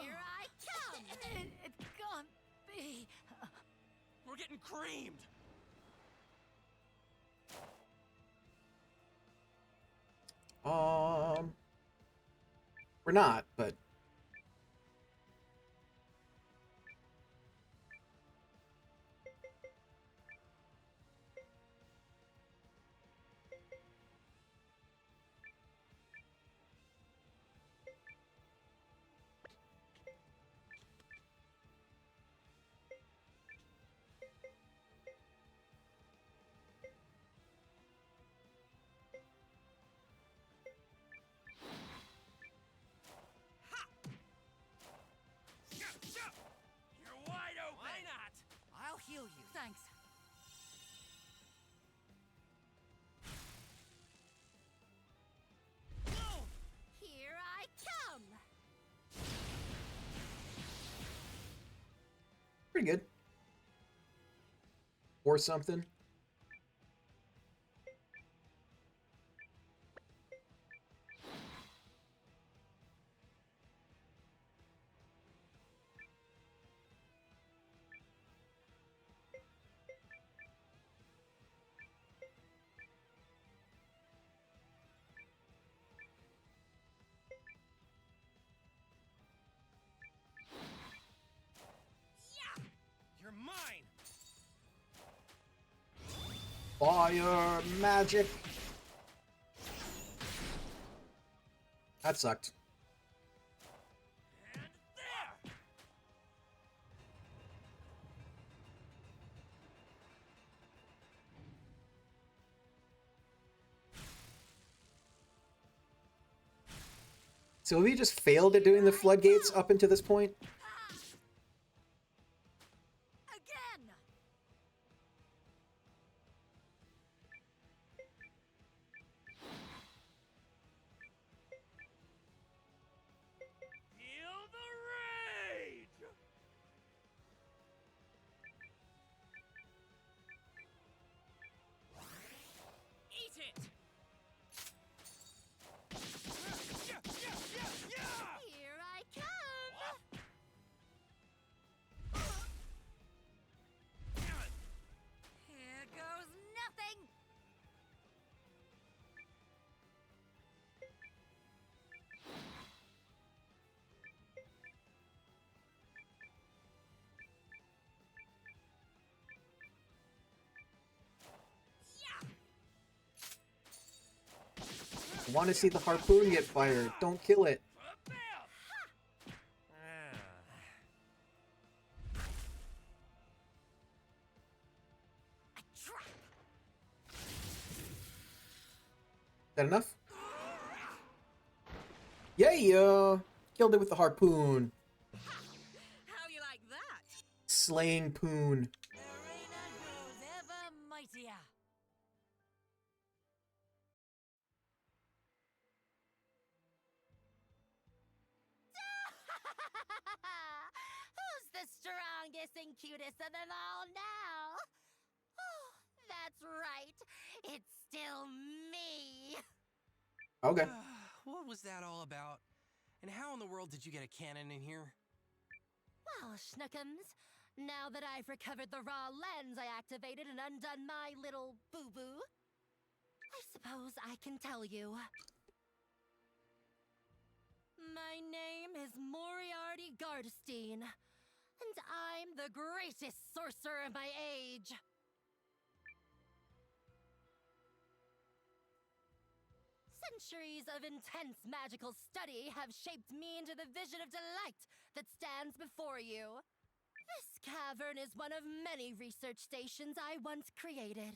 Here I come! It can't be. We're getting creamed. We're not, but You're wide open! Why not? I'll heal you. Thanks. Here I come! pretty good. Or something. You're mine. Fire magic. That sucked. So have we just failed at doing the floodgates up until this point? Again. Feel the rage! Eat it. Here I come! I want to see the harpoon get fired. Don't kill it. Is that enough? Yeah! Killed it with the harpoon. How you like that? Slaying poon. Arena grows ever mightier. Who's the strongest and cutest of them all now? Oh, that's right. It's still me. Okay. What was that all about? And how in the world did you get a cannon in here? Well, Schnookums, now that I've recovered the raw lens I activated and undone my little boo-boo, I suppose I can tell you. My name is Moriarty Gardestein, and I'm the greatest sorcerer of my age. Centuries of intense magical study have shaped me into the vision of delight that stands before you. This cavern is one of many research stations I once created.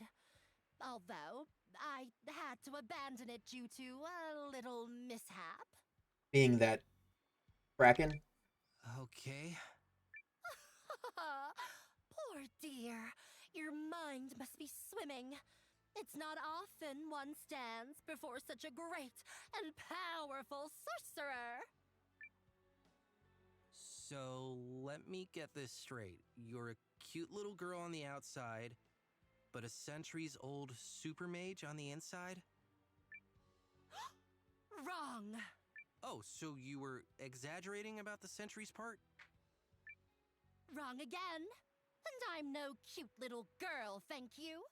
Although, I had to abandon it due to a little mishap. Being that Kraken. Okay. Poor dear, your mind must be swimming. It's not often one stands before such a great and powerful sorcerer. So, let me get this straight. You're a cute little girl on the outside, but a centuries-old super mage on the inside? Wrong. Oh, so you were exaggerating about the centuries part? Wrong again. And I'm no cute little girl, thank you.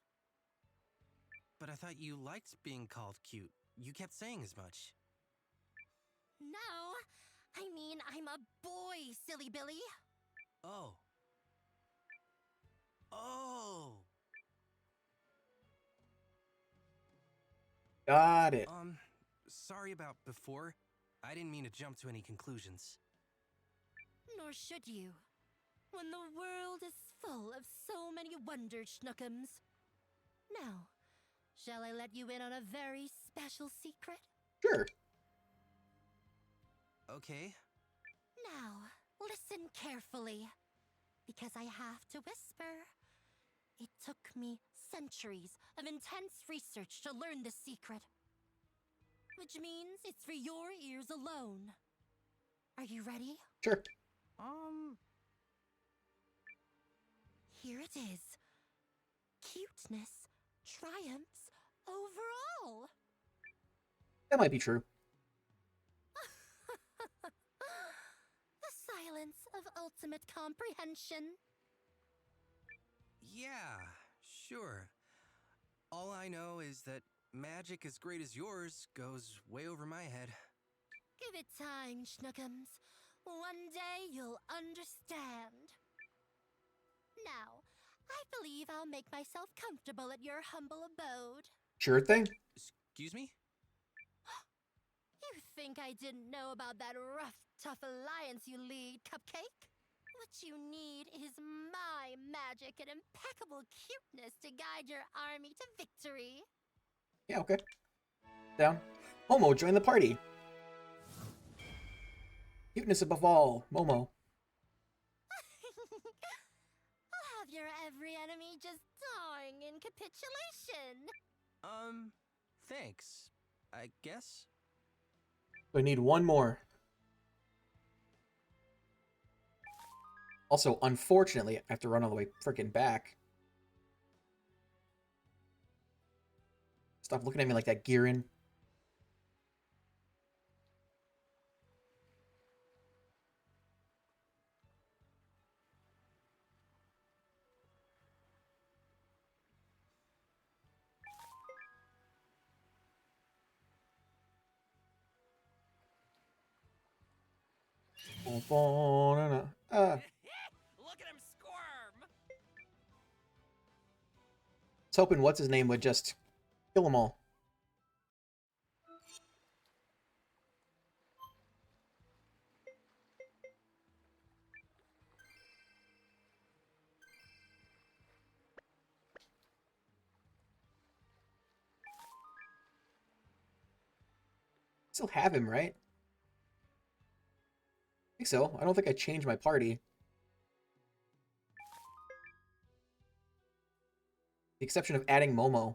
But I thought you liked being called cute. You kept saying as much. No, I mean I'm a boy, silly Billy. Oh. Oh! Got it. Sorry about before. I didn't mean to jump to any conclusions. Nor should you. When the world is full of so many wonders, Schnookums. Now, shall I let you in on a very special secret? Sure. Okay. Now, listen carefully, because I have to whisper. It took me centuries of intense research to learn this secret. Which means it's for your ears alone. Are you ready? Sure. Here it is. Cuteness triumphs over all. That might be true. The silence of ultimate comprehension. Yeah, sure. All I know is that magic as great as yours goes way over my head. Give it time, Schnookums. One day you'll understand. Now, I believe I'll make myself comfortable at your humble abode. Sure thing. Excuse me? You think I didn't know about that rough, tough alliance you lead, Cupcake? What you need is my magic and impeccable cuteness to guide your army to victory. Yeah, okay. Down. Momo, join the party. Cuteness above all, Momo. I'll have your every enemy just dying in capitulation. Thanks. I guess? We need one more. Also, unfortunately, I have to run all the way freaking back. Stop looking at me like that, Girin. Look at him squirm! I was hoping what's his name would just kill them all. Still have him, right? I think so. I don't think I changed my party. The exception of adding Momo.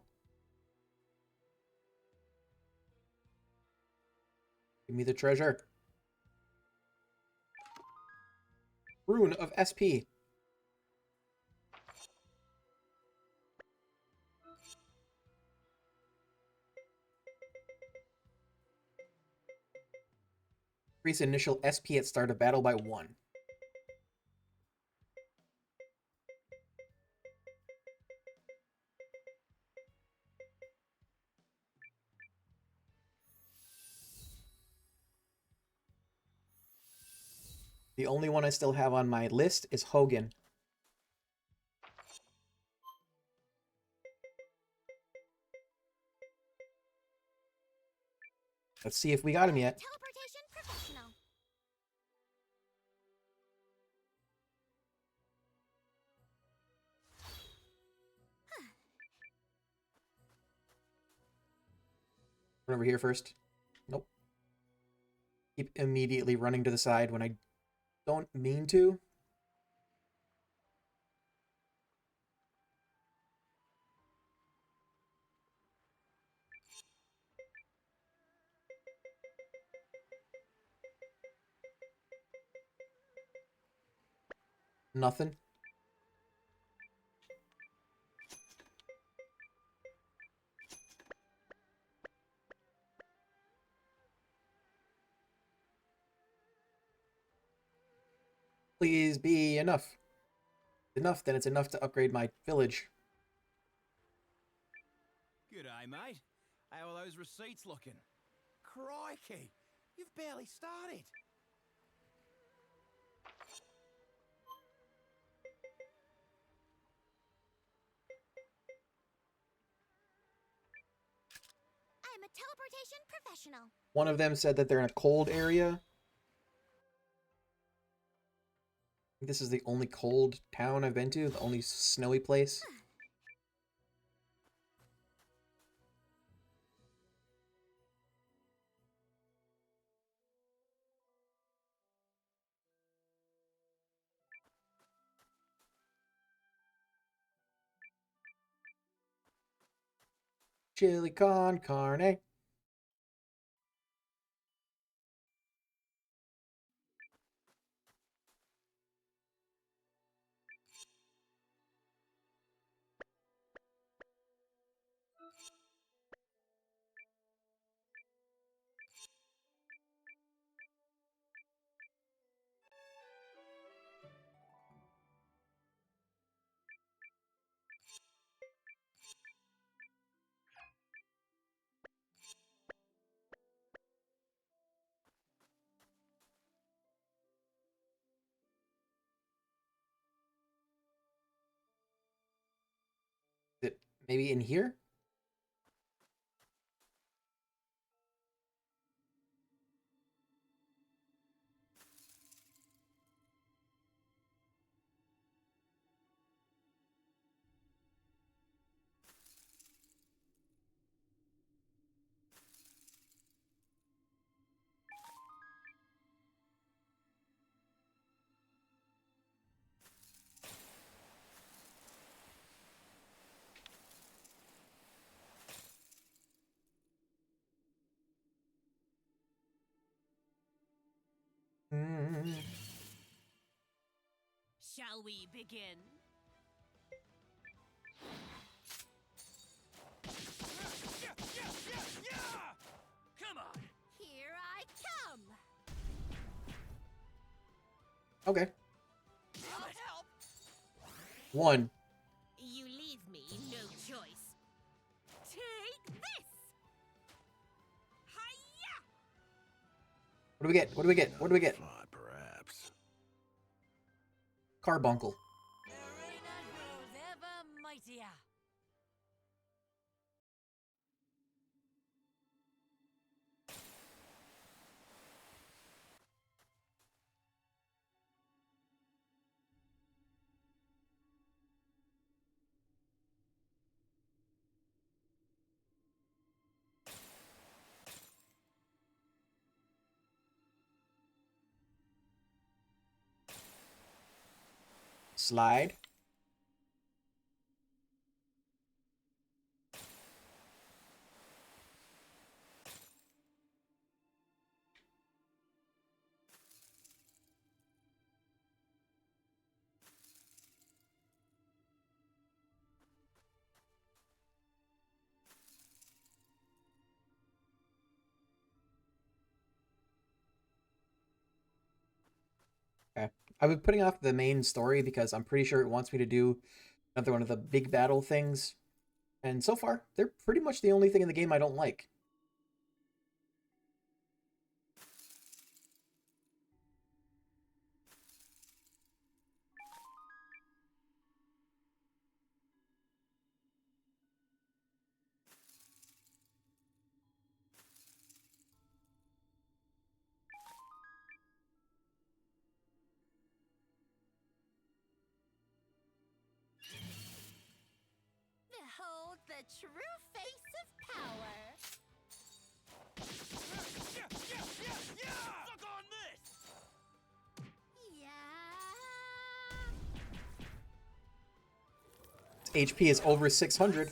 Give me the treasure. Rune of SP. Increase initial SP at start of battle by 1. The only one I still have on my list is Hogan. Let's see if we got him yet. Teleportation professional. Run over here first. Nope. Keep immediately running to the side when I don't mean to. Nothing. Please be enough. Enough, then it's enough to upgrade my village. G'day, mate. How are those receipts looking? Crikey, you've barely started. I'm a teleportation professional. One of them said that they're in a cold area. I think this is the only cold town I've been to, the only snowy place. Chili con carne. Is it maybe in here? Shall we begin? Come on! Here I come! Okay. I'll help! 1. You leave me no choice. Take this! Hiya! What do we get? What do we get? What do we get? Perhaps. Carbuncle. Arena grows ever mightier. slide. Okay. I was putting off the main story because I'm pretty sure it wants me to do another one of the big battle things. And so far, they're pretty much the only thing in the game I don't like. Behold the true face of power. Suck on this! Yeah. HP is over 600.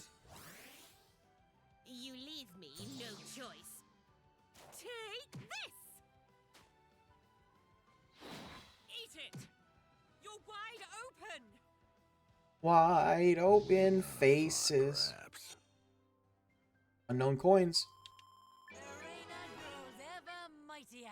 You leave me no choice. Take this! Eat it! You're wide open! Wide open faces. Unknown coins. Arena grows ever mightier.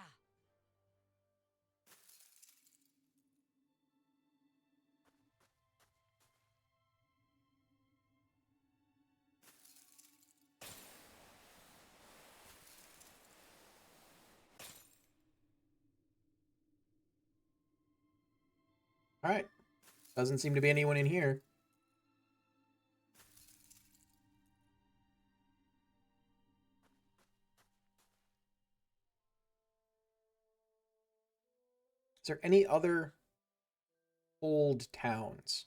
Alright. Doesn't seem to be anyone in here. Is there any other old towns?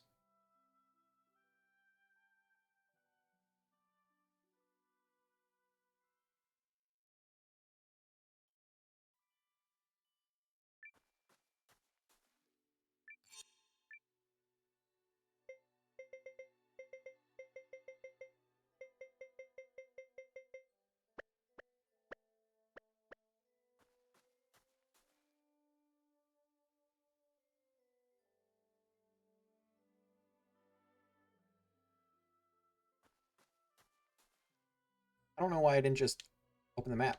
I don't know why I didn't just open the map.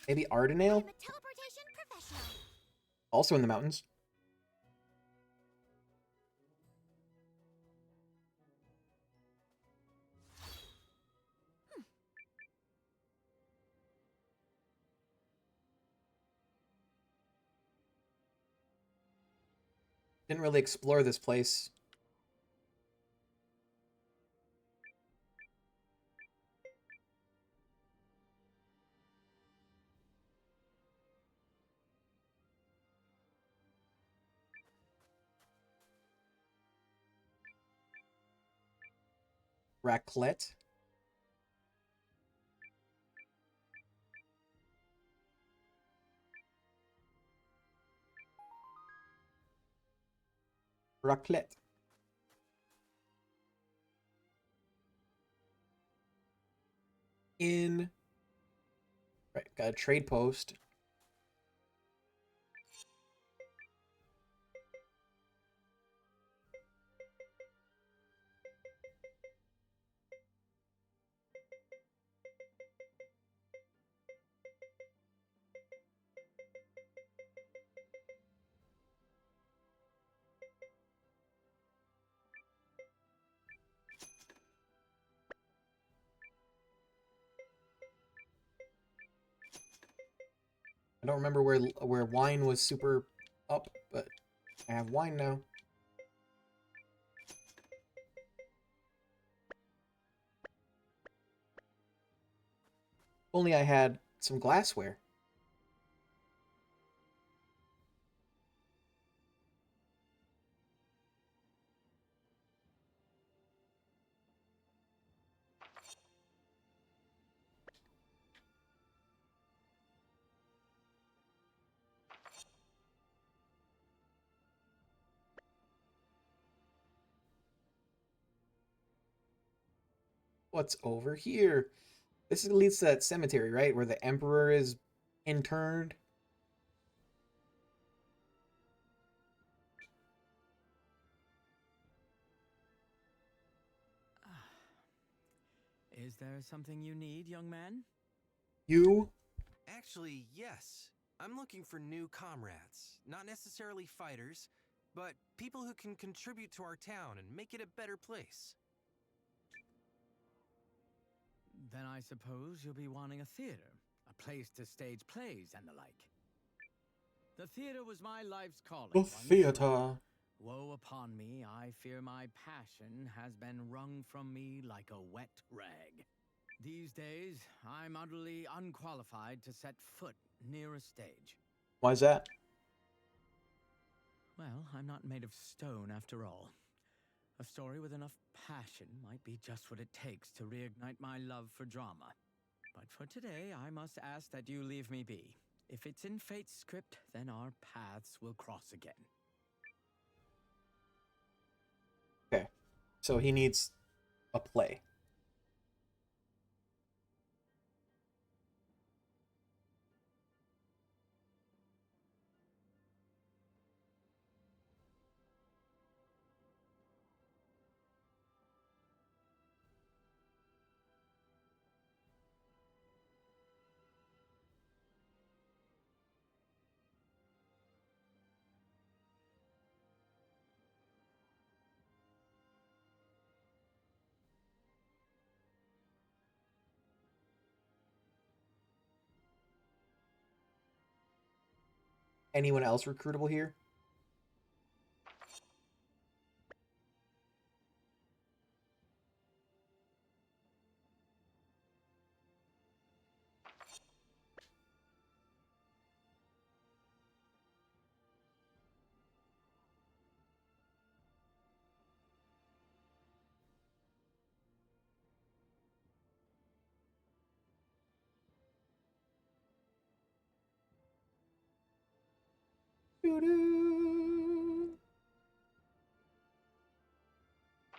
Maybe Ardenale? I'm a teleportation professional. Also in the mountains. Didn't really explore this place. Raclette. Raclette. In. Right, got a trade post. I don't remember where wine was super up, but I have wine now. Only I had some glassware. What's over here? This leads to that cemetery, right? Where the Emperor is interned. Is there something you need, young man? You? Actually, yes. I'm looking for new comrades. Not necessarily fighters, but people who can contribute to our town and make it a better place. Then I suppose you'll be wanting a theater, a place to stage plays and the like. The theater was my life's calling. The once. theater. Woe upon me, I fear my passion has been wrung from me like a wet rag. These days, I'm utterly unqualified to set foot near a stage. Why's that? Well, I'm not made of stone after all. A story with enough passion might be just what it takes to reignite my love for drama. But for today, I must ask that you leave me be. If it's in fate's script, then our paths will cross again. Okay. So he needs a play. Anyone else recruitable here?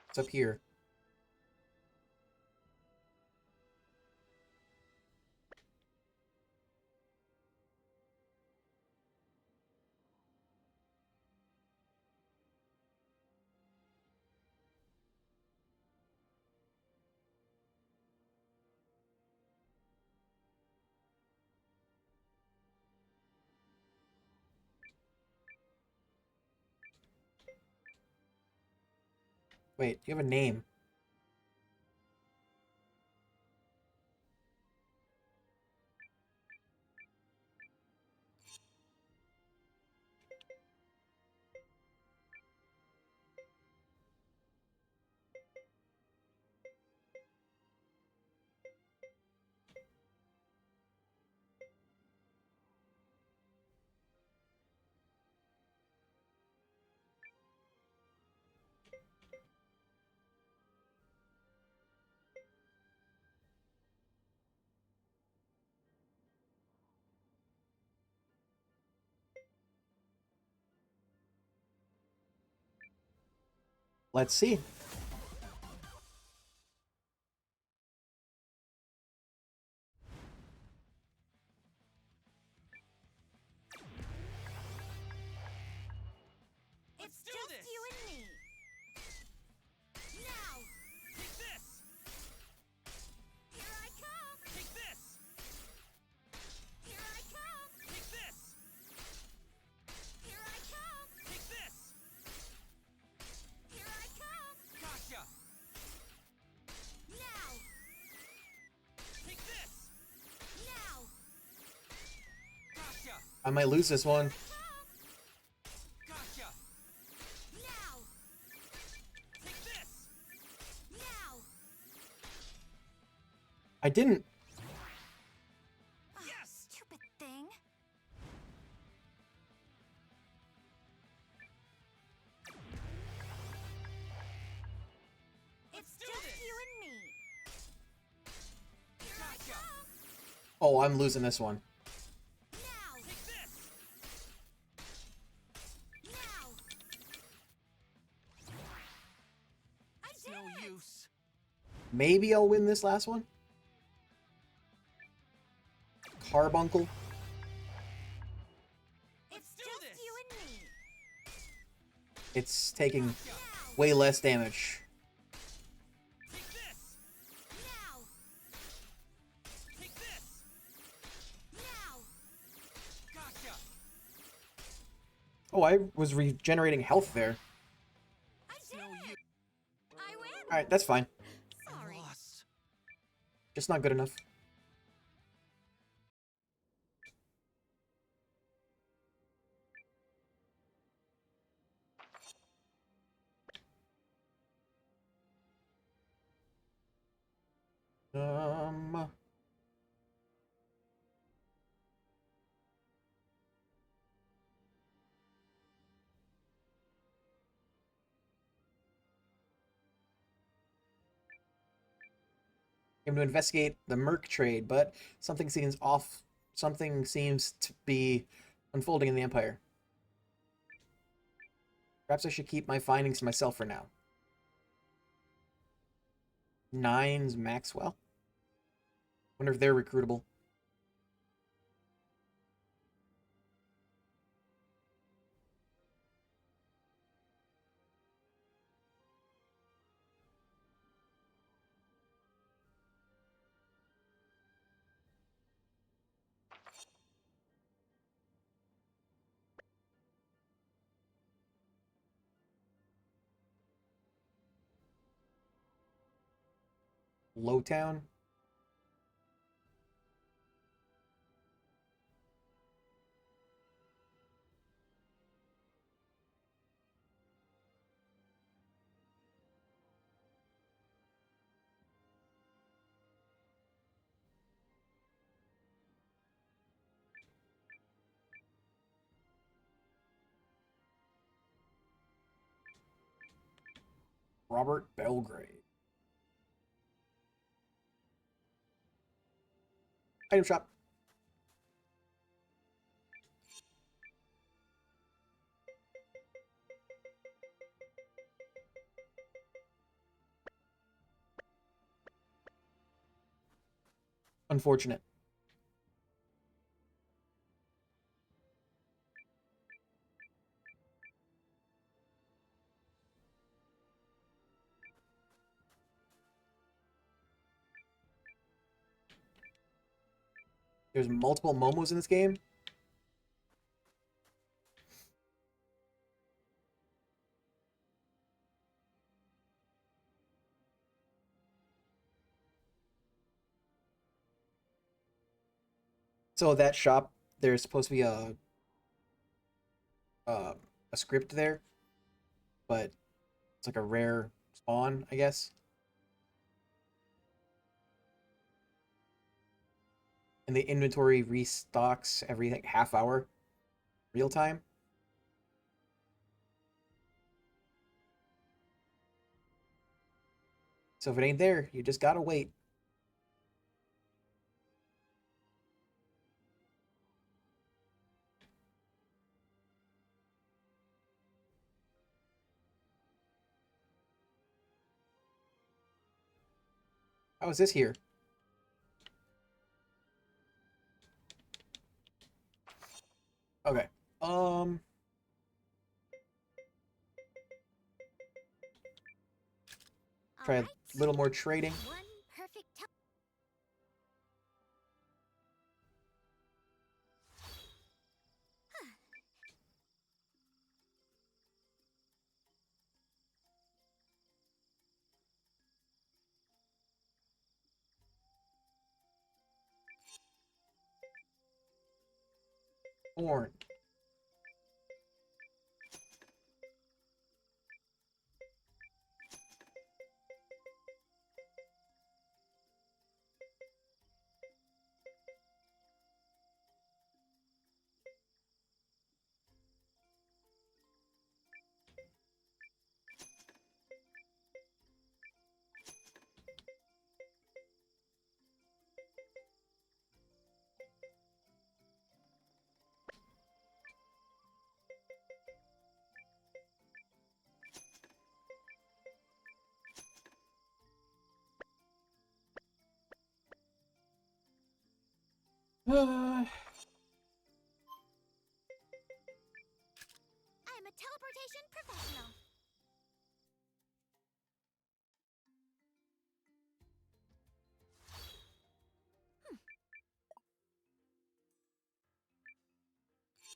It's up here. Wait, you have a name. Let's see. It's just you and me. Now! Take this! Here I come! Take this! Here I come! Take this! Here I come! Take this! Here I come! Gotcha! Now! Take this! Now! Gotcha! I might lose this one. Gotcha. Now. Take this. Now. I didn't. Yes. Stupid thing. It's just you and me. Gotcha. Oh, I'm losing this one. Now. Take this. Now. It's no use. Maybe I'll win this last one. Carbuncle. It's just you and me. It's taking way less damage. Take this. Now. Take this. Now. Gotcha. Oh, I was regenerating health there. It's no use. I win. Alright, that's fine. Sorry. I lost. Just not good enough. Um... Came to investigate the Merc trade, but something seems off. Something seems to be unfolding in the Empire. Perhaps I should keep my findings to myself for now. Nines Maxwell? Wonder if they're recruitable. Lowtown? Robert Belgrade. Item shop. Unfortunate. There's multiple Momos in this game. So that shop, there's supposed to be a script there, but it's like a rare spawn, I guess. And the inventory restocks every like, half hour, real time. So if it ain't there, you just gotta wait. How is this here? Okay. Try a little more trading. One perfect time. Corn. I'm a teleportation professional.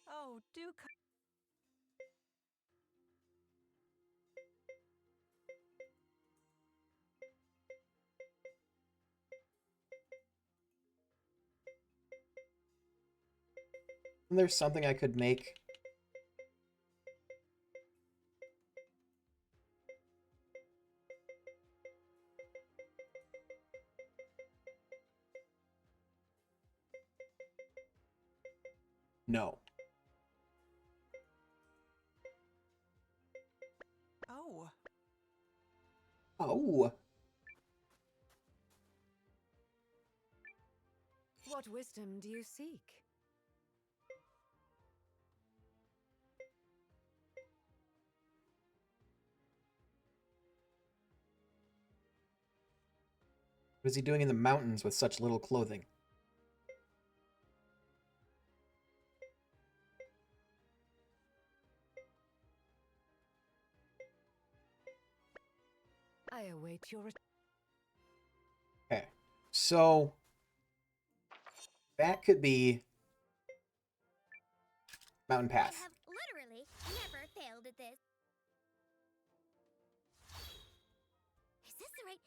Oh, do come. There's something I could make. No. Oh. Oh. What wisdom do you seek? What is he doing in the mountains with such little clothing? I await your Okay. So that could be Mountain Path. I have literally never failed at this. Is this the right...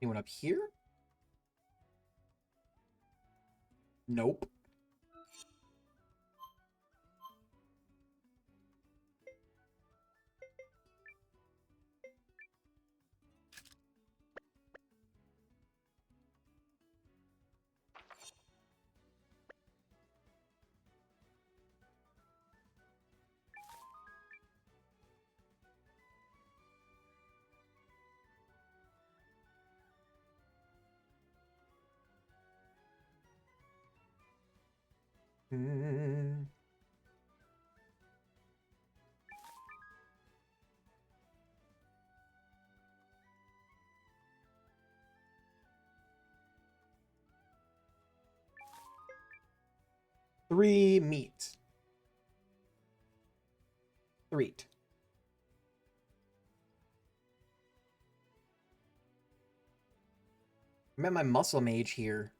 Anyone up here? Nope. Hmm. Three meat. Three. I'm at my muscle mage here.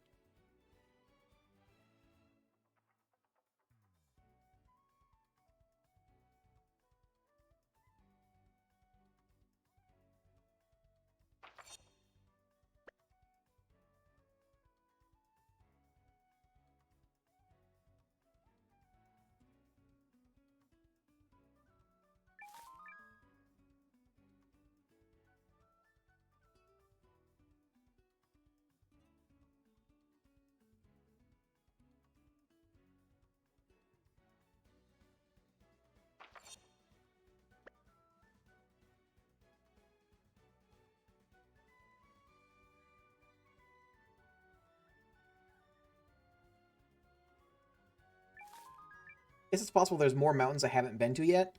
Guess it's possible there's more mountains I haven't been to yet.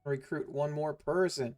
Recruit one more person.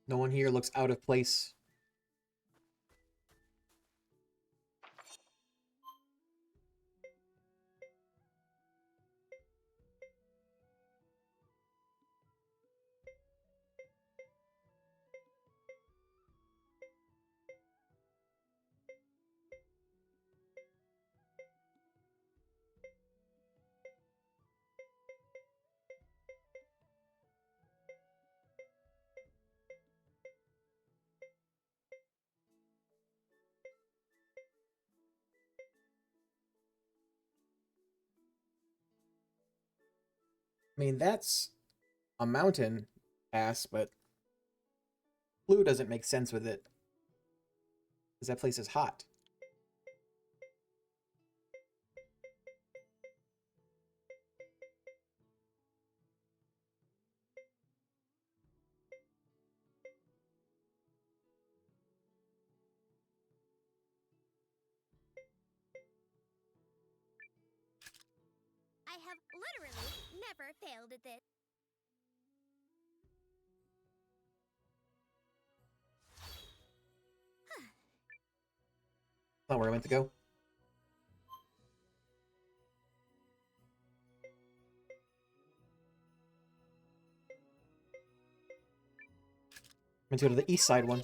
No one here looks out of place. I mean, that's a mountain pass, but blue doesn't make sense with it. Because that place is hot. I have literally never failed at this. Not where I meant to go. I'm gonna go to the east side one.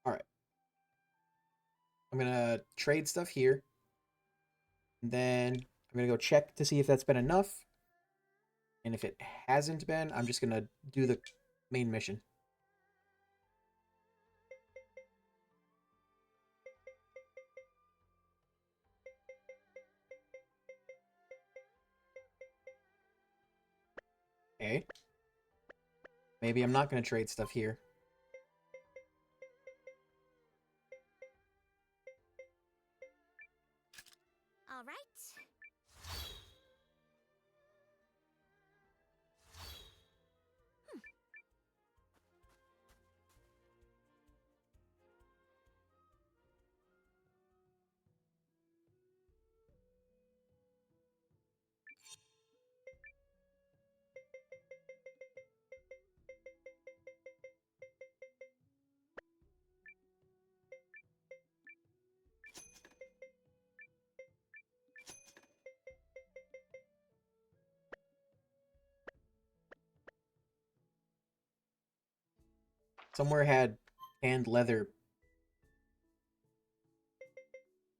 Alright. I'm gonna trade stuff here. And then I'm gonna go check to see if that's been enough. And if it hasn't been, I'm just gonna do the main mission. Okay. Maybe I'm not gonna trade stuff here. All right. Somewhere had canned leather.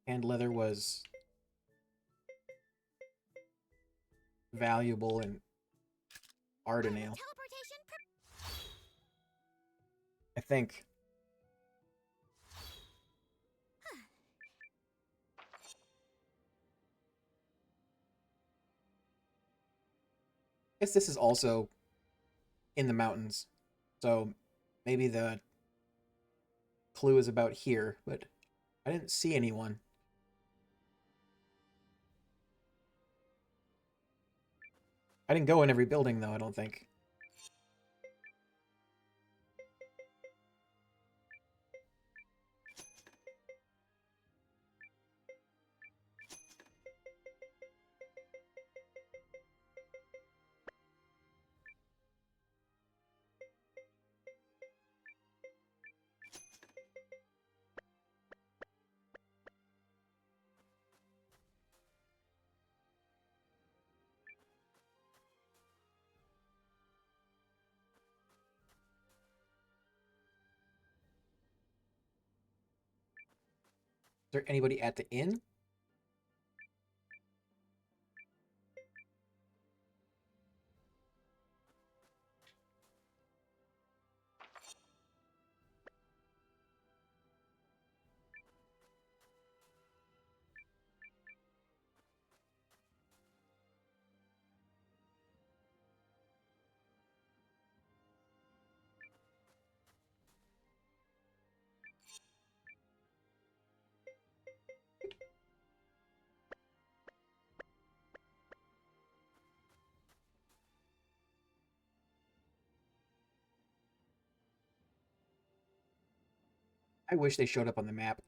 Canned leather was valuable in Ardenale. I think. I guess this is also in the mountains. So maybe the clue is about here, but I didn't see anyone. I didn't go in every building, though, I don't think. there anybody at the inn? I wish they showed up on the map.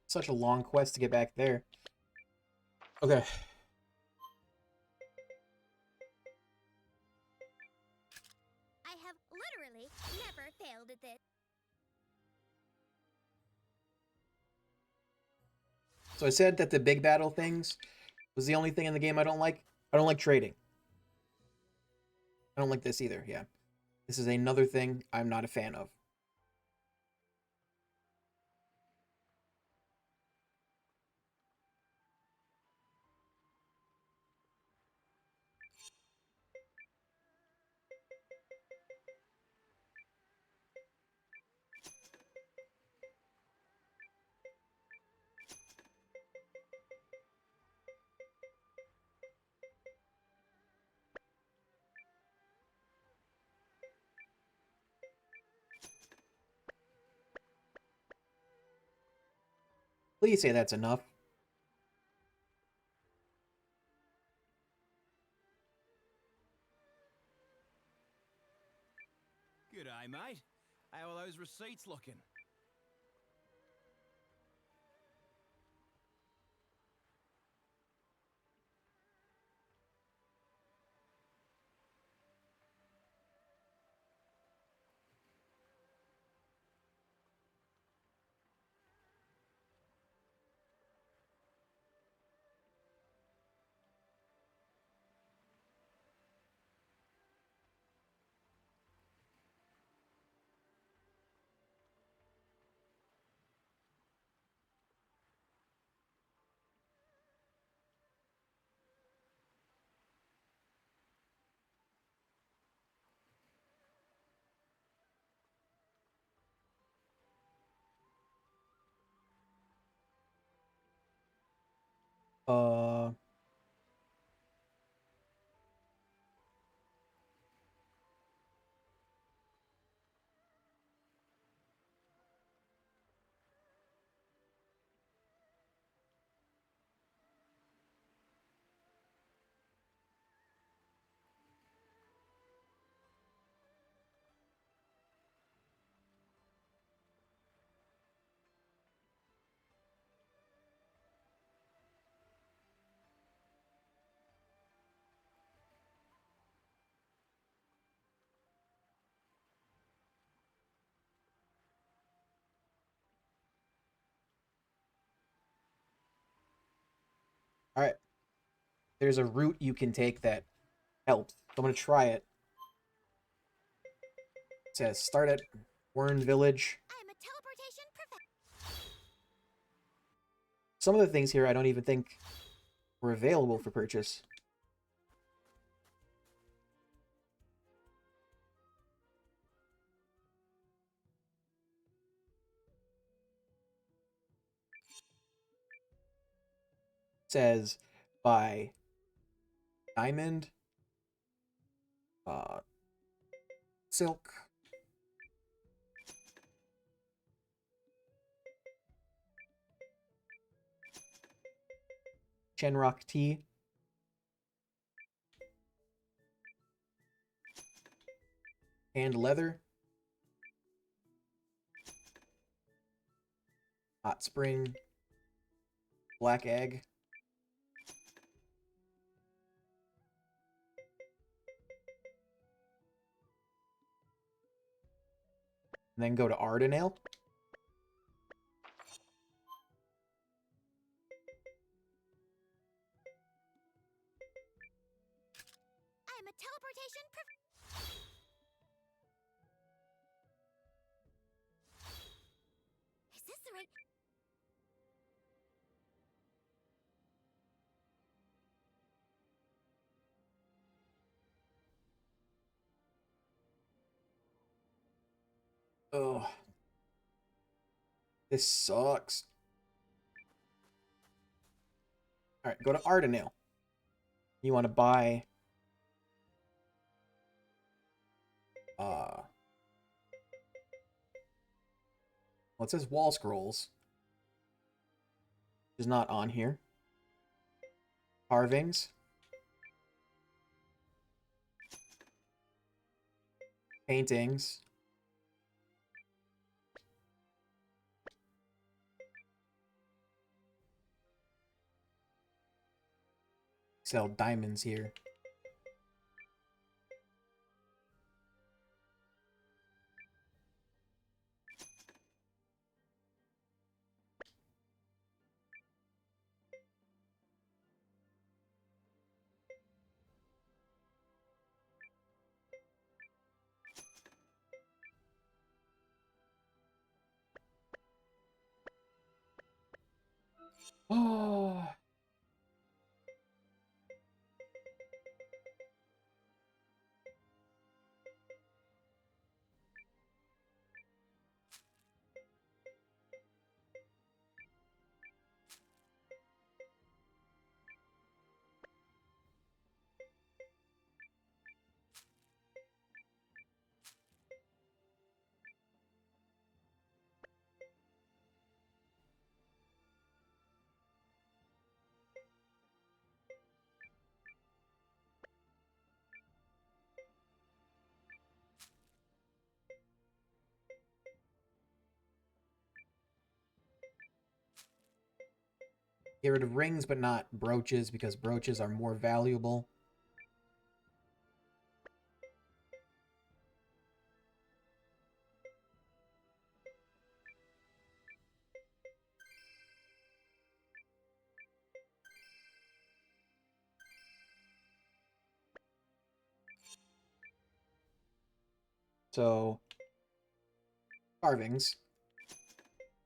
Such a long quest to get back there. Okay. I have literally never failed at this. So I said that the big battle things was the only thing in the game I don't like. I don't like trading. I don't like this either, yeah. This is another thing I'm not a fan of. Please say that's enough. G'day, mate. How are those receipts looking? Uh... Alright. There's a route you can take that helps. So I'm going to try it. It says start at Warren Village. I'm a teleportation perfect. Some of the things here I don't even think were available for purchase. It says buy diamond, silk, Chenrock tea. Canned leather. Hot spring. Black egg. And then go to Ardenale. I'm a teleportation Is this the right... Oh. This sucks. Alright, go to Ardenale. You want to buy... Well, it says wall scrolls. Which is not on here. Carvings. Paintings. Sell diamonds here. Oh. Get rid of rings, but not brooches, because brooches are more valuable. So, carvings,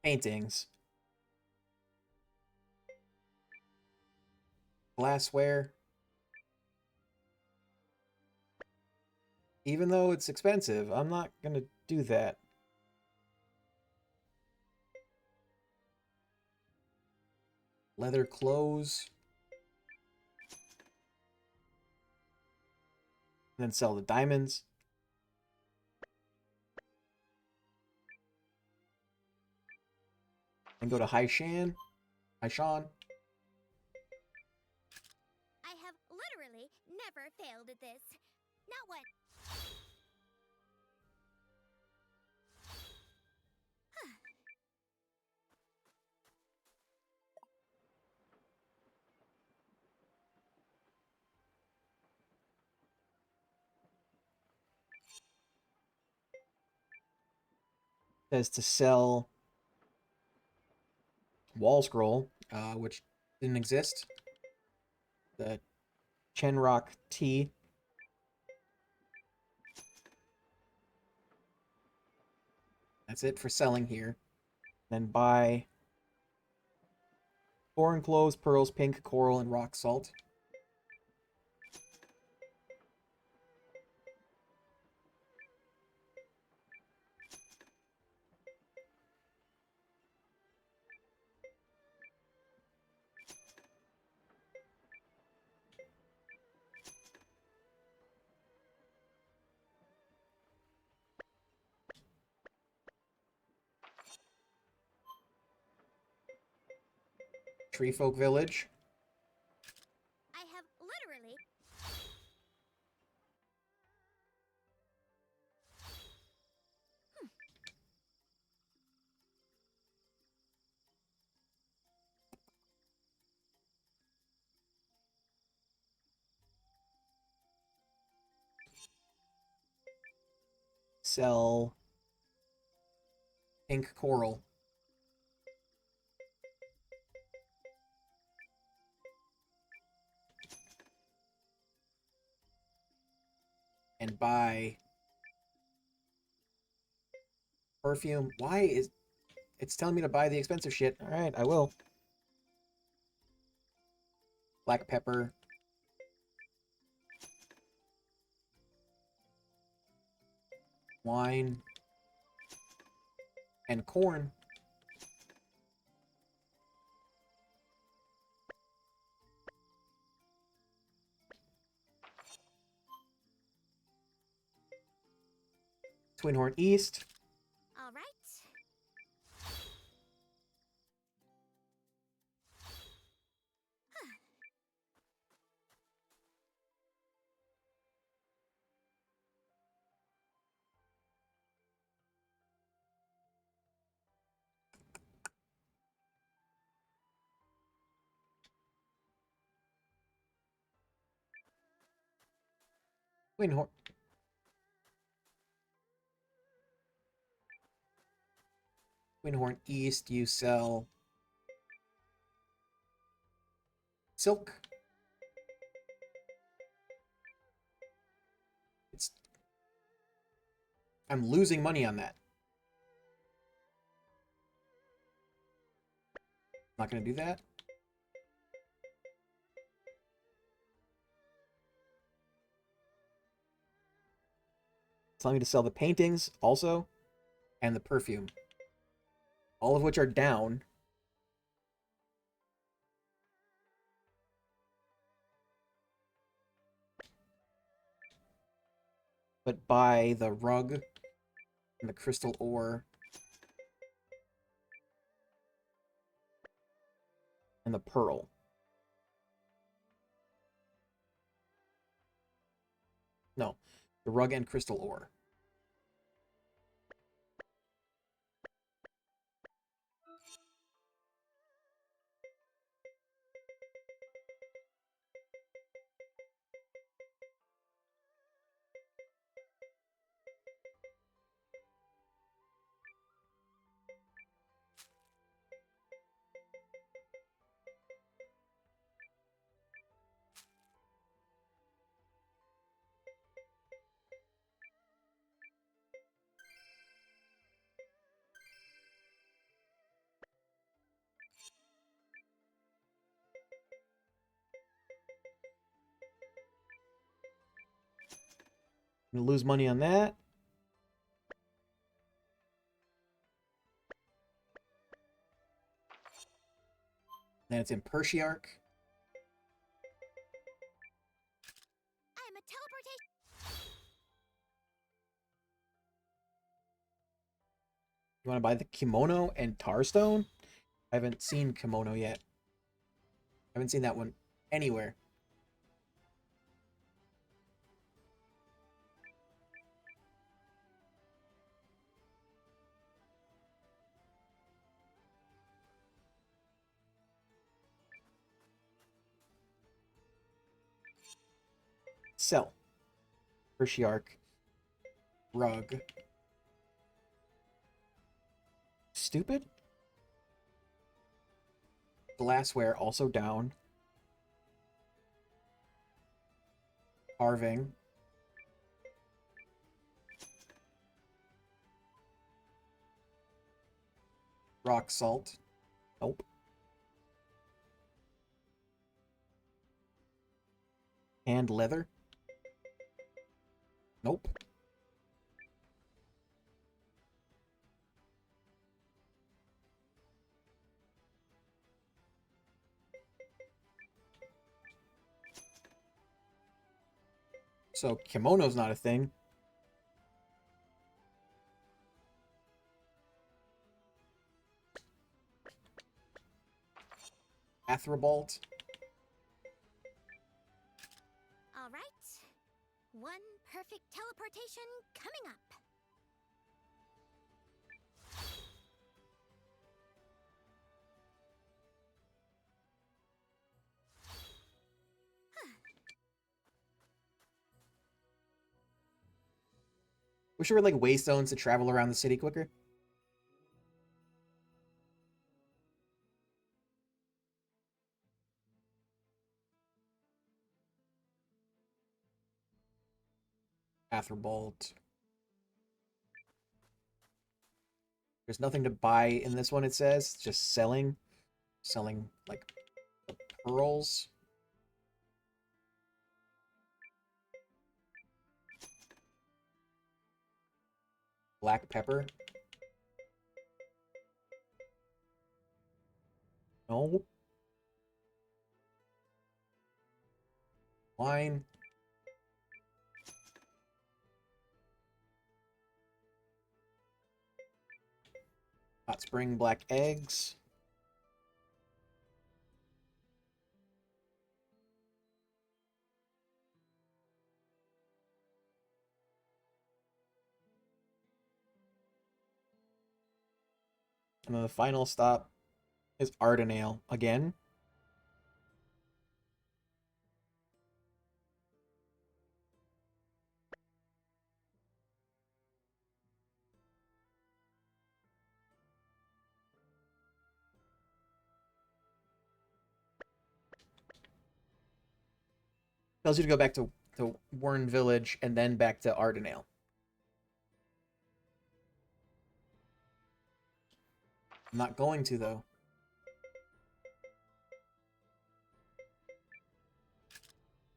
paintings, glassware. Even though it's expensive, I'm not gonna do that. Leather clothes. And then sell the diamonds. And go to Haishan. Haishan. I have literally never failed at this. Not one. Says to sell wall scroll, which didn't exist. The Chenrock tea. That's it for selling here. Then buy foreign clothes, pearls, pink, coral, and rock salt. Treefolk Village. sell pink coral. And buy perfume. Why is it's telling me to buy the expensive shit? All right, I will. Black pepper. Wine. And corn. Twin Horn East. All right. Twin Horn. Twin Horn East, you sell silk. I'm losing money on that. Not gonna do that. It's telling me to sell the paintings also, and the perfume. All of which are down. But buy the rug and the crystal ore and the pearl. No, the rug and crystal ore. I'm gonna lose money on that. Then it's in Persiarch. I'm a teleportation. You want to buy the kimono and Tarstone? I haven't seen kimono yet. I haven't seen that one anywhere. Sell. Persiarch. Rug. Stupid? Glassware also down. Carving. Rock salt. Nope. And leather. Nope. So kimono's not a thing. Athrobalt. All right. One perfect teleportation coming up. Wish there were like waystones to travel around the city quicker. Atherbolt. There's nothing to buy in this one, it says. It's just selling. Selling, like, the pearls. Black pepper. No. Wine. Hot spring black eggs. And then the final stop is Ardenale again. Tells you to go back to Warren Village and then back to Ardenale. I'm not going to, though.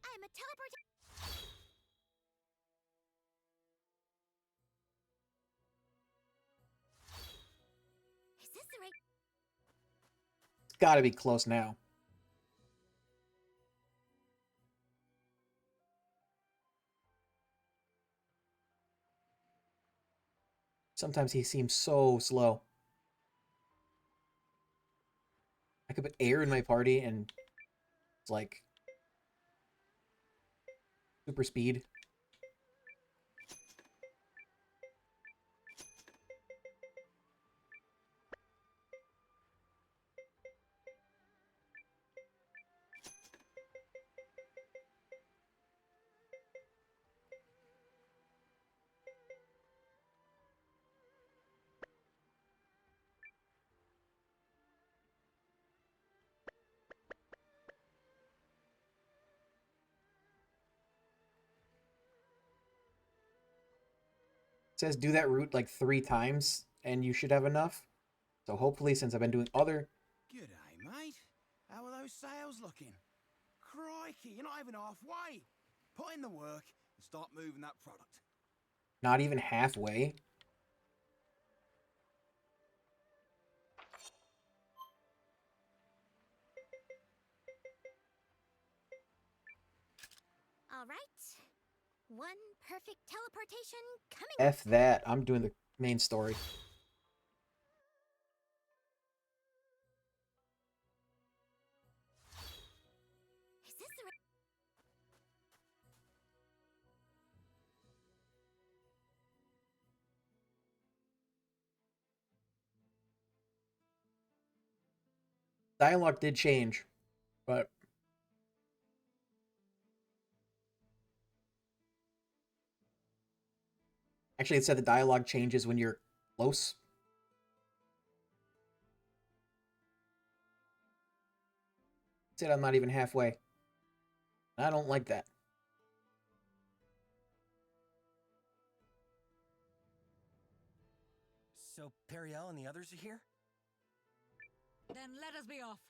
I'm a teleporter. Is this the right? It's gotta be close now. Sometimes he seems so slow. I could put air in my party and it's like super speed. It says do that route like 3 times and you should have enough. So hopefully, since I've been doing other... G'day, mate. How are those sales looking? Crikey, you're not even halfway. Put in the work and start moving that product. Not even halfway. All right. One perfect teleportation coming. F that. I'm doing the main story. Is this the right? Dialogue did change, but... Actually, it said the dialogue changes when you're close. It said I'm not even halfway. I don't like that. So Periel and the others are here? Then let us be off.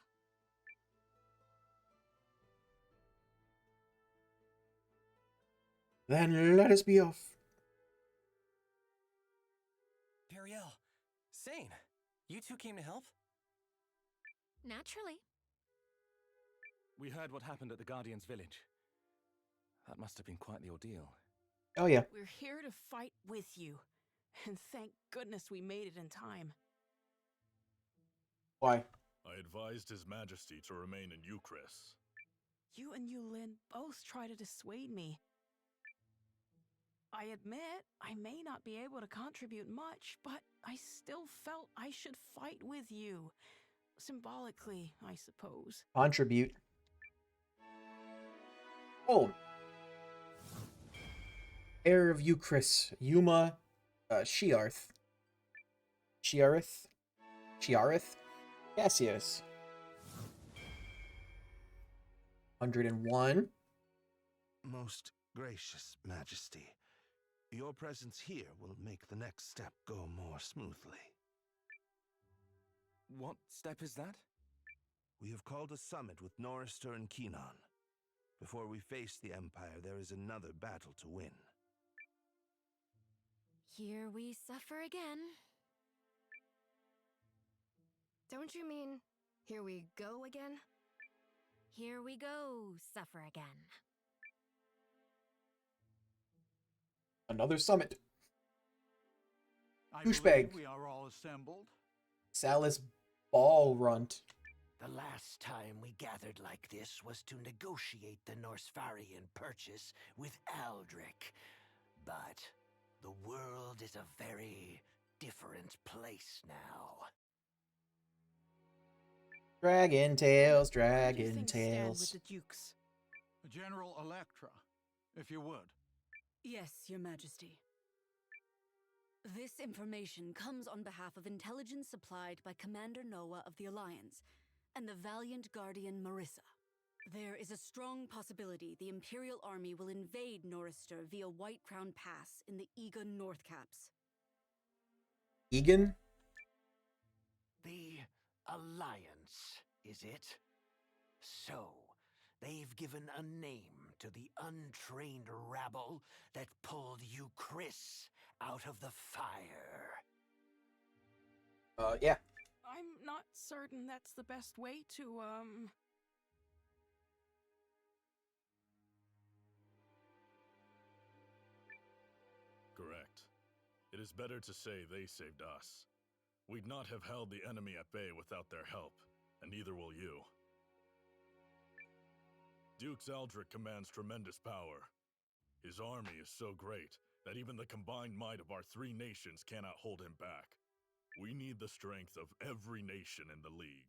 Then let us be off. Periel, Sane, you two came to help? Naturally. We heard what happened at the Guardian's village. That must have been quite the ordeal. Oh, yeah. We're here to fight with you. And thank goodness we made it in time. Why? I advised His Majesty to remain in Eucris. You and Eiyuden both try to dissuade me. I admit I may not be able to contribute much, but I still felt I should fight with you. Symbolically, I suppose. Contribute. Oh. Heir of Euchris, Yuma, Shiarth. Shiarith? Shiarith? Cassius. 101. Most gracious Majesty, your presence here will make the next step go more smoothly. What step is that? We have called a summit with Norrister and Keenan. Before we face the Empire, there is another battle to win. Here we suffer again. Don't you mean, here we go again? Here we go, suffer again. Another summit. I Douchebag. believe we are all assembled. Salus Ballrunt. The last time we gathered like this was to negotiate the Norsfarian purchase with Aldrich. But the world is a very different place now. Dragon Tales, Where do you Dragon think stand Tales. with the Dukes? General Electra, if you would. Yes, Your Majesty. This information comes on behalf of intelligence supplied by Commander Noah of the Alliance and the valiant Guardian Marissa. There is a strong possibility the Imperial Army will invade Norrister via White Crown Pass in the Egan North Caps. Egan? The Alliance, is it? So, they've given a name to the untrained rabble that pulled you, Chris, out of the fire. Yeah. I'm not certain that's the best way to, Correct. It is better to say they saved us. We'd not have held the enemy at bay without their help, and neither will you. Duke Aldrich commands tremendous power. His army is so great that even the combined might of our three nations cannot hold him back. We need the strength of every nation in the League.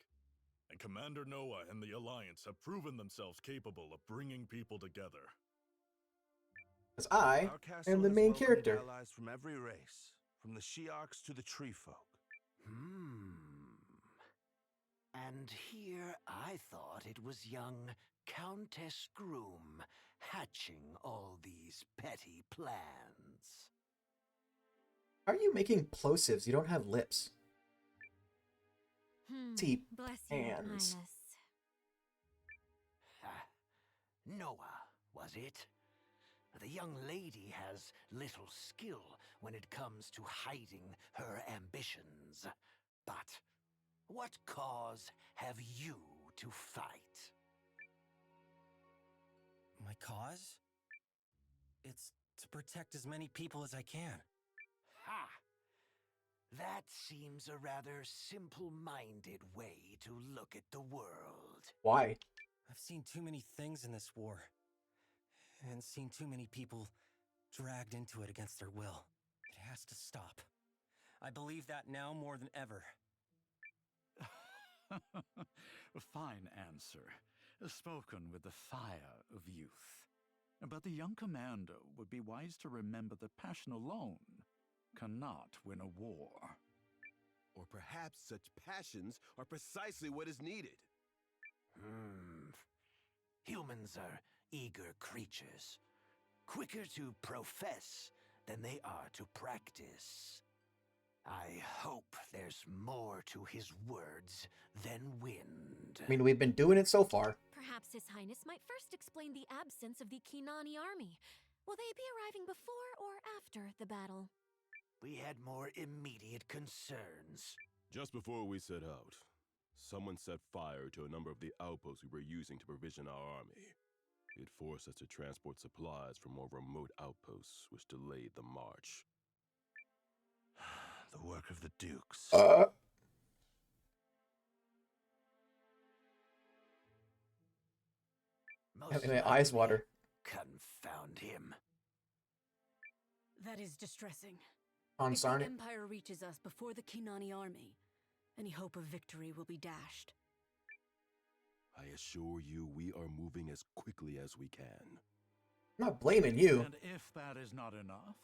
And Commander Noah and the Alliance have proven themselves capable of bringing people together. Because I Our castle am the has main welcomed character. allies from every race, from the Shiarks to the Tree Folk. And here I thought it was young Countess Groom hatching all these petty plans. How are you making plosives? You don't have lips. Teeth, Bless you, hands. Highness. Noah, was it? The young lady has little skill when it comes to hiding her ambitions. But what cause have you to fight? My cause? It's to protect as many people as I can. Ha! That seems a rather simple-minded way to look at the world. Why? I've seen too many things in this war, and seen too many people dragged into it against their will. It has to stop. I believe that now more than ever. A fine answer, spoken with the fire of youth. But the young commander would be wise to remember that passion alone cannot win a war. Or perhaps such passions are precisely what is needed. Humans are eager creatures, quicker to profess than they are to practice. I hope there's more to his words than wind. I mean, we've been doing it so far. Perhaps His Highness might first explain the absence of the Keenani army. Will they be arriving before or after the battle? We had more immediate concerns. Just before we set out, someone set fire to a number of the outposts we were using to provision our army. It forced us to transport supplies from more remote outposts, which delayed the march. The work of the Dukes. And my eyes water. Confound him. That is distressing. On If Sarn the it. Empire reaches us before the Keenani army, any hope of victory will be dashed. I assure you we are moving as quickly as we can. I'm not blaming you. And if that is not enough,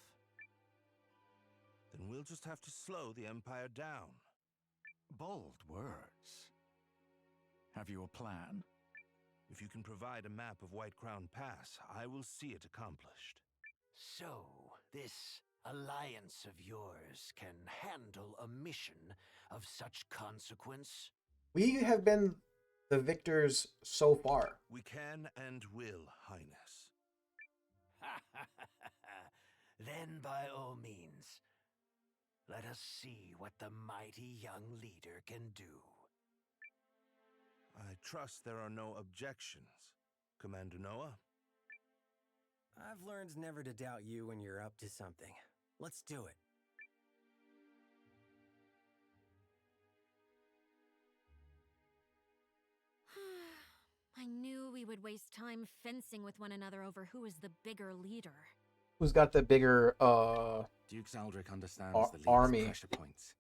then we'll just have to slow the Empire down. bold words. Have you a plan? If you can provide a map of White Crown Pass, I will see it accomplished. So, this alliance of yours can handle a mission of such consequence? We have been the victors so far. We can and will, Highness. Then by all means, let us see what the mighty young leader can do. I trust there are no objections, Commander Noah. I've learned never to doubt you when you're up to something. Let's do it. I knew we would waste time fencing with one another over who is the bigger leader. Who's got the bigger Dukes Aldrich understands the leader's army? pressure points.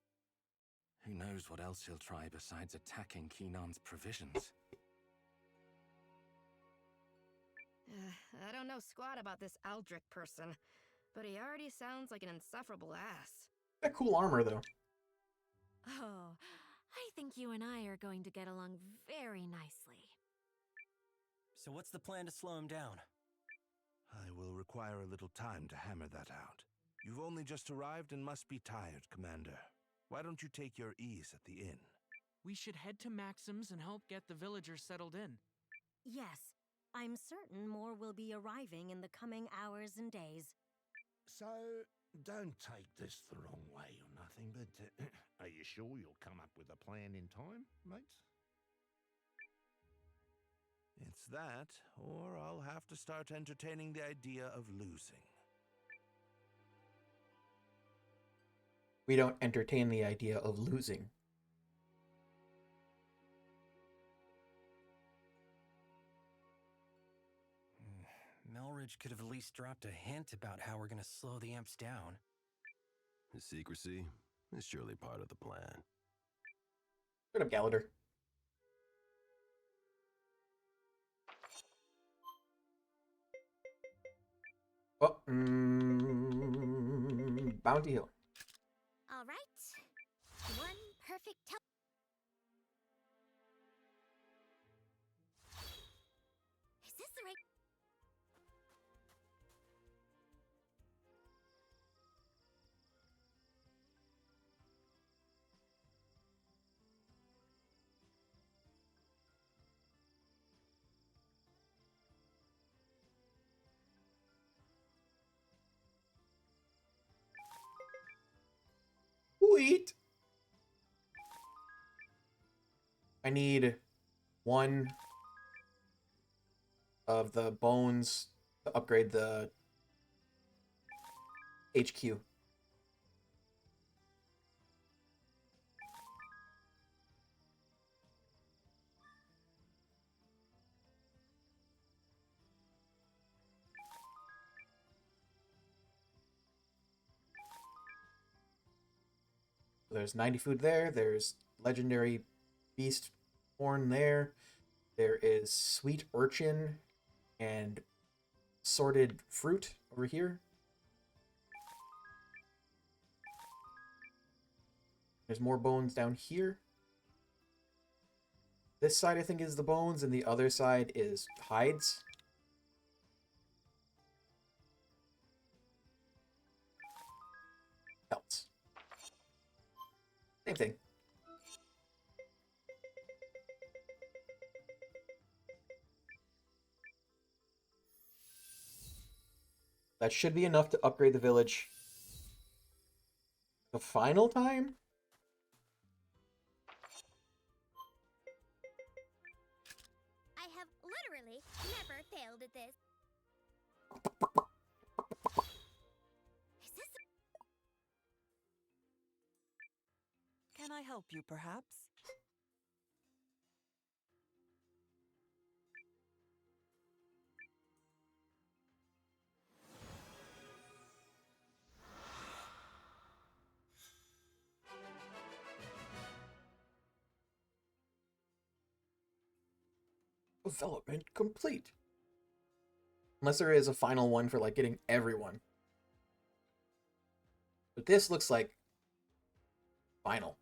Who knows what else he'll try besides attacking Keenan's provisions? I don't know squat about this Aldrich person, but he already sounds like an insufferable ass. That cool armor, though. Oh, I think you and I are going to get along very nicely. So what's the plan to slow him down? I will require a little time to hammer that out. You've only just arrived and must be tired, Commander. Why don't you take your ease at the inn? We should head to Maxim's and help get the villagers settled in. Yes, I'm certain more will be arriving in the coming hours and days. So, don't take this the wrong way or nothing, but are you sure you'll come up with a plan in time, mate? It's that, or I'll have to start entertaining the idea of losing. We don't entertain the idea of losing. Melridge could have at least dropped a hint about how we're gonna slow the imps down. The secrecy is surely part of the plan. Shut up, Gallader. Oh, Bounty Hill. All right. One perfect Is this the right... Sweet. I need one of the bones to upgrade the HQ. There's 90 food there. There's legendary beast horn there. There is sweet urchin and sorted fruit over here. There's more bones down here. This side, I think, is the bones, and the other side is hides. Pelts. Same thing. That should be enough to upgrade the village the final time? I have literally never failed at this. Is this... Can I help you, perhaps? Development complete. Unless there is a final one for like getting everyone. But this looks like final.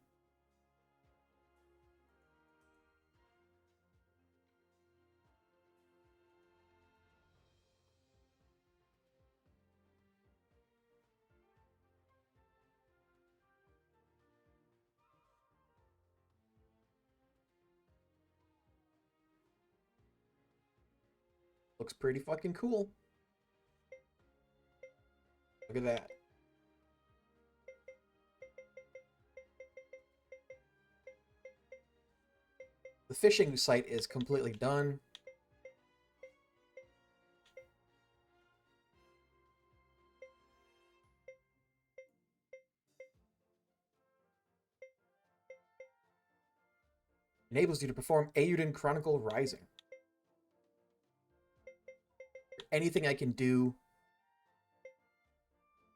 Looks pretty fucking cool. Look at that. The fishing site is completely done. Enables you to perform Eiyuden Chronicle Rising. Anything I can do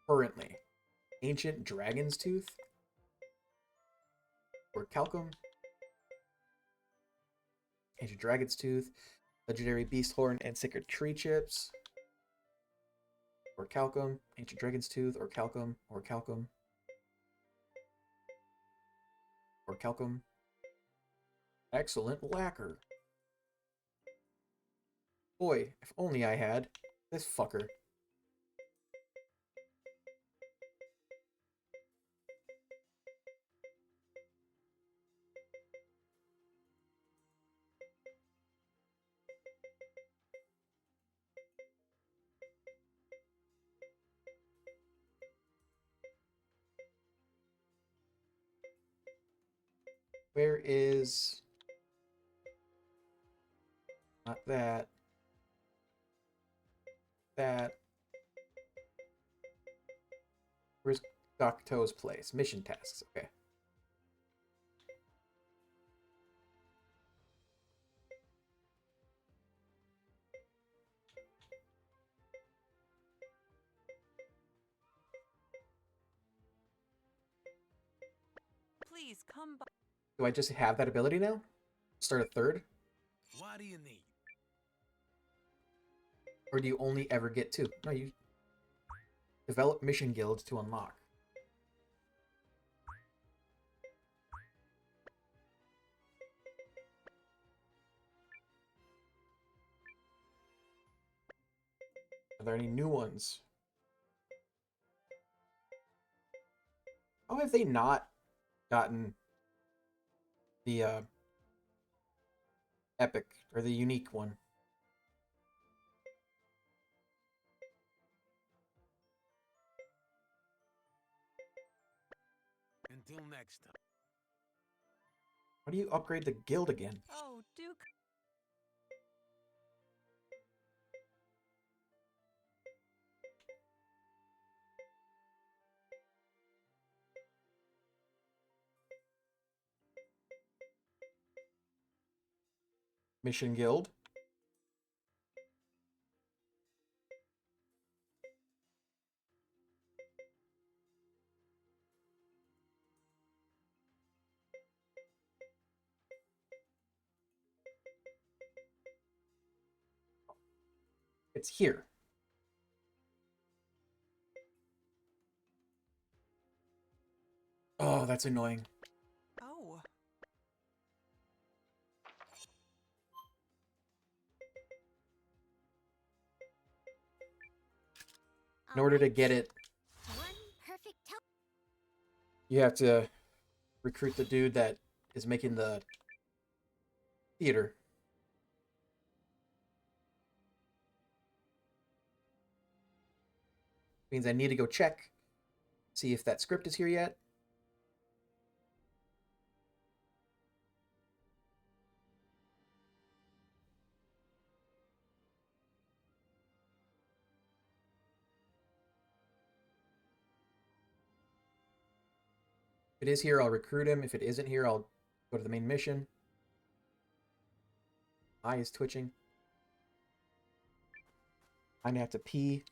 currently. Ancient Dragon's Tooth. Or Calcum. Ancient Dragon's Tooth. Legendary Beast Horn and Sacred Tree Chips. Or Calcum. Ancient Dragon's Tooth. Or Calcum. Or Calcum. Or Calcum. Excellent lacquer. Boy, if only I had this fucker. Where is... Not that. That. Where's Gokto's place? Mission tasks. Okay. Please come by. Do I just have that ability now? Start a third? What do you need? Or do you only ever get two? No, you develop mission guilds to unlock. Are there any new ones? How have they not gotten the epic or the unique one? Until next time. How do you upgrade the guild again? Oh, Duke. Mission guild. It's here. Oh, that's annoying. Oh. In order to get it, you have to recruit the dude that is making the theater. Means I need to go check, see if that script is here yet. If it is here, I'll recruit him. If it isn't here, I'll go to the main mission. Eye is twitching. I have to pee.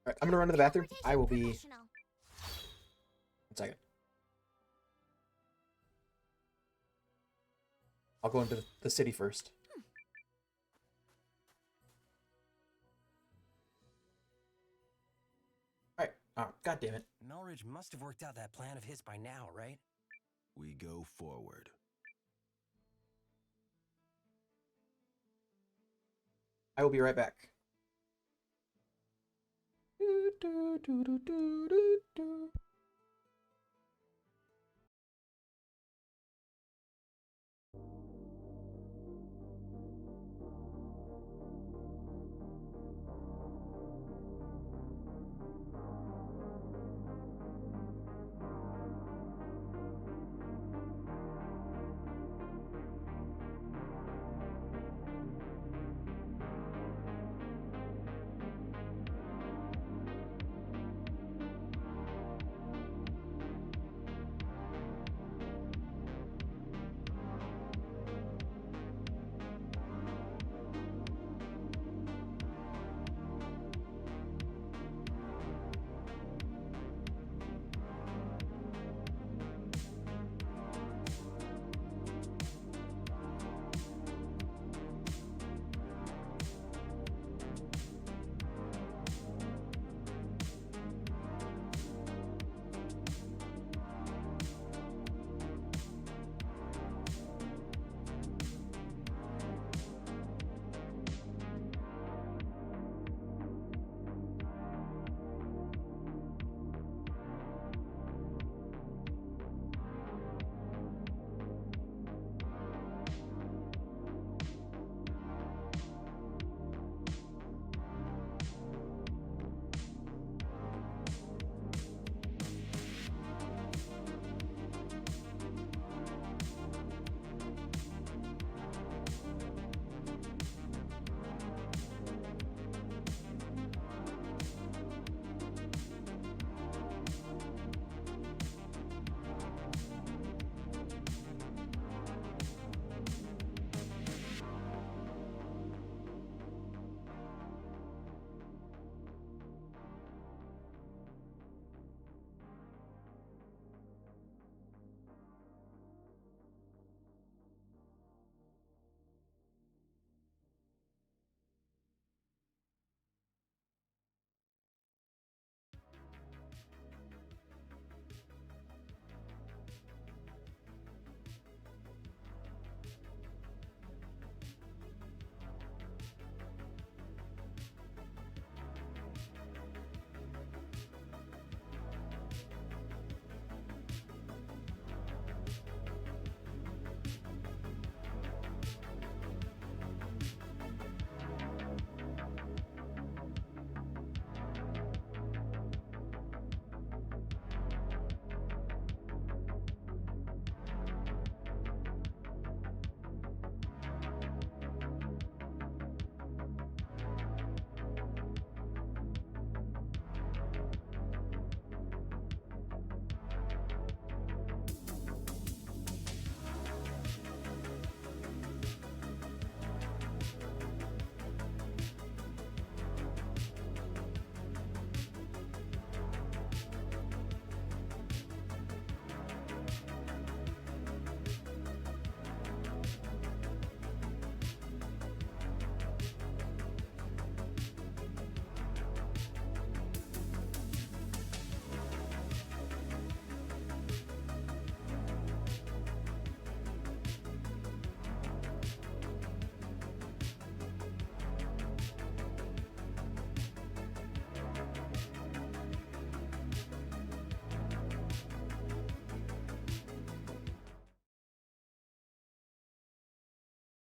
Alright, I'm gonna run to the bathroom. I will be... 1 second. I'll go into the city first. Alright. Oh, god damn it. Melridge must have worked out that plan of his by now, right? We go forward. I will be right back.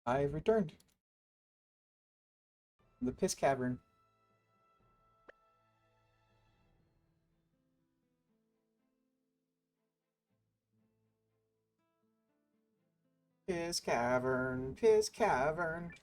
I've returned. The Piss Cavern. Piss Cavern, Piss Cavern.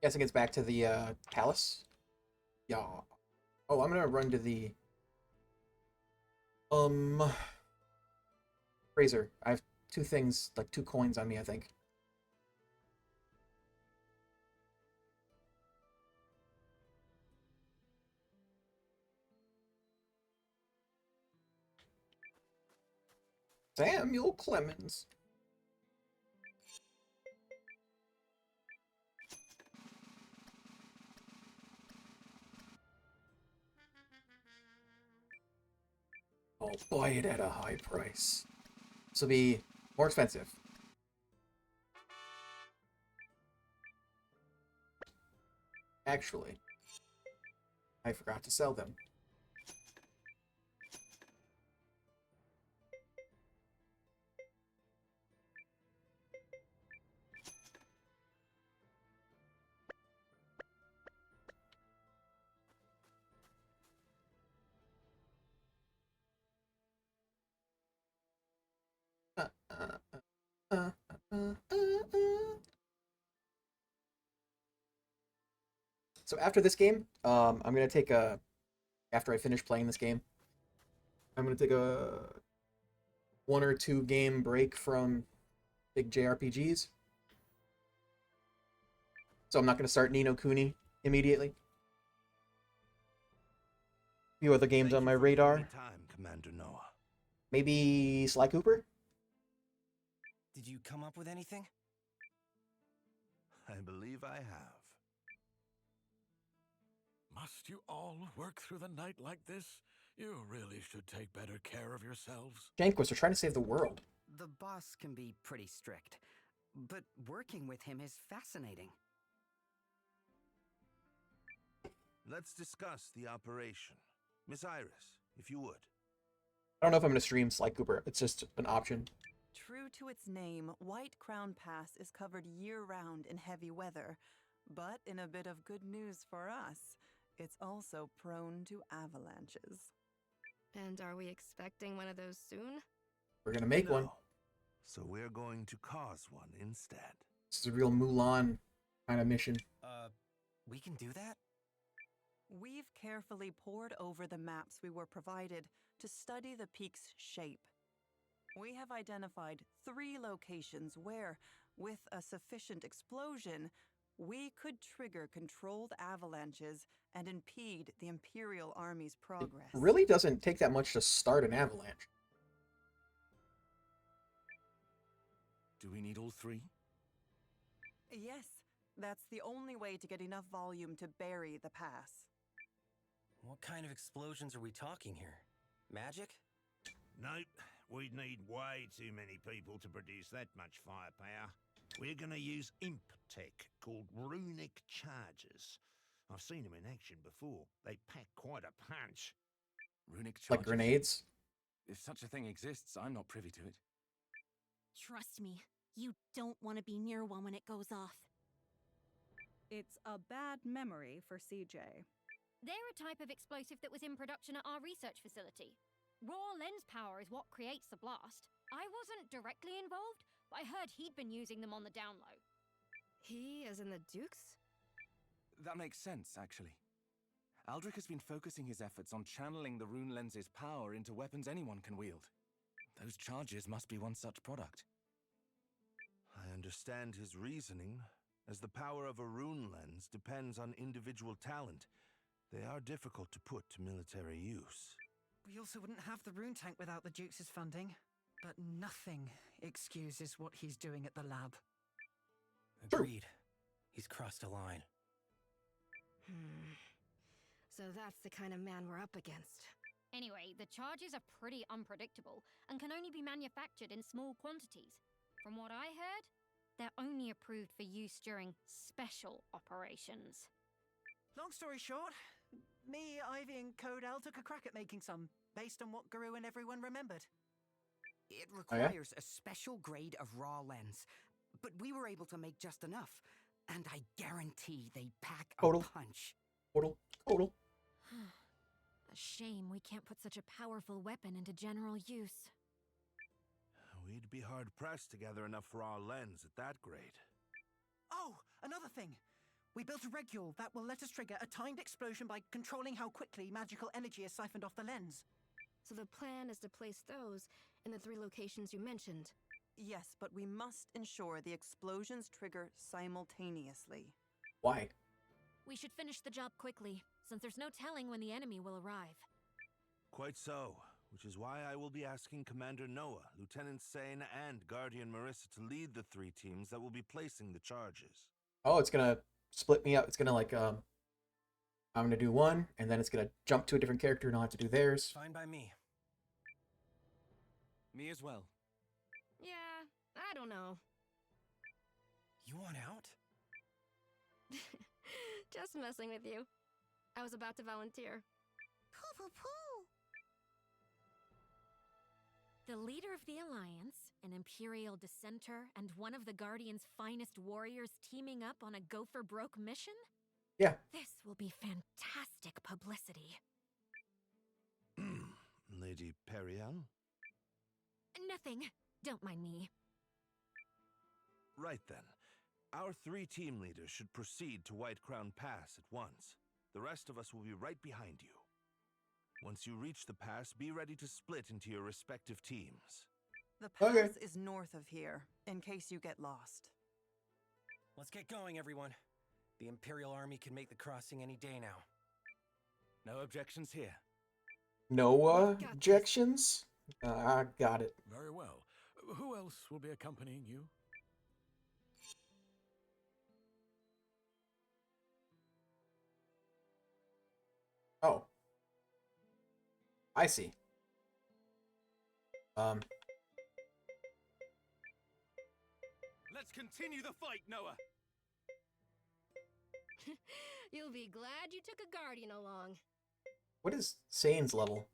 Guessing it's back to the palace. Yeah. Oh, I'm gonna run to the Fraser. I have two things, like 2 coins on me, I think. Samuel Clemens. I'll buy it at a high price. This will be more expensive. Actually, I forgot to sell them. So after this game, I'm gonna take a. After I finish playing this game, I'm gonna take a 1 or 2 game break from big JRPGs. So I'm not gonna start Ni no Kuni immediately. A few other games on my radar. Time, Commander Noah. Maybe Sly Cooper? Did you come up with anything? I believe I have. Must you all work through the night like this? You really should take better care of yourselves. Janquist are trying to save the world. The boss can be pretty strict, but working with him is fascinating. Let's discuss the operation. Miss Iris, if you would. I don't know if I'm going to stream Sly Cooper. It's just an option. True to its name, White Crown Pass is covered year-round in heavy weather. But in a bit of good news for us, it's also prone to avalanches. And are we expecting one of those soon? We're going to make one. So we're going to cause one instead. This is a real Mulan kind of mission. We can do that? We've carefully pored over the maps we were provided to study the peak's shape. We have identified 3 locations where, with a sufficient explosion, we could trigger controlled avalanches and impede the Imperial Army's progress. It really doesn't take that much to start an avalanche. Do we need all 3? Yes, that's the only way to get enough volume to bury the pass. What kind of explosions are we talking here? Magic? Nope. We'd need way too many people to produce that much firepower. We're gonna use imp tech called runic charges. I've seen them in action before. They pack quite a punch. Runic charges? Like grenades? If such a thing exists, I'm not privy to it. Trust me, you don't want to be near one when it goes off. It's a bad memory for CJ. They're a type of explosive that was in production at our research facility. Raw lens power is what creates the blast. I wasn't directly involved, but I heard he'd been using them on the down low. He, as in the Dukes? That makes sense, actually. Aldrich has been focusing his efforts on channeling the rune lens's power into weapons anyone can wield. Those charges must be one such product. I understand his reasoning, as the power of a rune lens depends on individual talent. They are difficult to put to military use. We also wouldn't have the rune tank without the Duke's funding. But nothing excuses what he's doing at the lab. Agreed. He's crossed a line. So that's the kind of man we're up against. Anyway, the charges are pretty unpredictable and can only be manufactured in small quantities. From what I heard, they're only approved for use during special operations. Long story short, me, Ivy, and Codell took a crack at making some, based on what Guru and everyone remembered. It requires a special grade of raw lens, but we were able to make just enough, and I guarantee they pack a punch. Total. A shame we can't put such a powerful weapon into general use. We'd be hard-pressed to gather enough raw lens at that grade. Oh, another thing. We built a regule that will let us trigger a timed explosion by controlling how quickly magical energy is siphoned off the lens. So the plan is to place those in the 3 locations you mentioned. Yes, but we must ensure the explosions trigger simultaneously. Why? We should finish the job quickly, since there's no telling when the enemy will arrive. Quite so, which is why I will be asking Commander Noah, Lieutenant Sane, and Guardian Marissa to lead the 3 teams that will be placing the charges. Oh, it's gonna split me up. It's gonna like I'm gonna do one, and then it's gonna jump to a different character, and I'll have to do theirs. Fine by me. Me as well. Yeah, I don't know. You want out? Just messing with you. I was about to volunteer. The leader of the Alliance, an Imperial dissenter, and one of the Guardian's finest warriors teaming up on a go-for-broke mission? Yeah. This will be fantastic publicity. Lady Periel? Nothing. Don't mind me. Right then. Our 3 team leaders should proceed to White Crown Pass at once. The rest of us will be right behind you. Once you reach the pass, be ready to split into your respective teams. The pass is north of here, in case you get lost. Let's get going, everyone. The Imperial Army can make the crossing any day now. No objections here. No objections? I got it. Very well. Who else will be accompanying you? Oh. I see. Let's continue the fight, Noah! You'll be glad you took a Guardian along. What is Sane's level?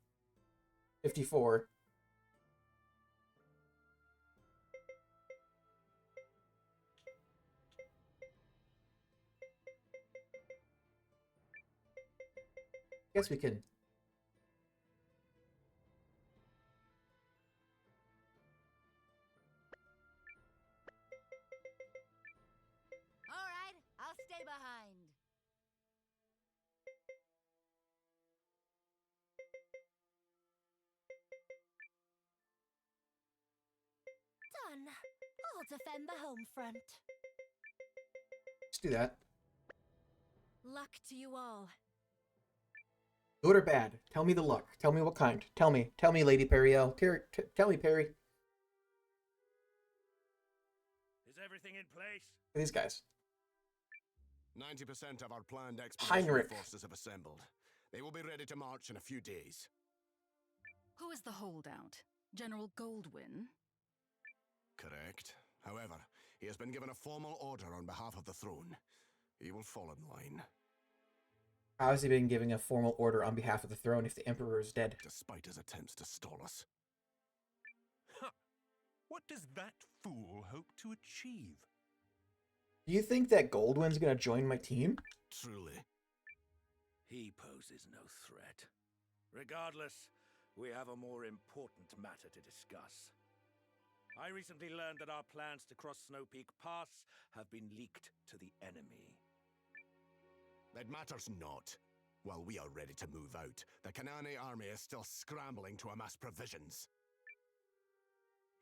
54. Guess we can. All right, I'll stay behind. Done. I'll defend the home front. Let's do that. Luck to you all. Good or bad? Tell me the luck. Tell me what kind. Tell me. Tell me, Lady Periel. Tell me, Perry. Is everything in place? These guys. 90% of our planned Heinrich. expedition forces have assembled. They will be ready to march in a few days. Who is the holdout? General Goldwyn? Correct. However, he has been given a formal order on behalf of the throne. He will fall in line. How has he been giving a formal order on behalf of the throne if the Emperor is dead? Despite his attempts to stall us. What does that fool hope to achieve? Do you think that Goldwyn's gonna join my team? Truly. He poses no threat. Regardless, we have a more important matter to discuss. I recently learned that our plans to cross Snow Peak Pass have been leaked to the enemy. That matters not. While we are ready to move out, the Kanane army is still scrambling to amass provisions.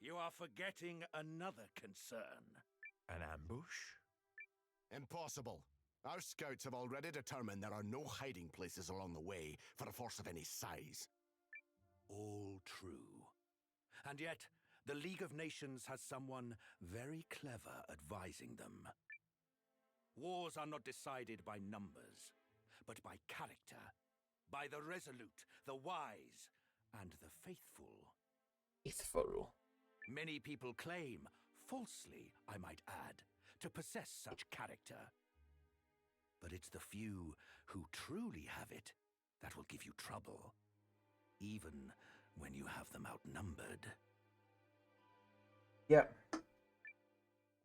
You are forgetting another concern. An ambush? Impossible. Our scouts have already determined there are no hiding places along the way for a force of any size. All true. And yet, the League of Nations has someone very clever advising them. Wars are not decided by numbers, but by character, by the resolute, the wise, and the faithful. Faithful. Many people claim, falsely I might add, to possess such character. But it's the few who truly have it that will give you trouble, even when you have them outnumbered. Yep.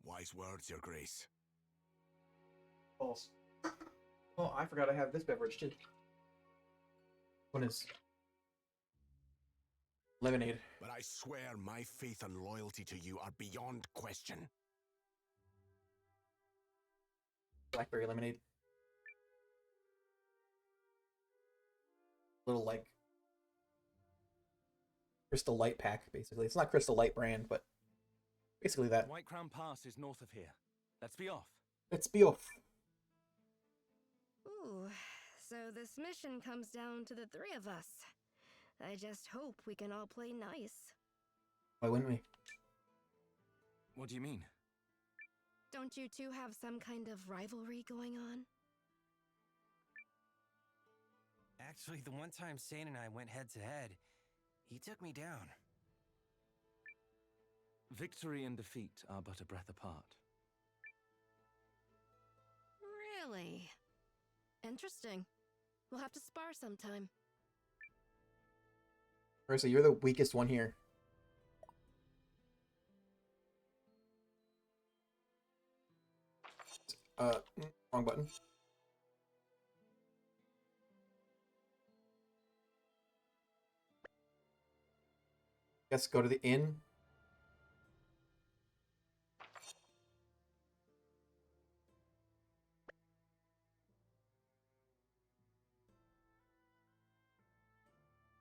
Wise words, Your Grace. False. Oh, I forgot I have this beverage too. One is lemonade. But I swear my faith and loyalty to you are beyond question. Blackberry lemonade. Little like Crystal Light pack, basically. It's not Crystal Light brand, but basically that. White Crown Pass is north of here. Let's be off. Let's be off. Ooh, so this mission comes down to the three of us. I just hope we can all play nice. Why wouldn't we? What do you mean? Don't you two have some kind of rivalry going on? Actually, the one time Sane and I went head to head, he took me down. Victory and defeat are but a breath apart. Really? Interesting. We'll have to spar sometime. Marissa, you're the weakest one here. Wrong button. Guess go to the inn.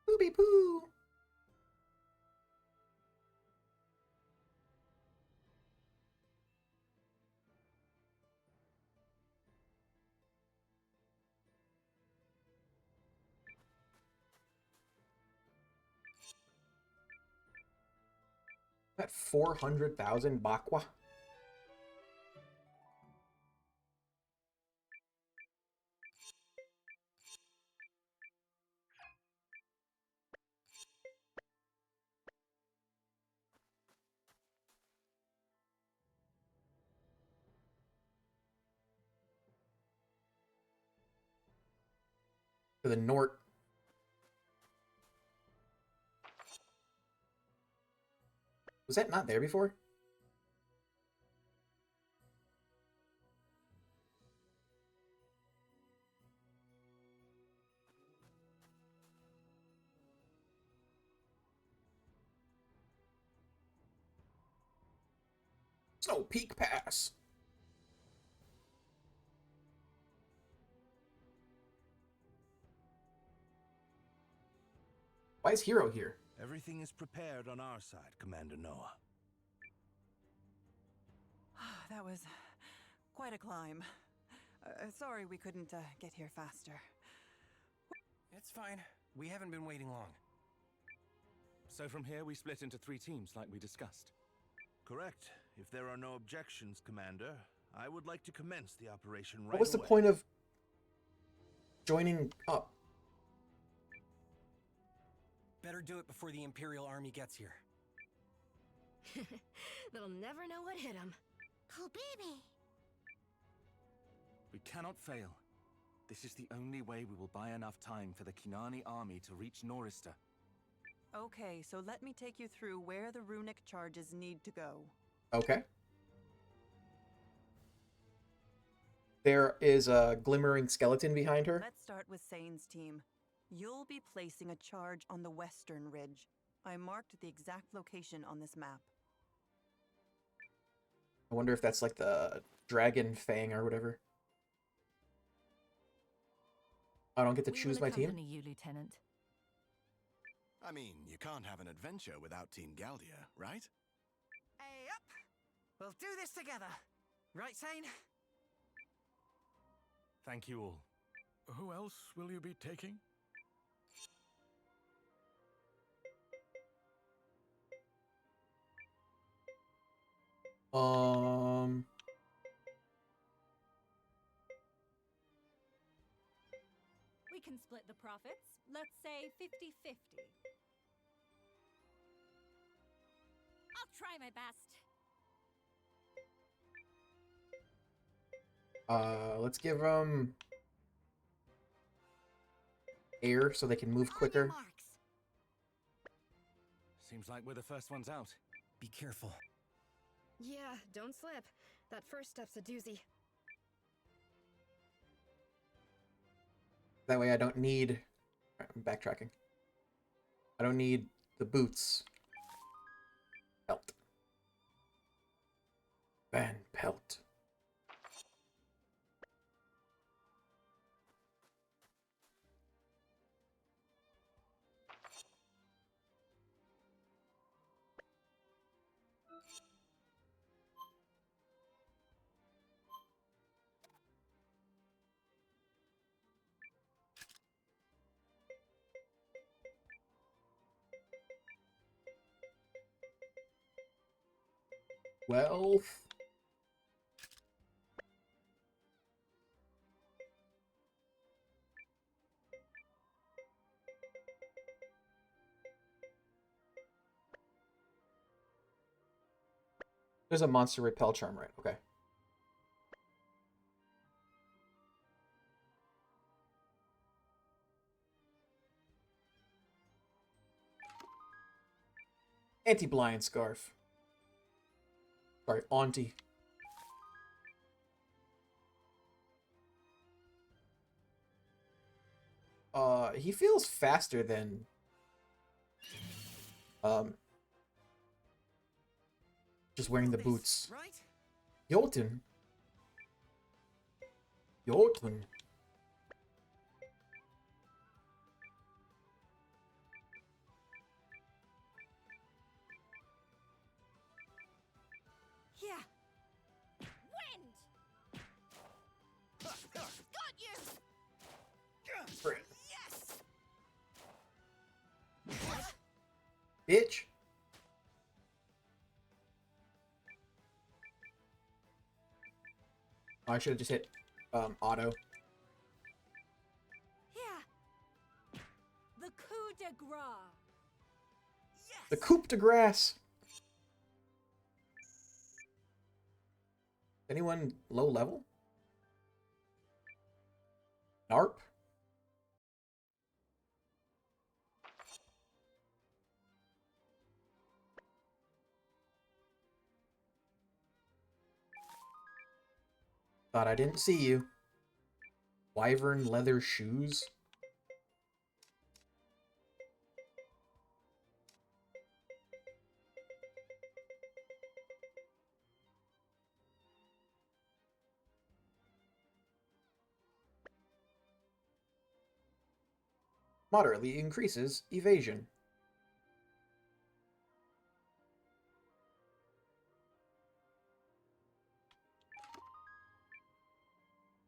Booby poo. That 400,000 bakwa. To the north. Was that not there before? Snow Peak Pass. Why is Hero here? Everything is prepared on our side, Commander Noah. That was quite a climb. Sorry we couldn't get here faster. It's fine. We haven't been waiting long. So from here, we split into 3 teams like we discussed. Correct. If there are no objections, Commander, I would like to commence the operation right away. What was the point of joining up? Better do it before the Imperial Army gets here. They'll never know what hit them. Oh, baby! We cannot fail. This is the only way we will buy enough time for the Kinani army to reach Norista. Okay, so let me take you through where the runic charges need to go. Okay. There is a glimmering skeleton behind her. Let's start with Sane's team. You'll be placing a charge on the western ridge. I marked the exact location on this map. I wonder if that's like the dragon fang or whatever. I don't get to choose my team? You, Lieutenant. I mean, you can't have an adventure without Team Galdia, right? Hey, up! We'll do this together. Right, Sane? Thank you all. Who else will you be taking? We can split the profits. Let's say 50-50. I'll try my best. Let's give them air so they can move quicker. Seems like we're the first ones out. Be careful. Yeah, don't slip. That first step's a doozy. That way I don't need... I'm backtracking. I don't need the boots. Pelt. Van Pelt. Wealth. There's a monster repel charm, right? Okay. Anti-blind scarf. Sorry, auntie. He feels faster than just wearing the boots. Right? Jotun. Jotun. Yeah. Wind. Got you. Yes. Bitch. Oh, I should have just hit auto. Yeah. The coup de grace. The coup de grace. Anyone low level? Narp? Thought I didn't see you. Wyvern leather shoes? Moderately increases evasion.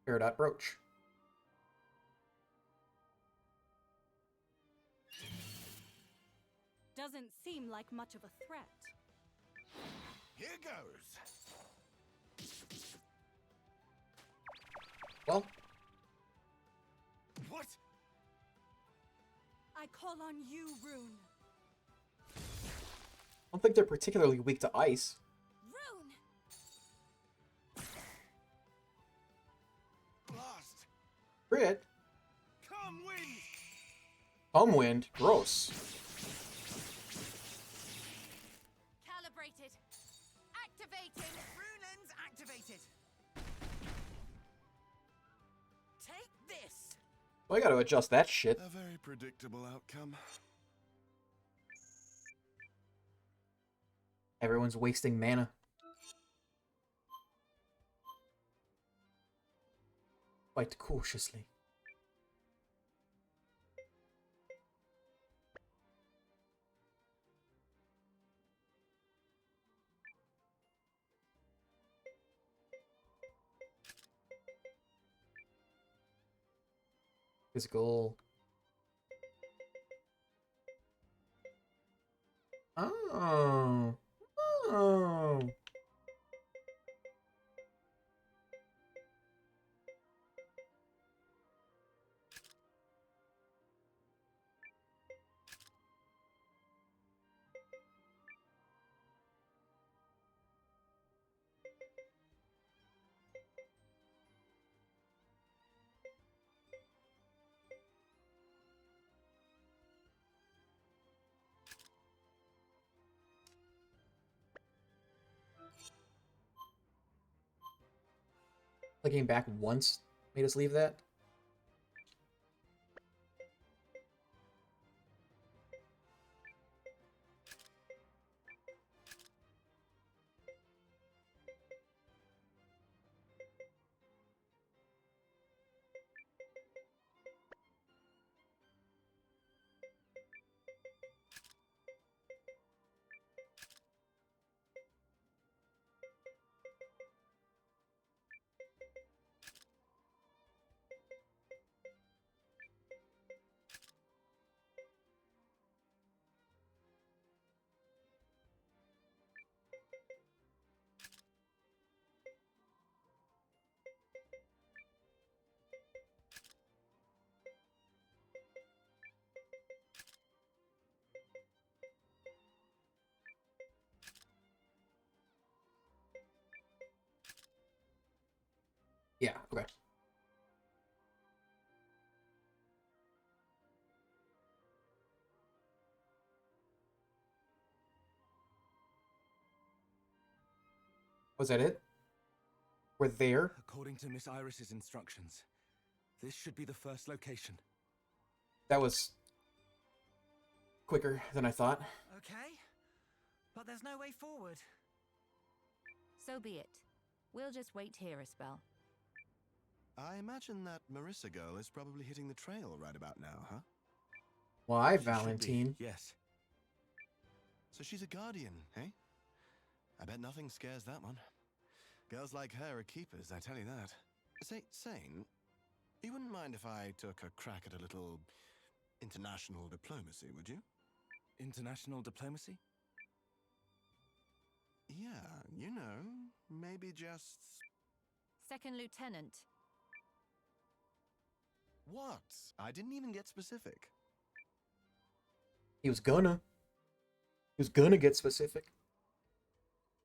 Peridot brooch. Doesn't seem like much of a threat. Here goes. Well. What? I call on you, Rune. I don't think they're particularly weak to ice. Rune. Blast. Crit. Come wind. Home wind. Gross. Calibrated. Activating. Rune lens activated. Take this. Well, I gotta adjust that shit. A very predictable outcome. Everyone's wasting mana. Fight cautiously. Physical. Oh. Oh. Clicking back once made us leave that. Was that it? We're there? According to Miss Iris's instructions, this should be the first location. That was quicker than I thought. Okay, but there's no way forward. So be it. We'll just wait here a spell. I imagine that Marissa girl is probably hitting the trail right about now, huh? Why, She should be, Valentine? yes. So she's a guardian, eh? I bet nothing scares that one. Girls like her are keepers, I tell you that. Say, Sane, you wouldn't mind if I took a crack at a little international diplomacy, would you? International diplomacy? Yeah, you know, maybe just... Second Lieutenant. What? I didn't even get specific. He was gonna get specific.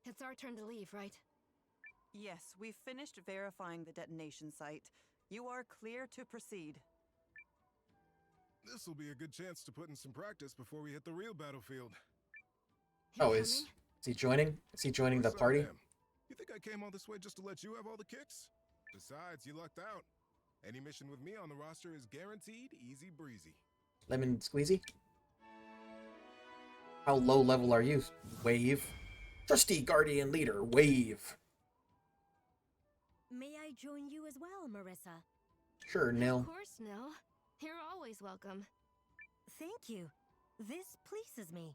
It's our turn to leave, right? Yes, we've finished verifying the detonation site. You are clear to proceed. This will be a good chance to put in some practice before we hit the real battlefield. Oh, is he joining? Is he joining the Of course I party? am. You think I came all this way just to let you have all the kicks? Besides, you lucked out. Any mission with me on the roster is guaranteed easy breezy. Lemon squeezy? How low level are you, Wave? Trusty Guardian Leader, Wave. May I join you as well, Marissa? Sure, Nil. Of course, Nil. You're always welcome. Thank you. This pleases me.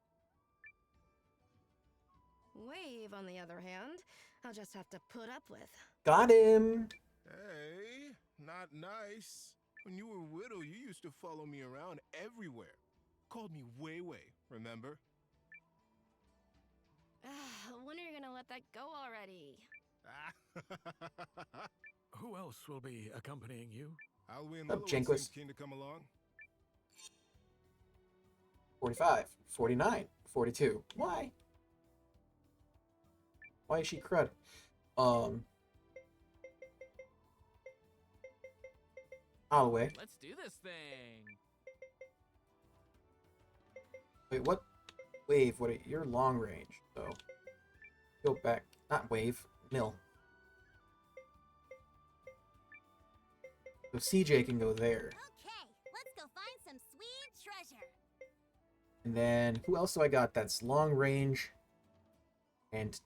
Wave, on the other hand, I'll just have to put up with. Got him. Hey, not nice. When you were little, you used to follow me around everywhere. Called me Way Way, remember? When are you gonna let that go already? Who else will be accompanying you? Alwyn Up, Lilith Jankus. seems keen to come along. 45, 49, 42. Why? Why is she crud? Holloway. Let's do this thing. Wait, what? Wave, what? You're long range, so go back. Not Wave, Nil. So CJ can go there. Okay, let's go find some sweet treasure. And then who else do I got that's long range? And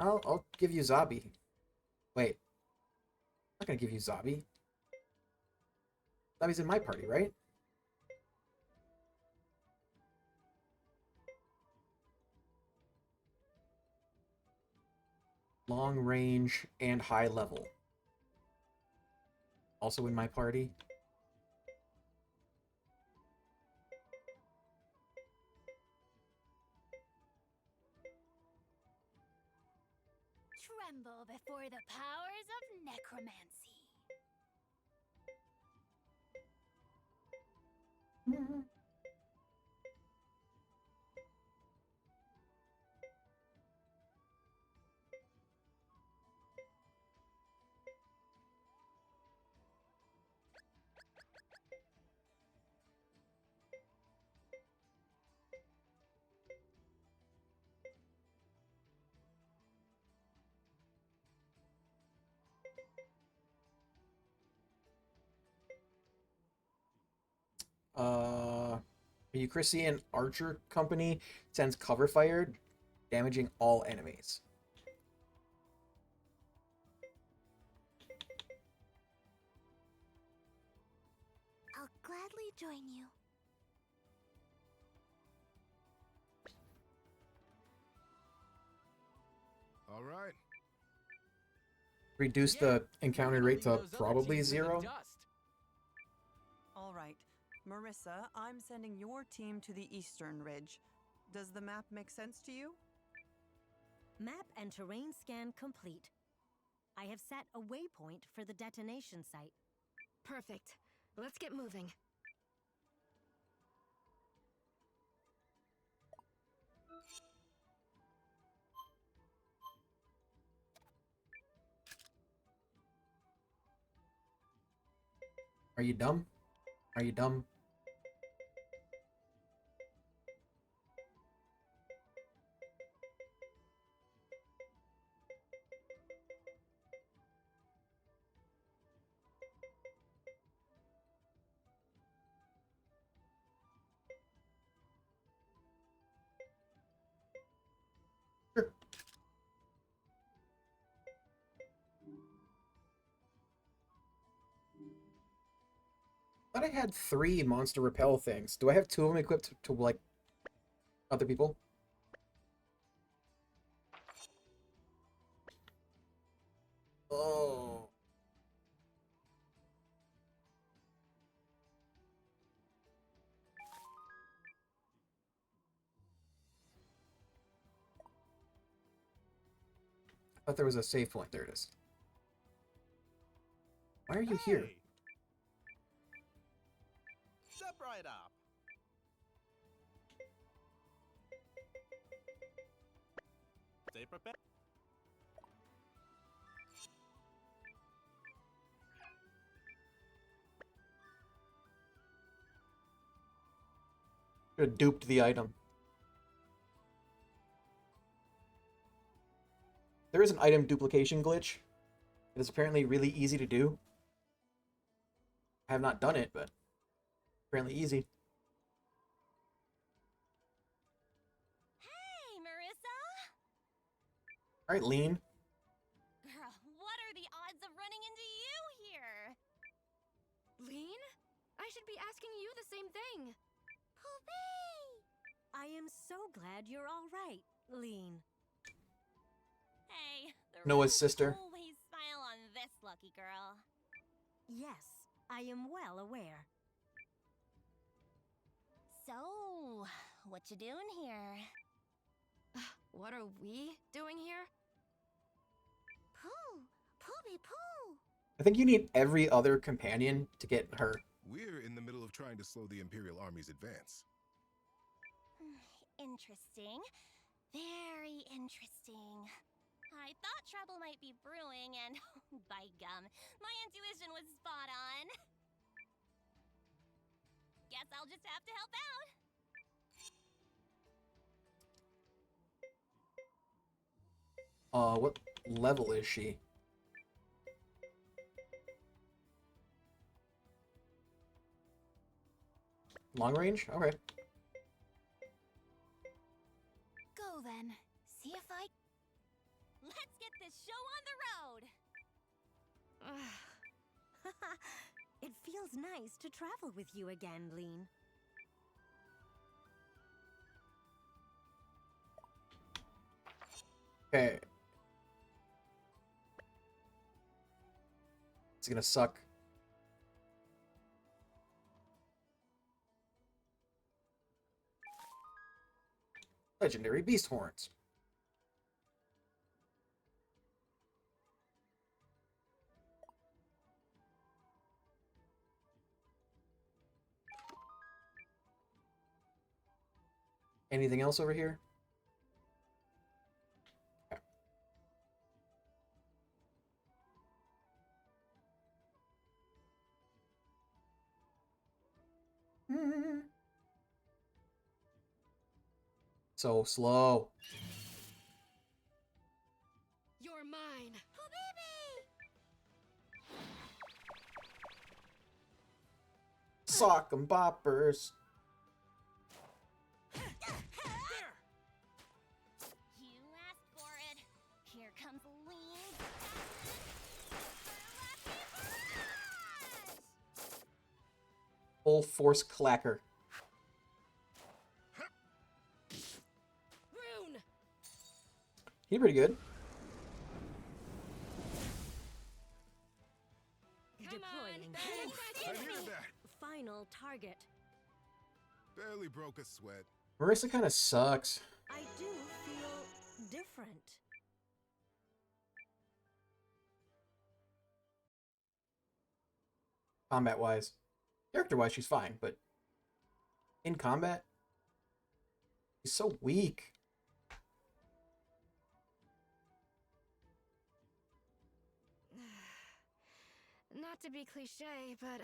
I'll give you Zabi. Wait. I'm not gonna give you Zabi. Zabi's in my party, right? Long range and high level. Also in my party. Tremble before the powers of necromancy. The Euchristian Archer Company sends cover fire, damaging all enemies. I'll gladly join you. All right. Reduce the encounter rate to probably 0. All right. Marissa, I'm sending your team to the Eastern Ridge. Does the map make sense to you? Map and terrain scan complete. I have set a waypoint for the detonation site. Perfect. Let's get moving. Are you dumb? Are you dumb? thought I had 3 monster repel things. Do I have 2 of them equipped to like other people? Oh. I thought there was a save point. There it is. Why are you here? Step right up. Stay prepared. Should have duped the item. There is an item duplication glitch. It is apparently really easy to do. I have not done it, but apparently easy. Hey, Marissa! Alright, Lean. Girl, what are the odds of running into you here? Lean? I should be asking you the same thing. Poopy! I am so glad you're all right, Lean. Hey, the Noah's rain sister. always smile on this lucky girl. Yes, I am well aware. So, what you doing here? What are we doing here? Pooh! Pooby poo! I think you need every other companion to get her. We're in the middle of trying to slow the Imperial Army's advance. Interesting. Very interesting. I thought trouble might be brewing, and by gum, my intuition was spot on. Guess I'll just have to help out. What level is she? Long range? Okay. Go then. See if I... Let's get this show on the road! It feels nice to travel with you again, Lean. Okay. It's gonna suck. Legendary beast horns. Anything else over here? Okay. So slow. You're mine. Sock 'em boppers. You asked for it. Here comes Lean. Full force clacker. Rune! He's pretty good. Deploying. I needed that. Final target. Barely broke a sweat. Marissa kind of sucks. I do feel different. Combat-wise. Character-wise, she's fine, but in combat, she's so weak. Not to be cliche, but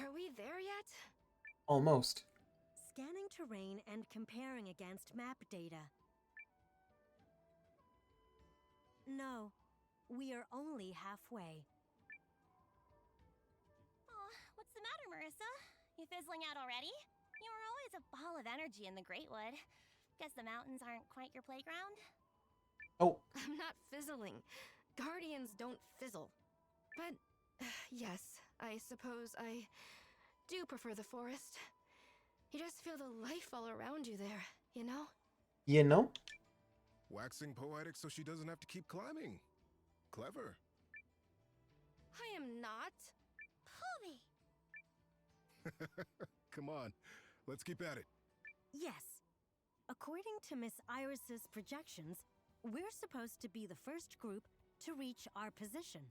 are we there yet? Almost. Scanning terrain and comparing against map data. No, we are only halfway. Oh, what's the matter, Marissa? You fizzling out already? You were always a ball of energy in the Greatwood. Guess the mountains aren't quite your playground? Oh. I'm not fizzling. Guardians don't fizzle. But, yes, I suppose I do prefer the forest. You just feel the life all around you there, you know? You know? Waxing poetic so she doesn't have to keep climbing. Clever. I am not. Hobby. Come on, let's keep at it. Yes. According to Miss Iris's projections, we're supposed to be the first group to reach our position.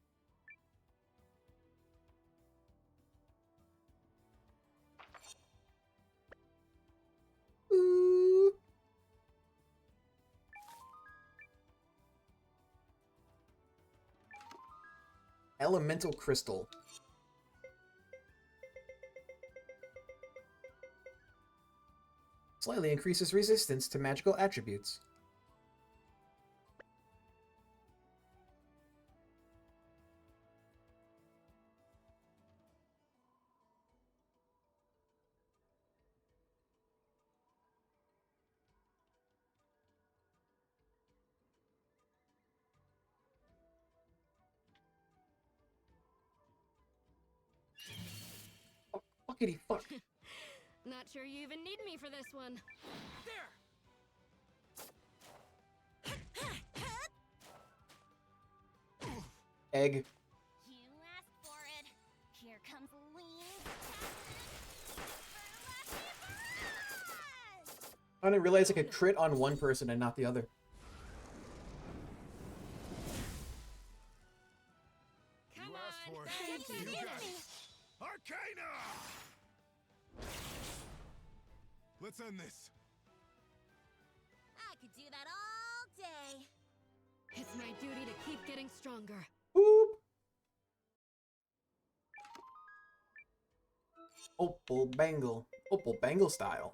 Ooh. Elemental crystal. Slightly increases resistance to magical attributes. Fuckity fuck. Not sure you even need me for this one. There! Egg. You asked for it. Here comes Lean. I didn't realize I could crit on one person and not the other. Come You asked for it. Thank you. You got it. Arcana! Let's end this. I could do that all day. It's my duty to keep getting stronger. Boop. Opal bangle. Opal bangle style.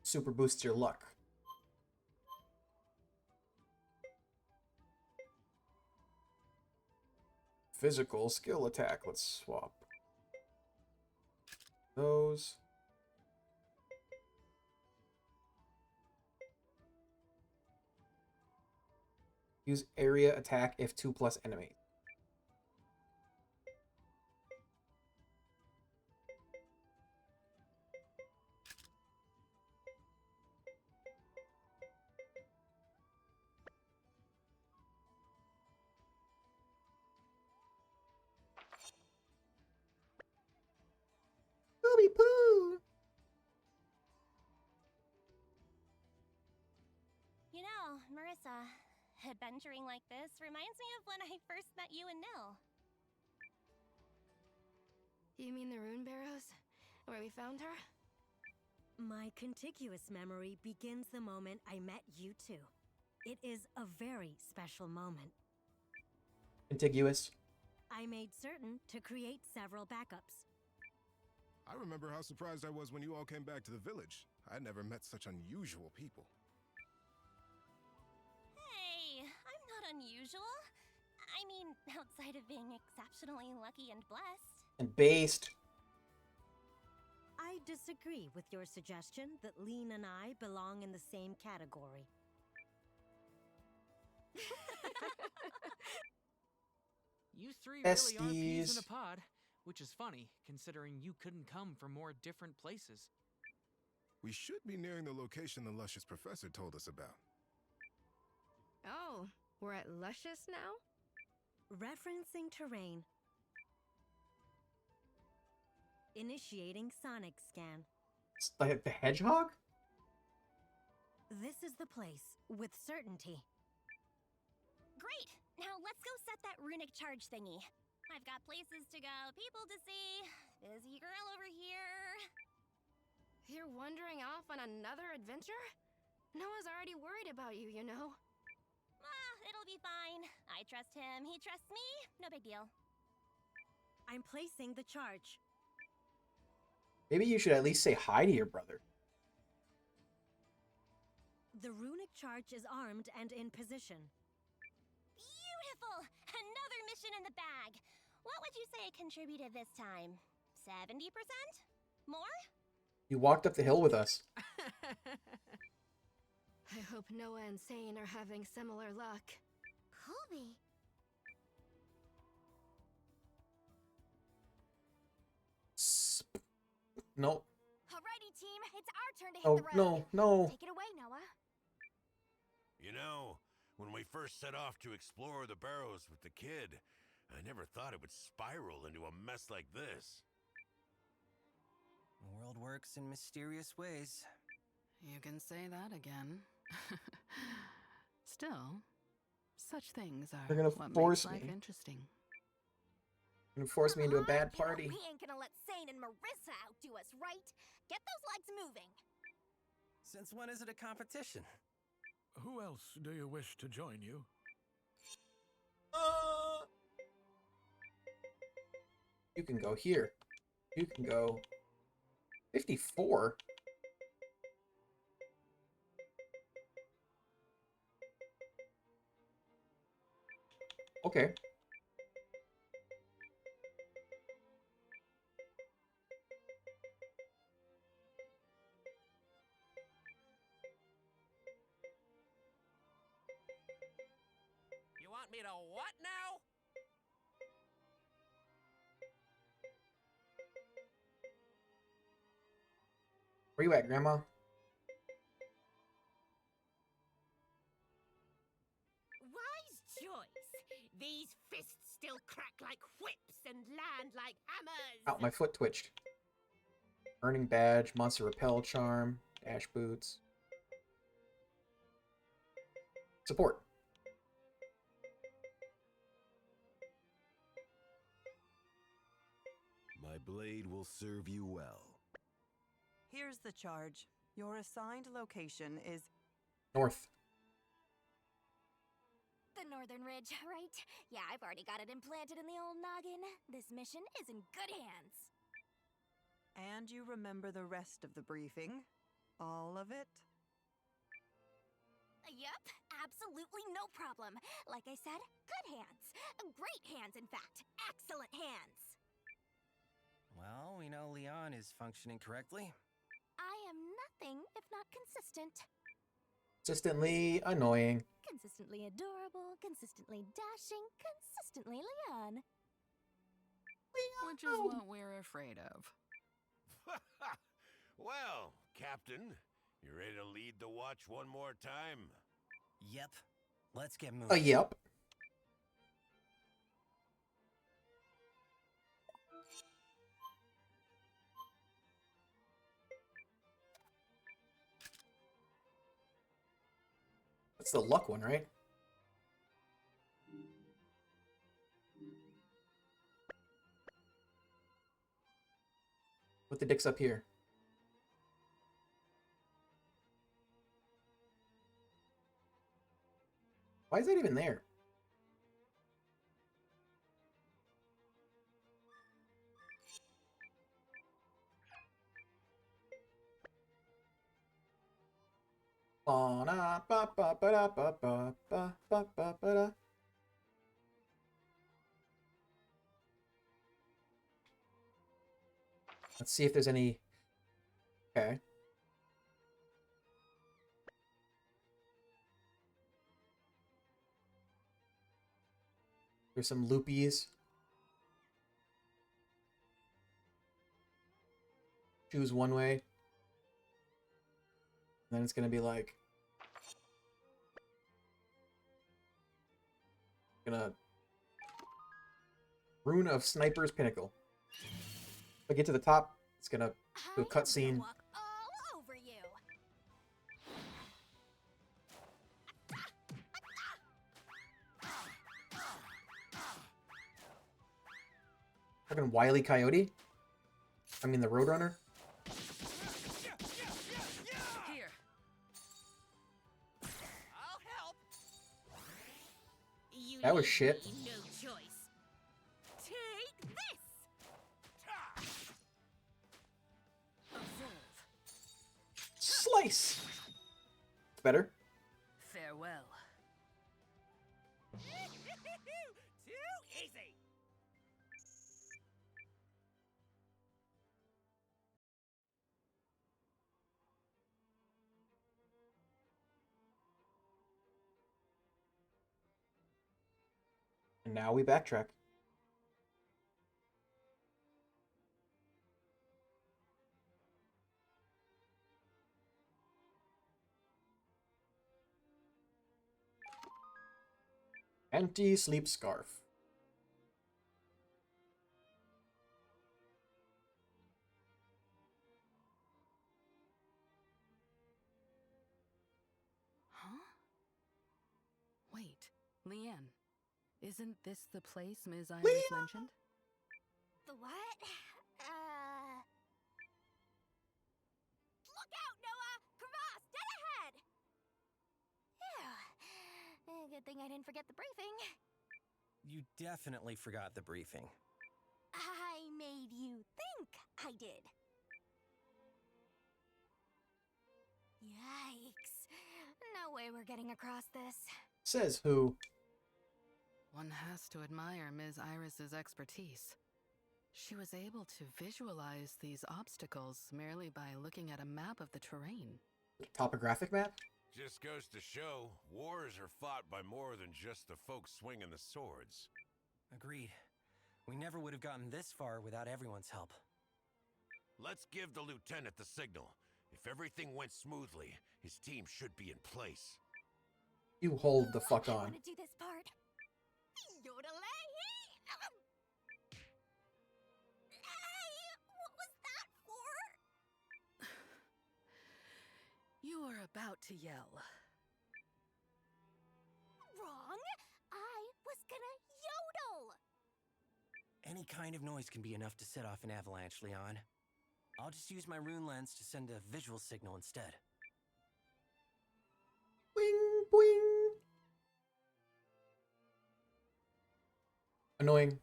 Super boosts your luck. Physical skill attack. Let's swap those. Use area attack if 2+ enemy. Booby poo! You know, Marissa, adventuring like this reminds me of when I first met you and Nil. You mean the Rune Barrows? Where we found her? My contiguous memory begins the moment I met you two. It is a very special moment. Contiguous. I made certain to create several backups. I remember how surprised I was when you all came back to the village. I'd never met such unusual people. Hey, I'm not unusual. I mean, outside of being exceptionally lucky and blessed. And based. I disagree with your suggestion that Lean and I belong in the same category. You three really are peas in Besties. a pod, which is funny, considering you couldn't come from more different places. We should be nearing the location the luscious professor told us about. Oh, we're at Luscious now? Referencing terrain. Initiating sonic scan. The hedgehog? This is the place, with certainty. Great! Now let's go set that runic charge thingy. I've got places to go, people to see. Busy girl over here. You're wandering off on another adventure? Noah's already worried about you, you know. Ah, it'll be fine. I trust him, he trusts me. No big deal. I'm placing the charge. Maybe you should at least say hi to your brother. The runic charge is armed and in position. Beautiful! Another mission in the bag. What would you say contributed this time? 70%? More? You walked up the hill with us. I hope Noah and Sane are having similar luck. Colby. Nope. Alrighty, team, it's our turn to hit Oh, the road. no. Take it away, Noah. You know, when we first set off to explore the barrows with the kid, I never thought it would spiral into a mess like this. The world works in mysterious ways. You can say that again. Still, such things are They're gonna what force makes life me. interesting. Gonna force me into a bad party. We ain't gonna let Sane and Marissa outdo us, right? Get those legs moving. Since when is it a competition? Who else do you wish to join you? You can go here. You can go 54. Okay. You want me to what now? Where you at, Grandma? Wise choice. These fists still crack like whips and land like hammers. Ow, my foot twitched. Earning badge, monster repel charm, dash boots. Support. My blade will serve you well. Here's the charge. Your assigned location is North. The Northern Ridge, right? Yeah, I've already got it implanted in the old noggin. This mission is in good hands. And you remember the rest of the briefing? All of it? Yep, absolutely no problem. Like I said, good hands. Great hands, in fact. Excellent hands. Well, we know Leon is functioning correctly. I am nothing if not consistent. Consistently annoying. Consistently adorable, consistently dashing, consistently Leon. Which is what we're afraid of. Well, Captain, you ready to lead the watch one more time? Yep. Let's get moving. Yep. That's the luck one, right? Put the dicks up here. Why is that even there? Let's see if there's any... Okay. There's some loopies. Choose one way. And then it's gonna be like... Gonna... Rune of Sniper's Pinnacle. If I get to the top, it's gonna do a cutscene. All over you. Fucking Wile E. Coyote? I mean the Roadrunner? Here. I'll help. You That was leave shit. me no choice. Take this. Slice! Better? Farewell. Too easy. And now we backtrack. Anti-sleep scarf. Huh? Wait, Leanne, isn't this the place Ms. Iris mentioned? The what? Look out, Noah! Crevasse, dead ahead! Phew. Good thing I didn't forget the briefing. You definitely forgot the briefing. I made you think I did. Yikes. No way we're getting across this. Says who? One has to admire Ms. Iris's expertise. She was able to visualize these obstacles merely by looking at a map of the terrain. Topographic map? Just goes to show, wars are fought by more than just the folks swinging the swords. Agreed. We never would have gotten this far without everyone's help. Let's give the lieutenant the signal. If everything went smoothly, his team should be in place. You hold the fuck I on. want to do this part. Yodelay! Hey, what was that for? You are about to yell. Wrong. I was gonna yodel. Any kind of noise can be enough to set off an avalanche, Leon. I'll just use my rune lens to send a visual signal instead. Boing, boing. Annoying.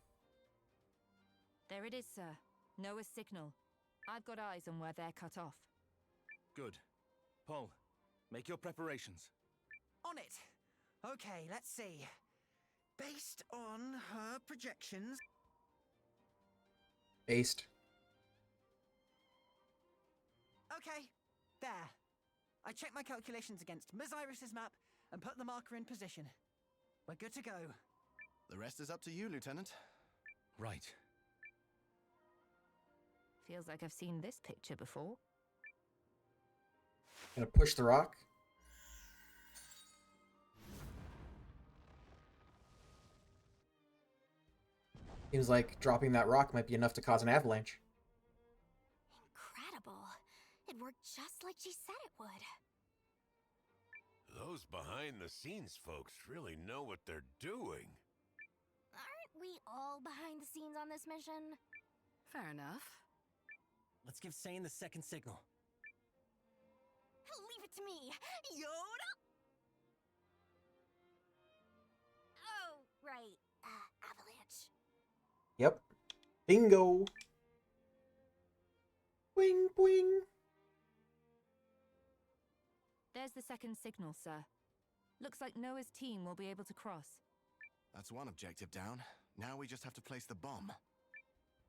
There it is, sir. Noah's signal. I've got eyes on where they're cut off. Good. Paul, make your preparations. On it. Okay, let's see. Based on her projections... Based. Okay, there. I checked my calculations against Ms. Iris's map and put the marker in position. We're good to go. The rest is up to you, Lieutenant. Right. Feels like I've seen this picture before. Gonna push the rock. Seems like dropping that rock might be enough to cause an avalanche. Incredible. It worked just like she said it would. Those behind-the-scenes folks really know what they're doing. Aren't we all behind the scenes on this mission? Fair enough. Let's give Sane the second signal. Leave it to me. Yoda! Oh, right. Avalanche. Yep. Bingo. Boing, boing. There's the second signal, sir. Looks like Noah's team will be able to cross. That's one objective down. Now we just have to place the bomb.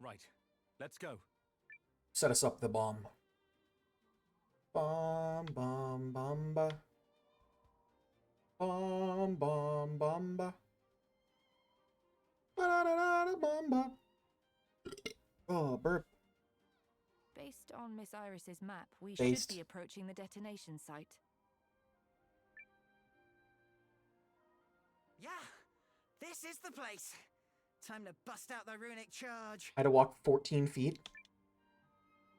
Right. Let's go. Set us up the bomb. Bomb, bomb, bomba. Bomb, bomb, bomba. Ba-da-da-da-da, bomba. Oh, burp. Based on Miss Iris's map, we Based. should be approaching the detonation site. Yeah, this is the place. Time to bust out the runic charge. I had to walk 14 feet.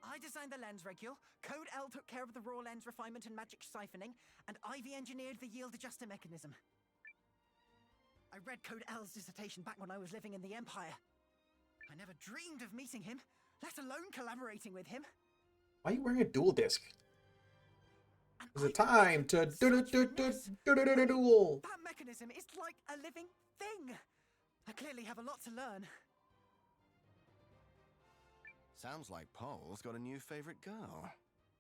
I designed the lens regule, Code L took care of the raw lens refinement and magic siphoning, and Ivy engineered the yield adjuster mechanism. I read Code L's dissertation back when I was living in the Empire. I never dreamed of meeting him, let alone collaborating with him. Why are you wearing a dual disc? Is it time to duel? That mechanism is like a living thing. I clearly have a lot to learn. Sounds like Paul's got a new favorite girl.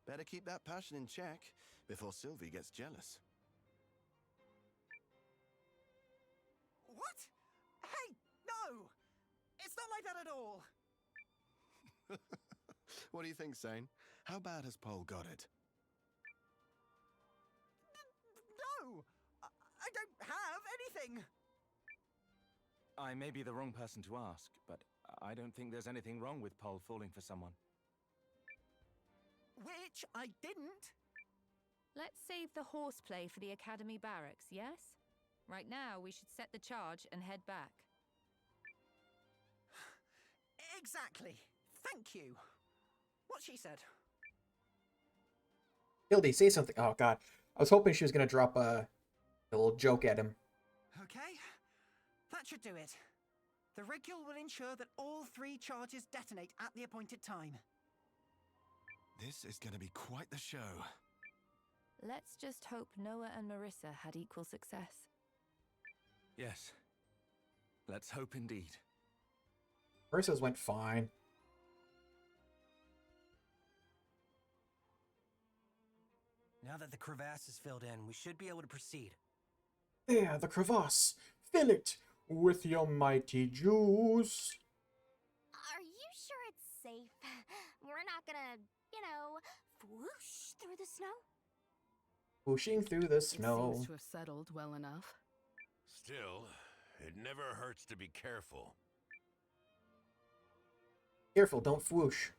Better keep that passion in check before Sylvie gets jealous. What? Hey, no! It's not like that at all. What do you think, Sane? How bad has Paul got it? No! I don't have anything! I may be the wrong person to ask, but I don't think there's anything wrong with Paul falling for someone. Which I didn't. Let's save the horseplay for the Academy barracks, yes? Right now, we should set the charge and head back. Exactly. Thank you. What she said. Hildy, say something. Oh, God. I was hoping she was going to drop a little joke at him. Okay, that should do it. The Rigule will ensure that all 3 charges detonate at the appointed time. This is going to be quite the show. Let's just hope Noah and Marissa had equal success. Yes. Let's hope indeed. Marissa's went fine. Now that the crevasse is filled in, we should be able to proceed. There, the crevasse. Fill it with your mighty juice. Are you sure it's safe? We're not gonna, whoosh through the snow? Whooshing through the snow. It seems to have settled well enough. Still, it never hurts to be careful. Careful, don't whoosh.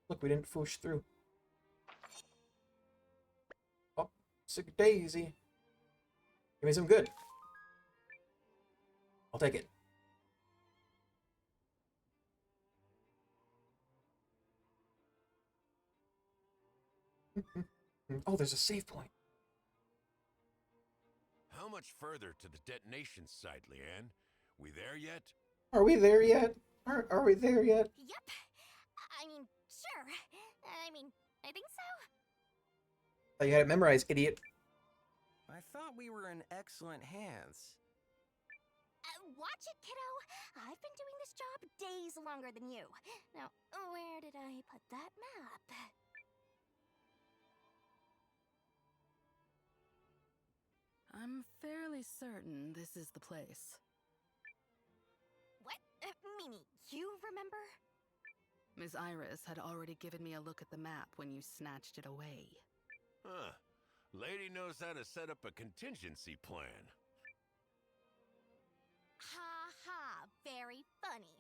Look, we didn't whoosh through. Oh, sick daisy. Give me some good. I'll take it. Oh, there's a save point. How much further to the detonation site, Leanne? We there yet? Are we there yet? Are we there yet? Yep. I mean, sure. I think so. Oh, you had it memorized, idiot. I thought we were in excellent hands. Watch it, kiddo. I've been doing this job days longer than you. Now, where did I put that map? I'm fairly certain this is the place. What? Mimi, you remember? Miss Iris had already given me a look at the map when you snatched it away. Huh. Lady knows how to set up a contingency plan. Ha ha, very funny.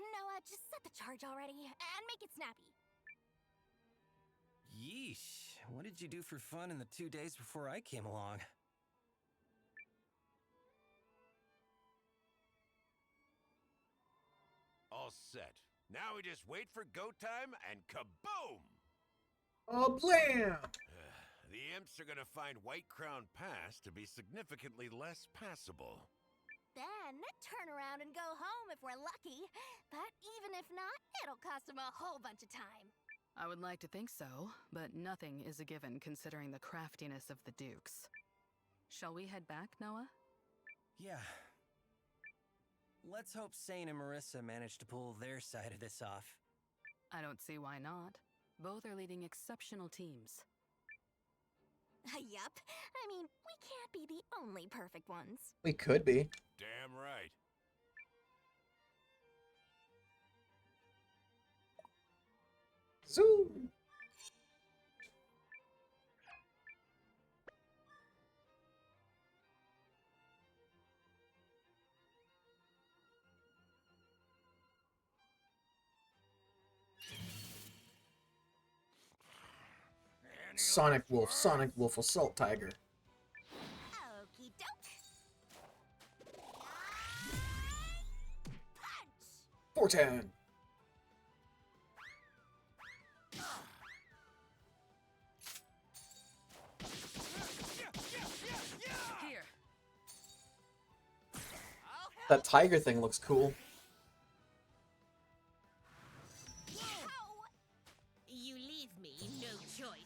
Noah, just set the charge already and make it snappy. Yeesh. What did you do for fun in the 2 days before I came along? All set. Now we just wait for go time and kaboom! Oh, blam! The imps are gonna find White Crown Pass to be significantly less passable. Then turn around and go home if we're lucky. But even if not, it'll cost them a whole bunch of time. I would like to think so, but nothing is a given considering the craftiness of the Dukes. Shall we head back, Noah? Yeah. Let's hope Sane and Marissa manage to pull their side of this off. I don't see why not. Both are leading exceptional teams. Yup. I mean, we can't be the only perfect ones. We could be. Damn right. Zoom! Sonic Wolf, Assault Tiger. Okie doke. Punch! 410. Here. That tiger thing looks cool. You leave me no choice.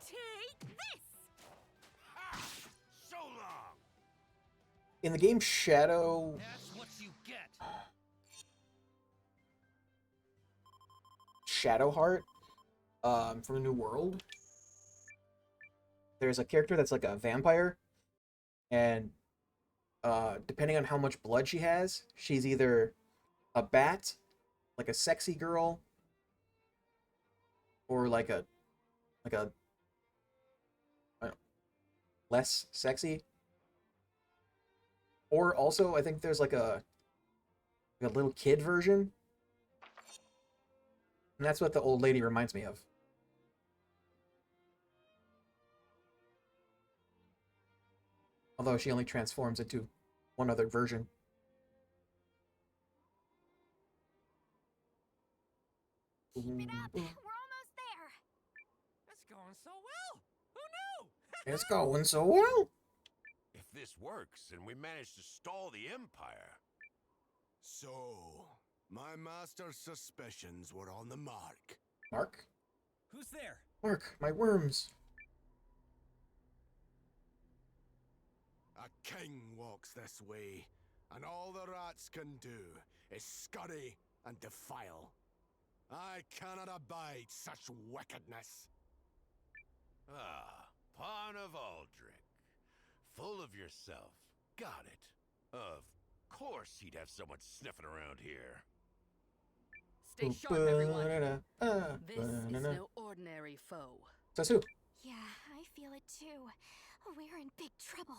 Take this! So long! In the game Shadow... That's what you get! Shadowheart, from the New World, there's a character that's like a vampire, and depending on how much blood she has, she's either a bat, like a sexy girl, or like a I don't know, less sexy. Or also, I think there's like a little kid version. And that's what the old lady reminds me of. Although she only transforms into one other version. Keep it up. We're almost there. It's going so well. Who knew? It's going so well. If this works and we manage to stall the Empire. So, my master's suspicions were on the mark. Mark? Who's there? Mark, my worms. A king walks this way, and all the rats can do is scurry and defile. I cannot abide such wickedness. Ah, Pawn of Aldrich. Full of yourself. Got it. Of course he'd have someone sniffing around here. Stay sharp, everyone. This is no ordinary foe. Says who? Yeah, I feel it too. We're in big trouble.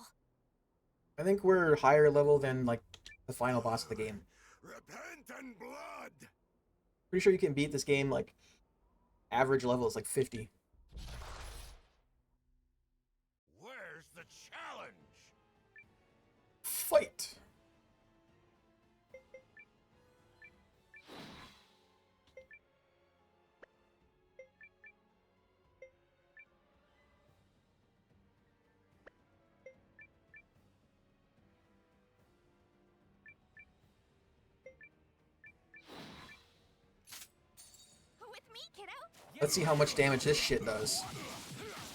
I think we're higher level than, like, the final boss of the game. Repent in blood! Pretty sure you can beat this game, like, average level is like 50. Where's the challenge? Fight! With me, kiddo. Let's see how much damage this shit does.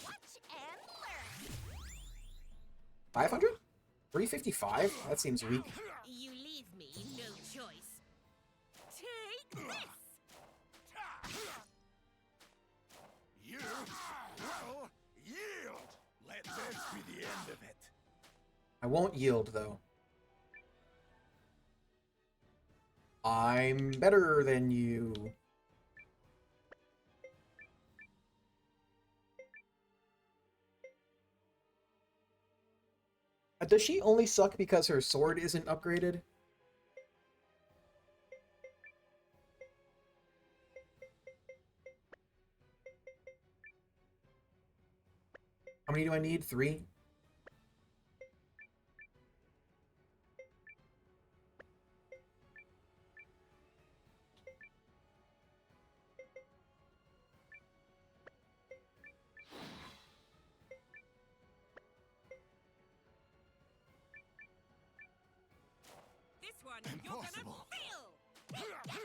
Watch and learn. 500? 355? That seems weak. You leave me no choice. Take this! You will yield! Let this be the end of it. I won't yield, though. I'm better than you. Does she only suck because her sword isn't upgraded? How many do I need? 3? This one Impossible. you're gonna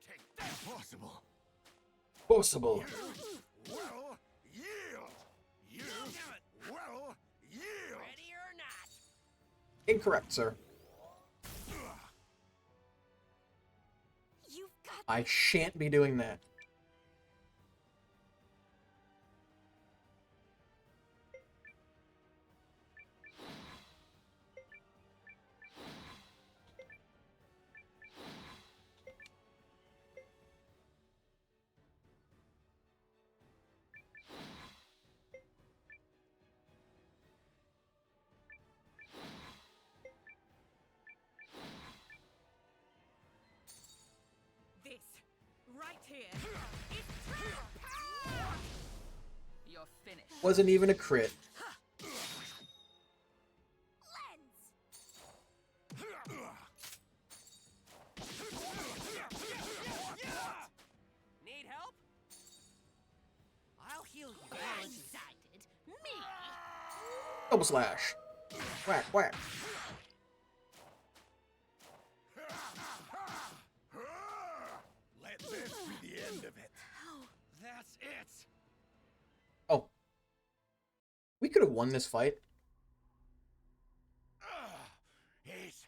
Take that! Impossible. Possible. Will yield! You will yield! Ready or not? Incorrect, sir. You've got I shan't be doing that. This right here is true power. You're finished. Wasn't even a crit. Need help? I'll heal you. Blindsided. Me. Double slash. Whack, whack. Let this be the end of it. That's it. Oh. We could have won this fight. He's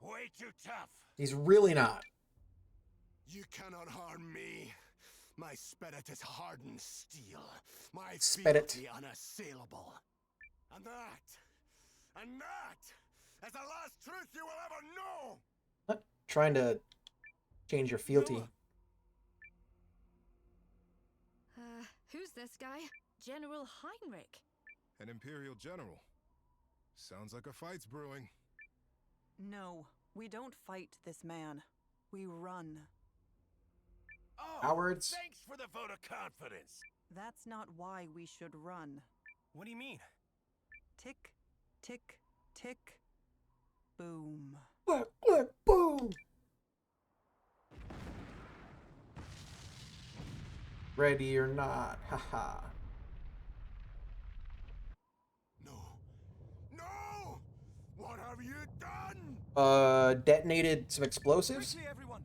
way too tough. He's really not. You cannot harm me. My spirit is hardened steel. My Spirit. fealty unassailable. And that is the last truth you will ever know. Not trying to change your fealty. Who's this guy? General Heinrich. An Imperial General. Sounds like a fight's brewing. No, we don't fight this man. We run. Oh, Cowards. thanks for the vote of confidence. That's not why we should run. What do you mean? Tick, tick, tick, boom. Click, click, boom! Ready or not, haha. No! What have you done? Detonated some explosives? Quickly, everyone!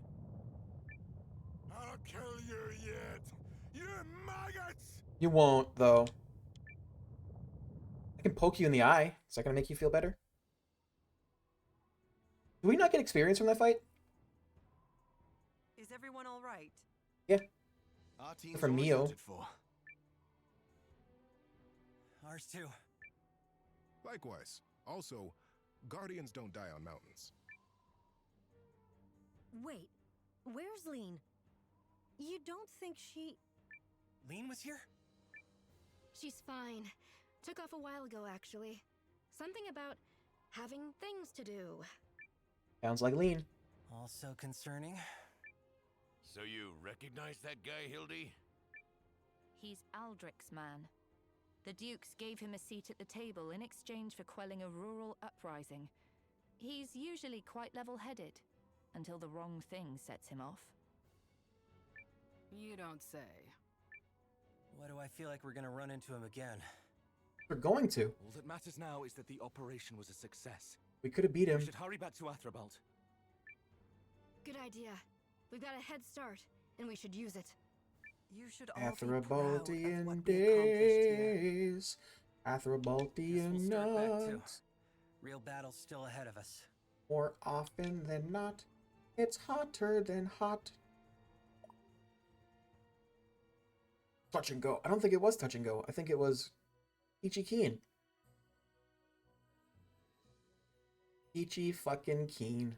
I'll kill you yet! You maggots! You won't, though. I can poke you in the eye. Is that gonna make you feel better? Do we not get experience from that fight? Is everyone all right? Yeah. Our team's From always Mio. voted for. Ours too. Likewise. Also, guardians don't die on mountains. Wait, where's Lean? You don't think she... Lean was here? She's fine. Took off a while ago, actually. Something about having things to do. Sounds like Lean. Also concerning. So you recognize that guy, Hildy? He's Aldrich's man. The Dukes gave him a seat at the table in exchange for quelling a rural uprising. He's usually quite level-headed, until the wrong thing sets him off. You don't say. Why do I feel like we're gonna run into him again? We're going to. All that matters now is that the operation was a success. We could have beat him. We should hurry back to Athrabalt. Good idea. We've got a head start, and we should use it. You should all be proud of Athrabaldian what we accomplished here. days. Athrabaldian Guess we'll start back too. nuts. Real battle's still ahead of us. More often than not, it's hotter than hot. Touch and go. I don't think it was touch and go. I think it was Peachy Keen. Peachy fucking Keen.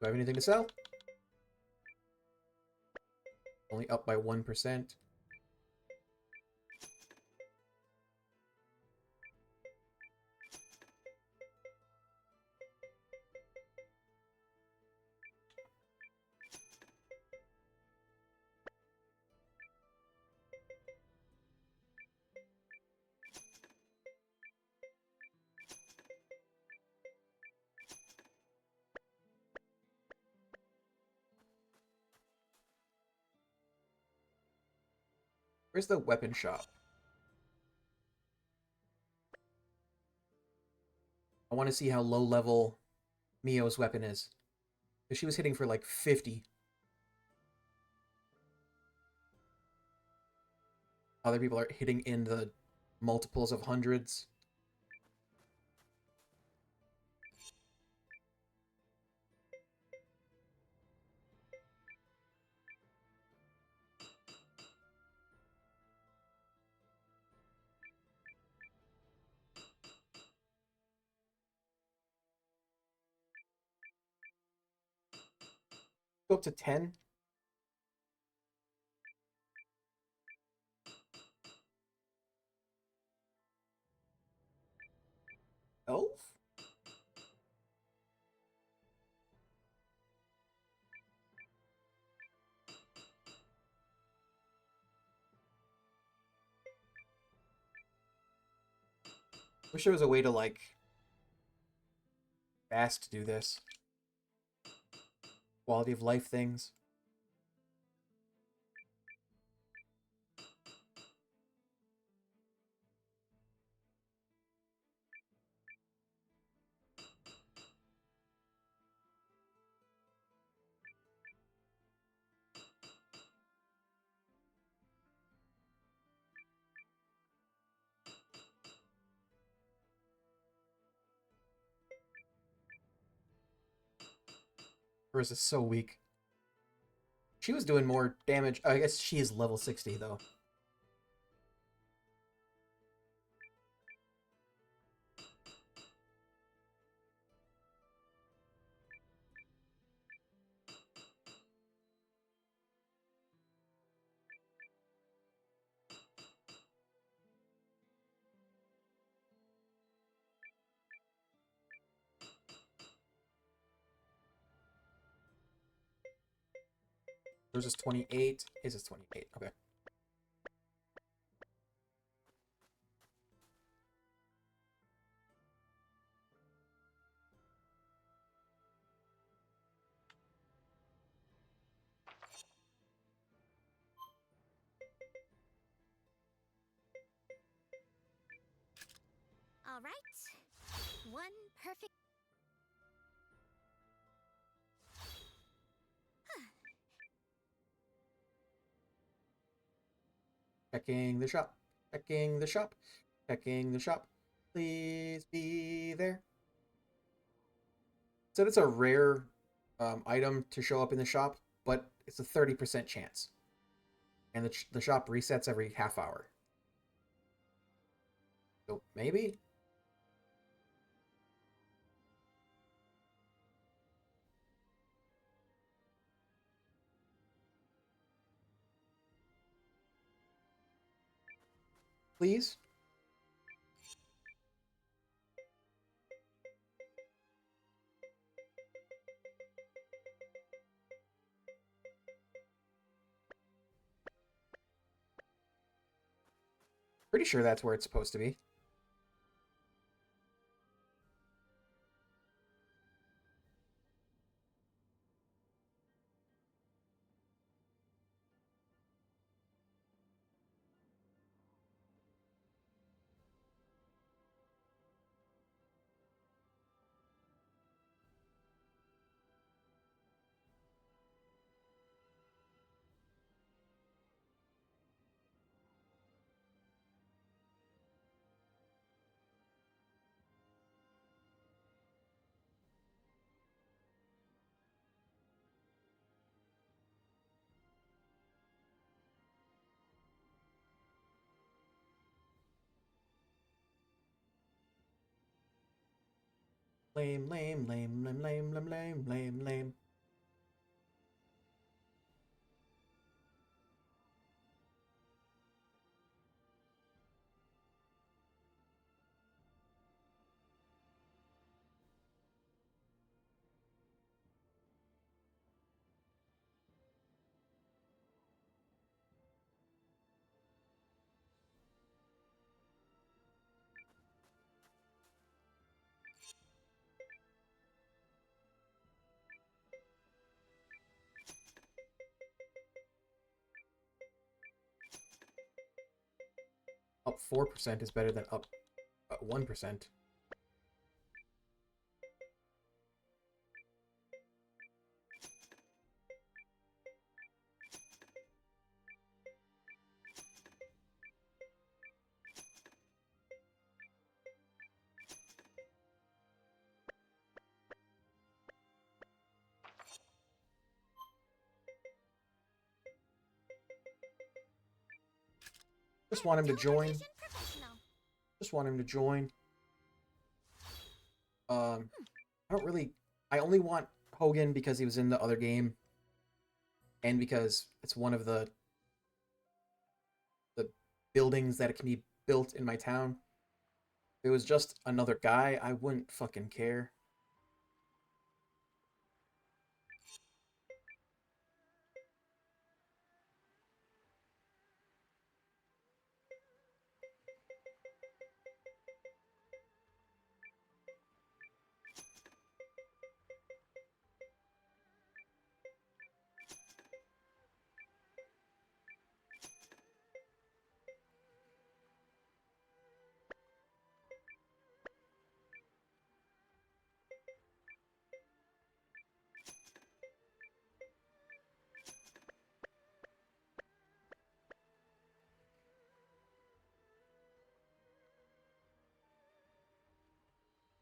Do I have anything to sell? Only up by 1%. Where's the weapon shop? I want to see how low level Mio's weapon is. Because she was hitting for like 50. Other people are hitting in the multiples of hundreds. Go up to 10. Elf? Wish there was a way to, like, fast do this. Quality of life things. Hers is so weak. She was doing more damage. I guess she is level 60, though. Yours is 28. His is 28. Okay. All right. One perfect. Checking the shop. Checking the shop. Checking the shop. Please be there. So it's a rare item to show up in the shop, but it's a 30% chance. And the shop resets every half hour. So maybe? Please? Pretty sure that's where it's supposed to be. Lame, lame, lame, lame, lame, lame, lame, lame, lame. Up 4% is better than up 1%. Just want him to join. Just want him to join. I don't really... I only want Hogan because he was in the other game. And because it's one of the buildings that can be built in my town. If it was just another guy, I wouldn't fucking care.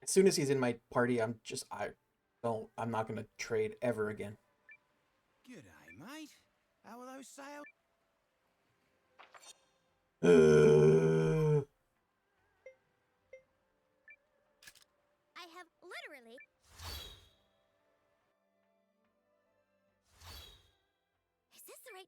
As soon as he's in my party, I'm not gonna trade ever again. G'day, mate. How are those sales? I have literally. Is this the right?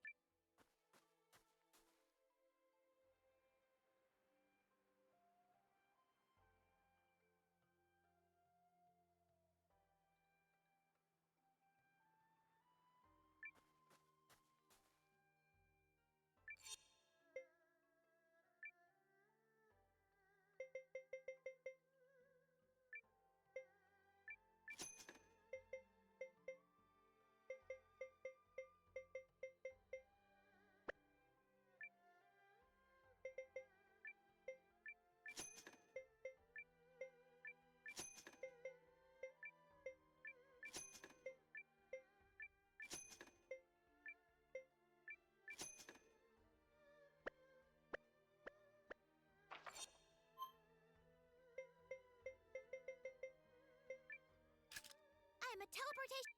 teleportation.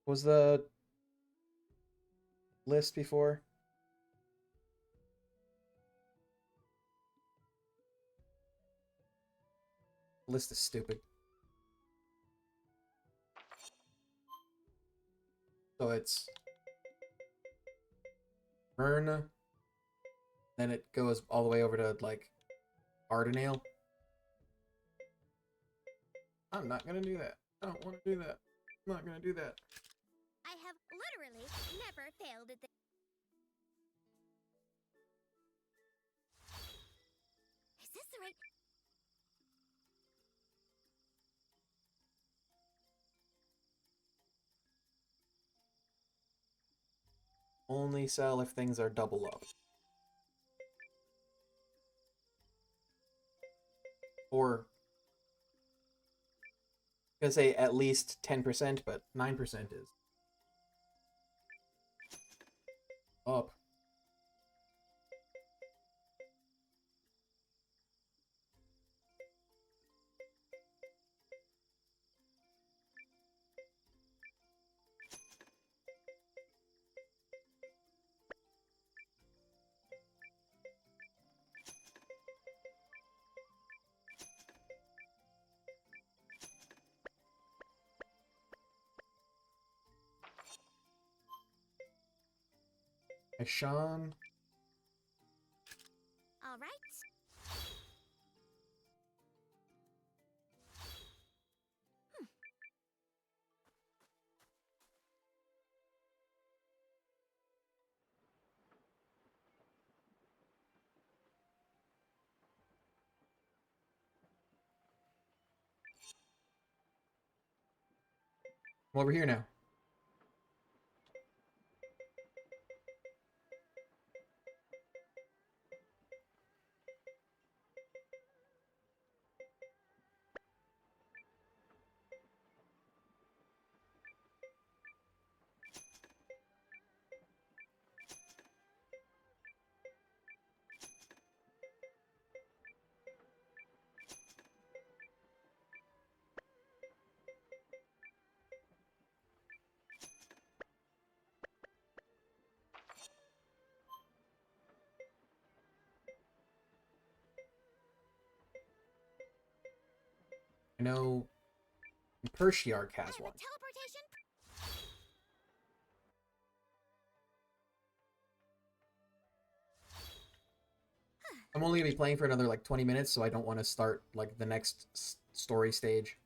Was the list before? List is stupid. So it's Myrn, then it goes all the way over to like Ardenale. I'm not gonna do that. I don't want to do that. I'm not gonna do that. I have literally never failed at this. Is this the right? Only sell if things are double up. Or I'm gonna say at least 10%, but 9% is up. Sean. All right. I'm over here now. I know Pershiarch has one. Teleportation. I'm only gonna be playing for another like 20 minutes, so I don't want to start like the next story stage.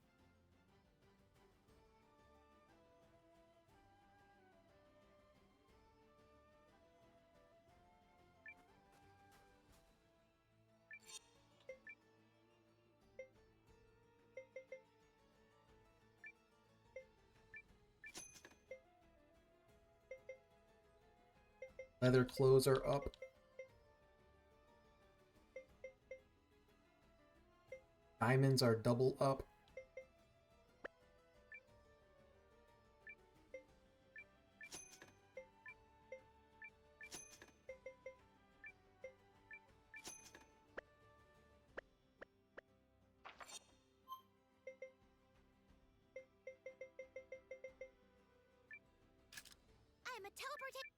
Leather clothes are up. Diamonds are double up. I'm a teleportation.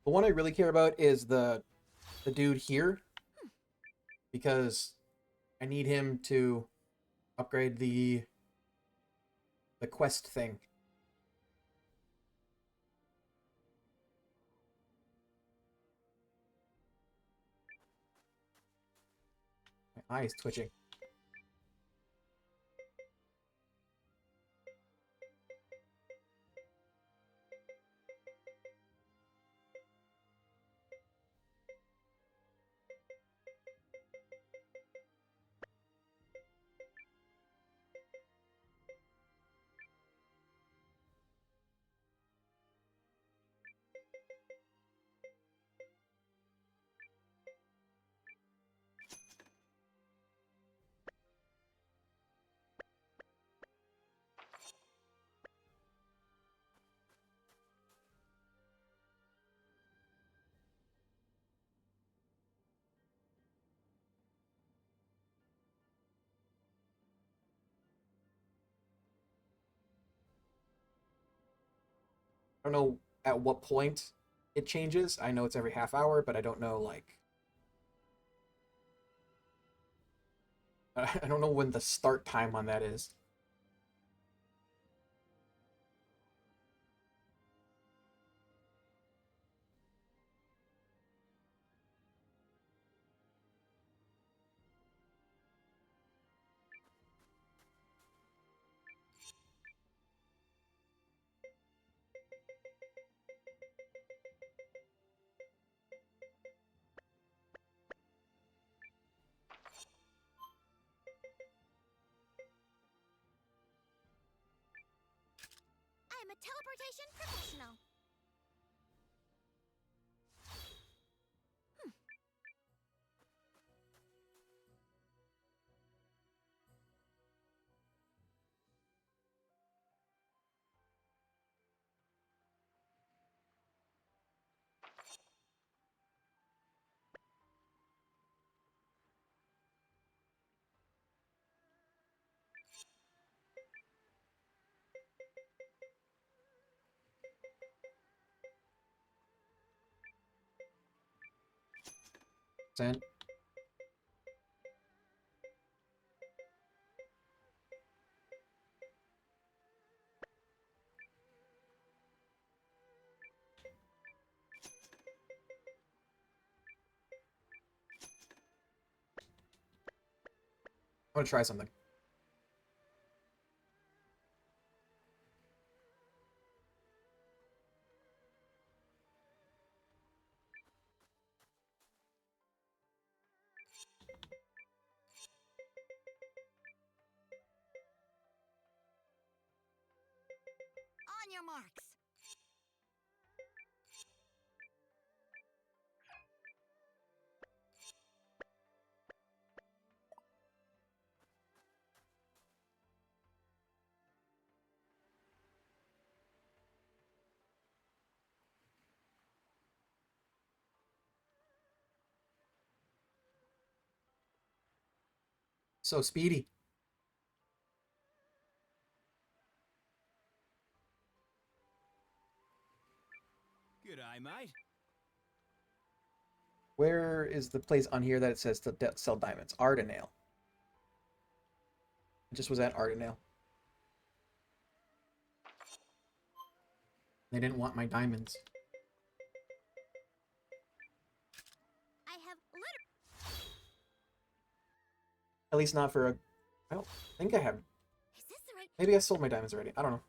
The one I really care about is the dude here, because I need him to upgrade the quest thing. Eyes twitching. I don't know at what point it changes. I know it's every half hour, but I don't know, like... I don't know when the start time on that is. I'm a teleportation professional. Send. I want to try something. On your marks. So speedy. G'day, mate. Where is the place on here that it says to sell diamonds? Ardenale. It just was at Ardenale. They didn't want my diamonds. I have At least not for a... I don't think I have... Is this the right... Maybe I sold my diamonds already. I don't know.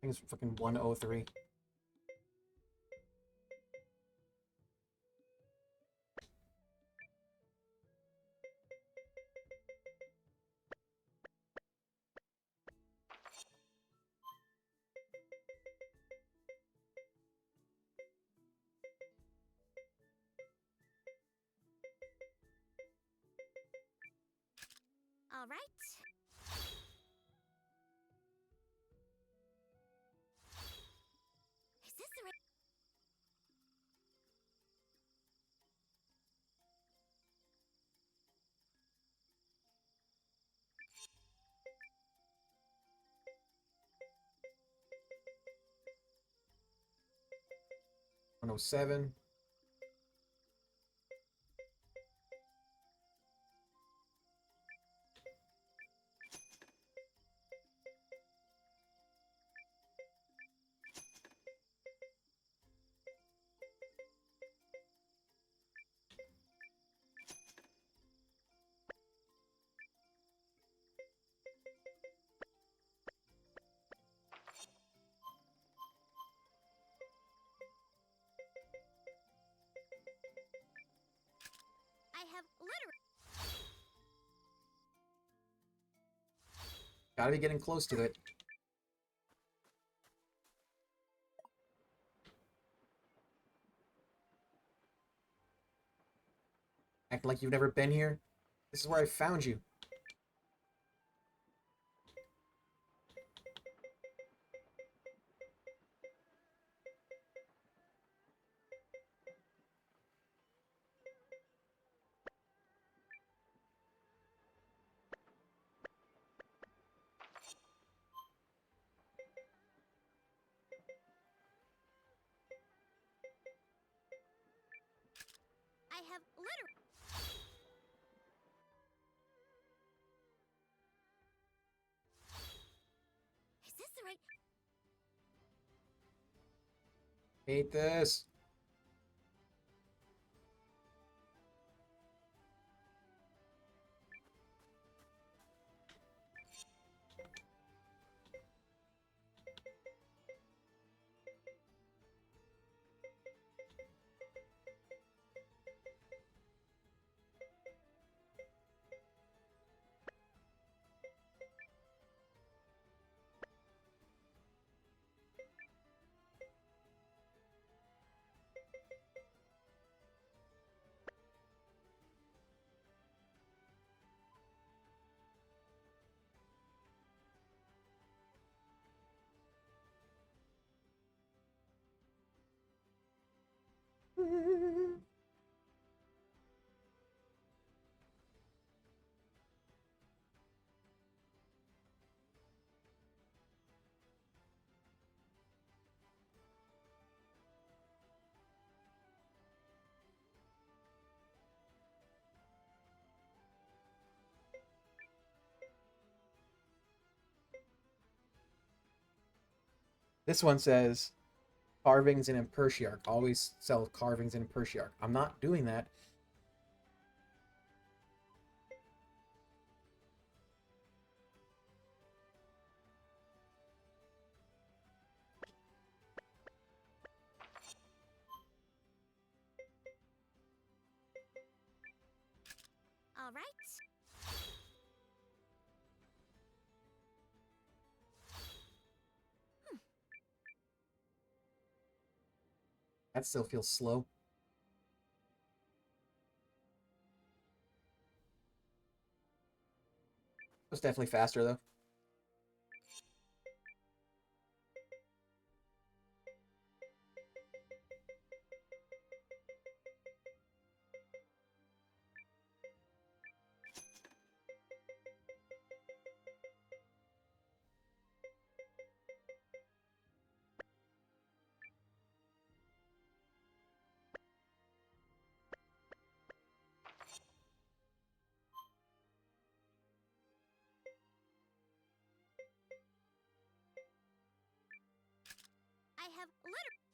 I think it's fucking 103. All right. Is this the right... 107. I have literally. Gotta be getting close to it. Act like you've never been here. This is where I found you. I have literally. Is this the right? Hate this. This one says carvings in Impertiarch. Always sell carvings in Impertiarch. I'm not doing that. All right. That still feels slow. It was definitely faster though. I have literally.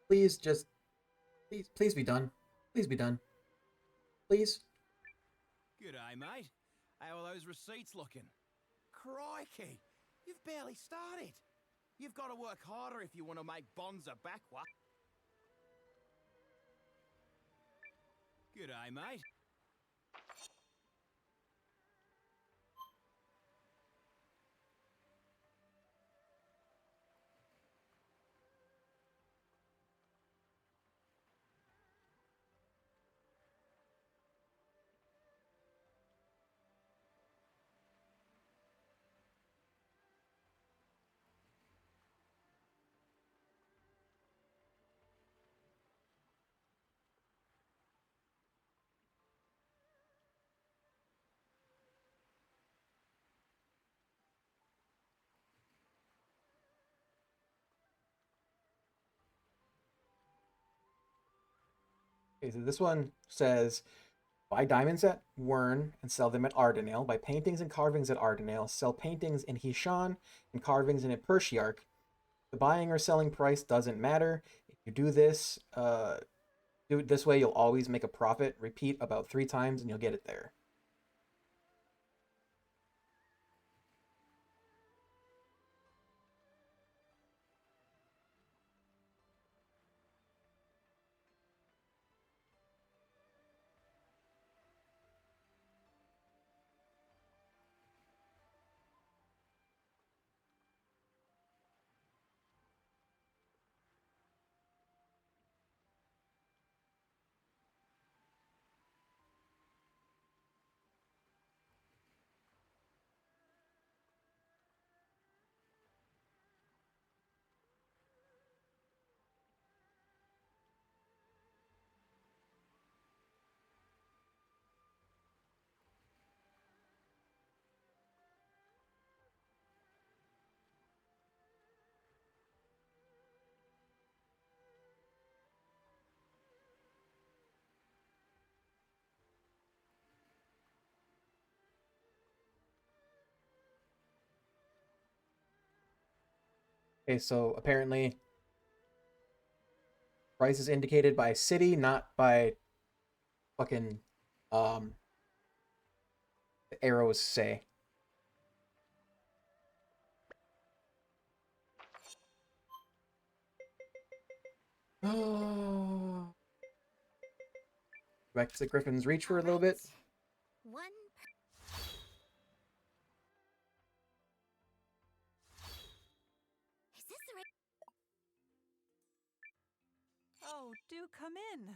Please just please be done. Please be done. Please. G'day, mate. How are those receipts looking? Crikey! You've barely started. You've got to work harder if you want to make Bonza back, what? G'day, mate. Okay, so this one says, buy diamonds at Wern and sell them at Ardenale. Buy paintings and carvings at Ardenale. Sell paintings in Hishan and carvings in Persiarch. The buying or selling price doesn't matter. If you do it this way, you'll always make a profit. Repeat about 3 times and you'll get it there. Okay, so apparently price is indicated by city, not by fucking the arrows say. Oh. Back to the Griffin's Reach for a little bit. One. Is this the right? Oh, do come in.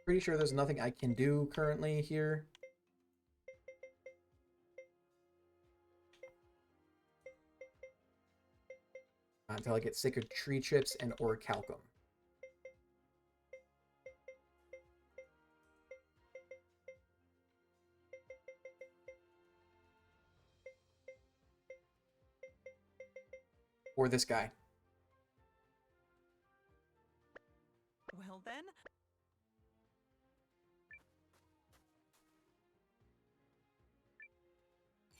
Pretty sure there's nothing I can do currently here. Until I get Sacred Tree Chips and Orichalcum. Or this guy. Well then.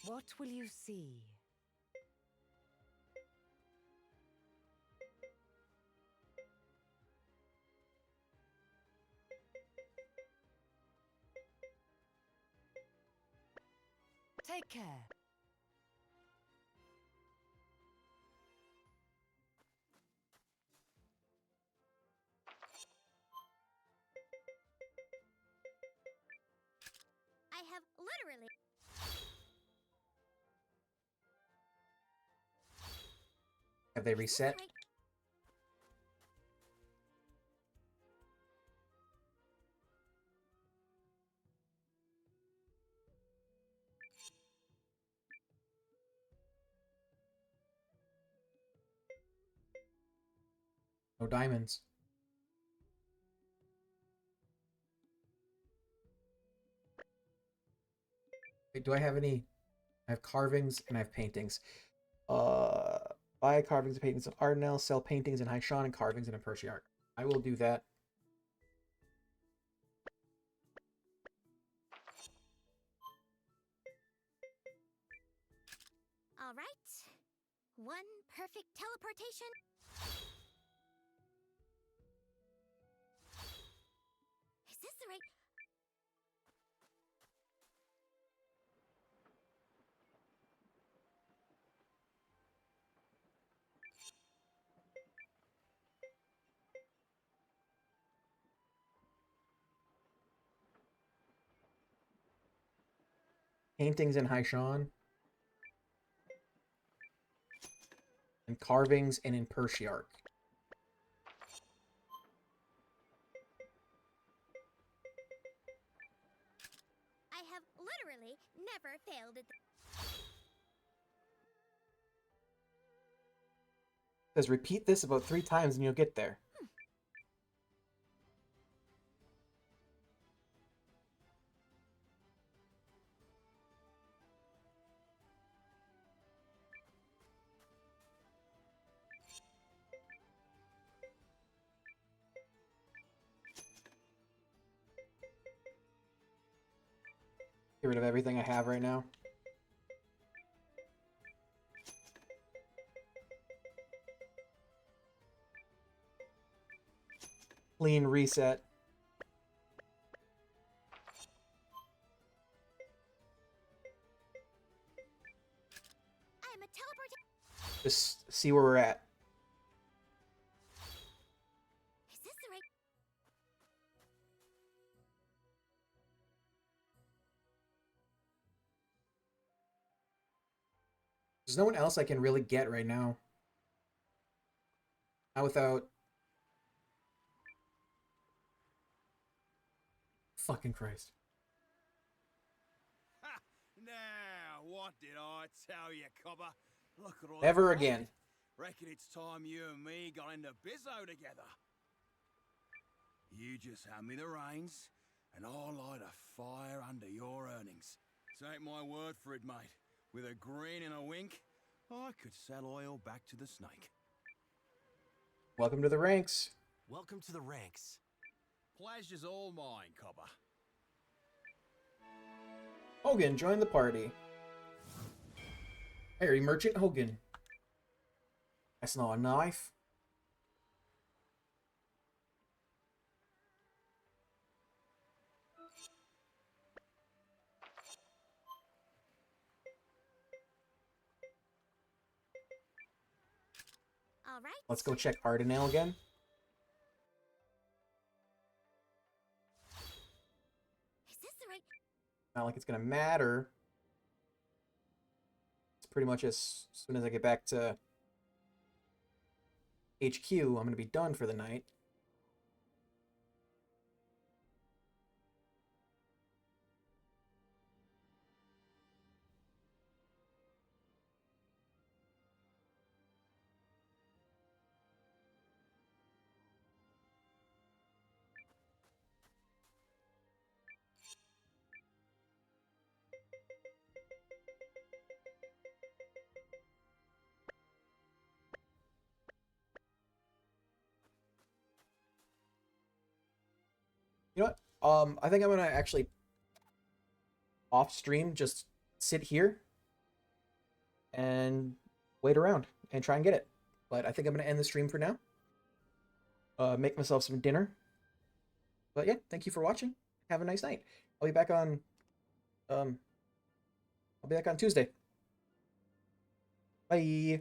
What will you see? Take care. I have literally. Have they reset? No diamonds. Wait, do I have any? I have carvings and I have paintings. Buy carvings and paintings of Ardenel, sell paintings in Haishan and carvings in Persiarch. I will do that. All right. One perfect teleportation. Is this the right? Paintings in Haishan. And carvings and in Persiarch. I have literally never failed at Says repeat this about 3 times and you'll get there. Get rid of everything I have right now. Clean reset. I'm a teleportation. Just see where we're at. Is this the right? There's no one else I can really get right now. Not without... Fucking Christ. Ha! Now, what did I tell you, cobber? Look at all Never that again. light. Reckon it's time you and me got into bizzo together. You just hand me the reins, and I'll light a fire under your earnings. Take my word for it, mate. With a grin and a wink, I could sell oil back to the snake. Welcome to the ranks. Welcome to the ranks. Pleasure's all mine, cobber. Hogan, join the party. Harry Merchant Hogan. That's not a knife. All right. Let's go check Ardenale again. Is this the right? Not like it's gonna matter. It's pretty much as soon as I get back to HQ, I'm gonna be done for the night. You know what? I think I'm gonna actually off stream just sit here and wait around and try and get it. But I think I'm gonna end the stream for now. Make myself some dinner. But yeah, thank you for watching. Have a nice night. I'll be back on Tuesday. Bye.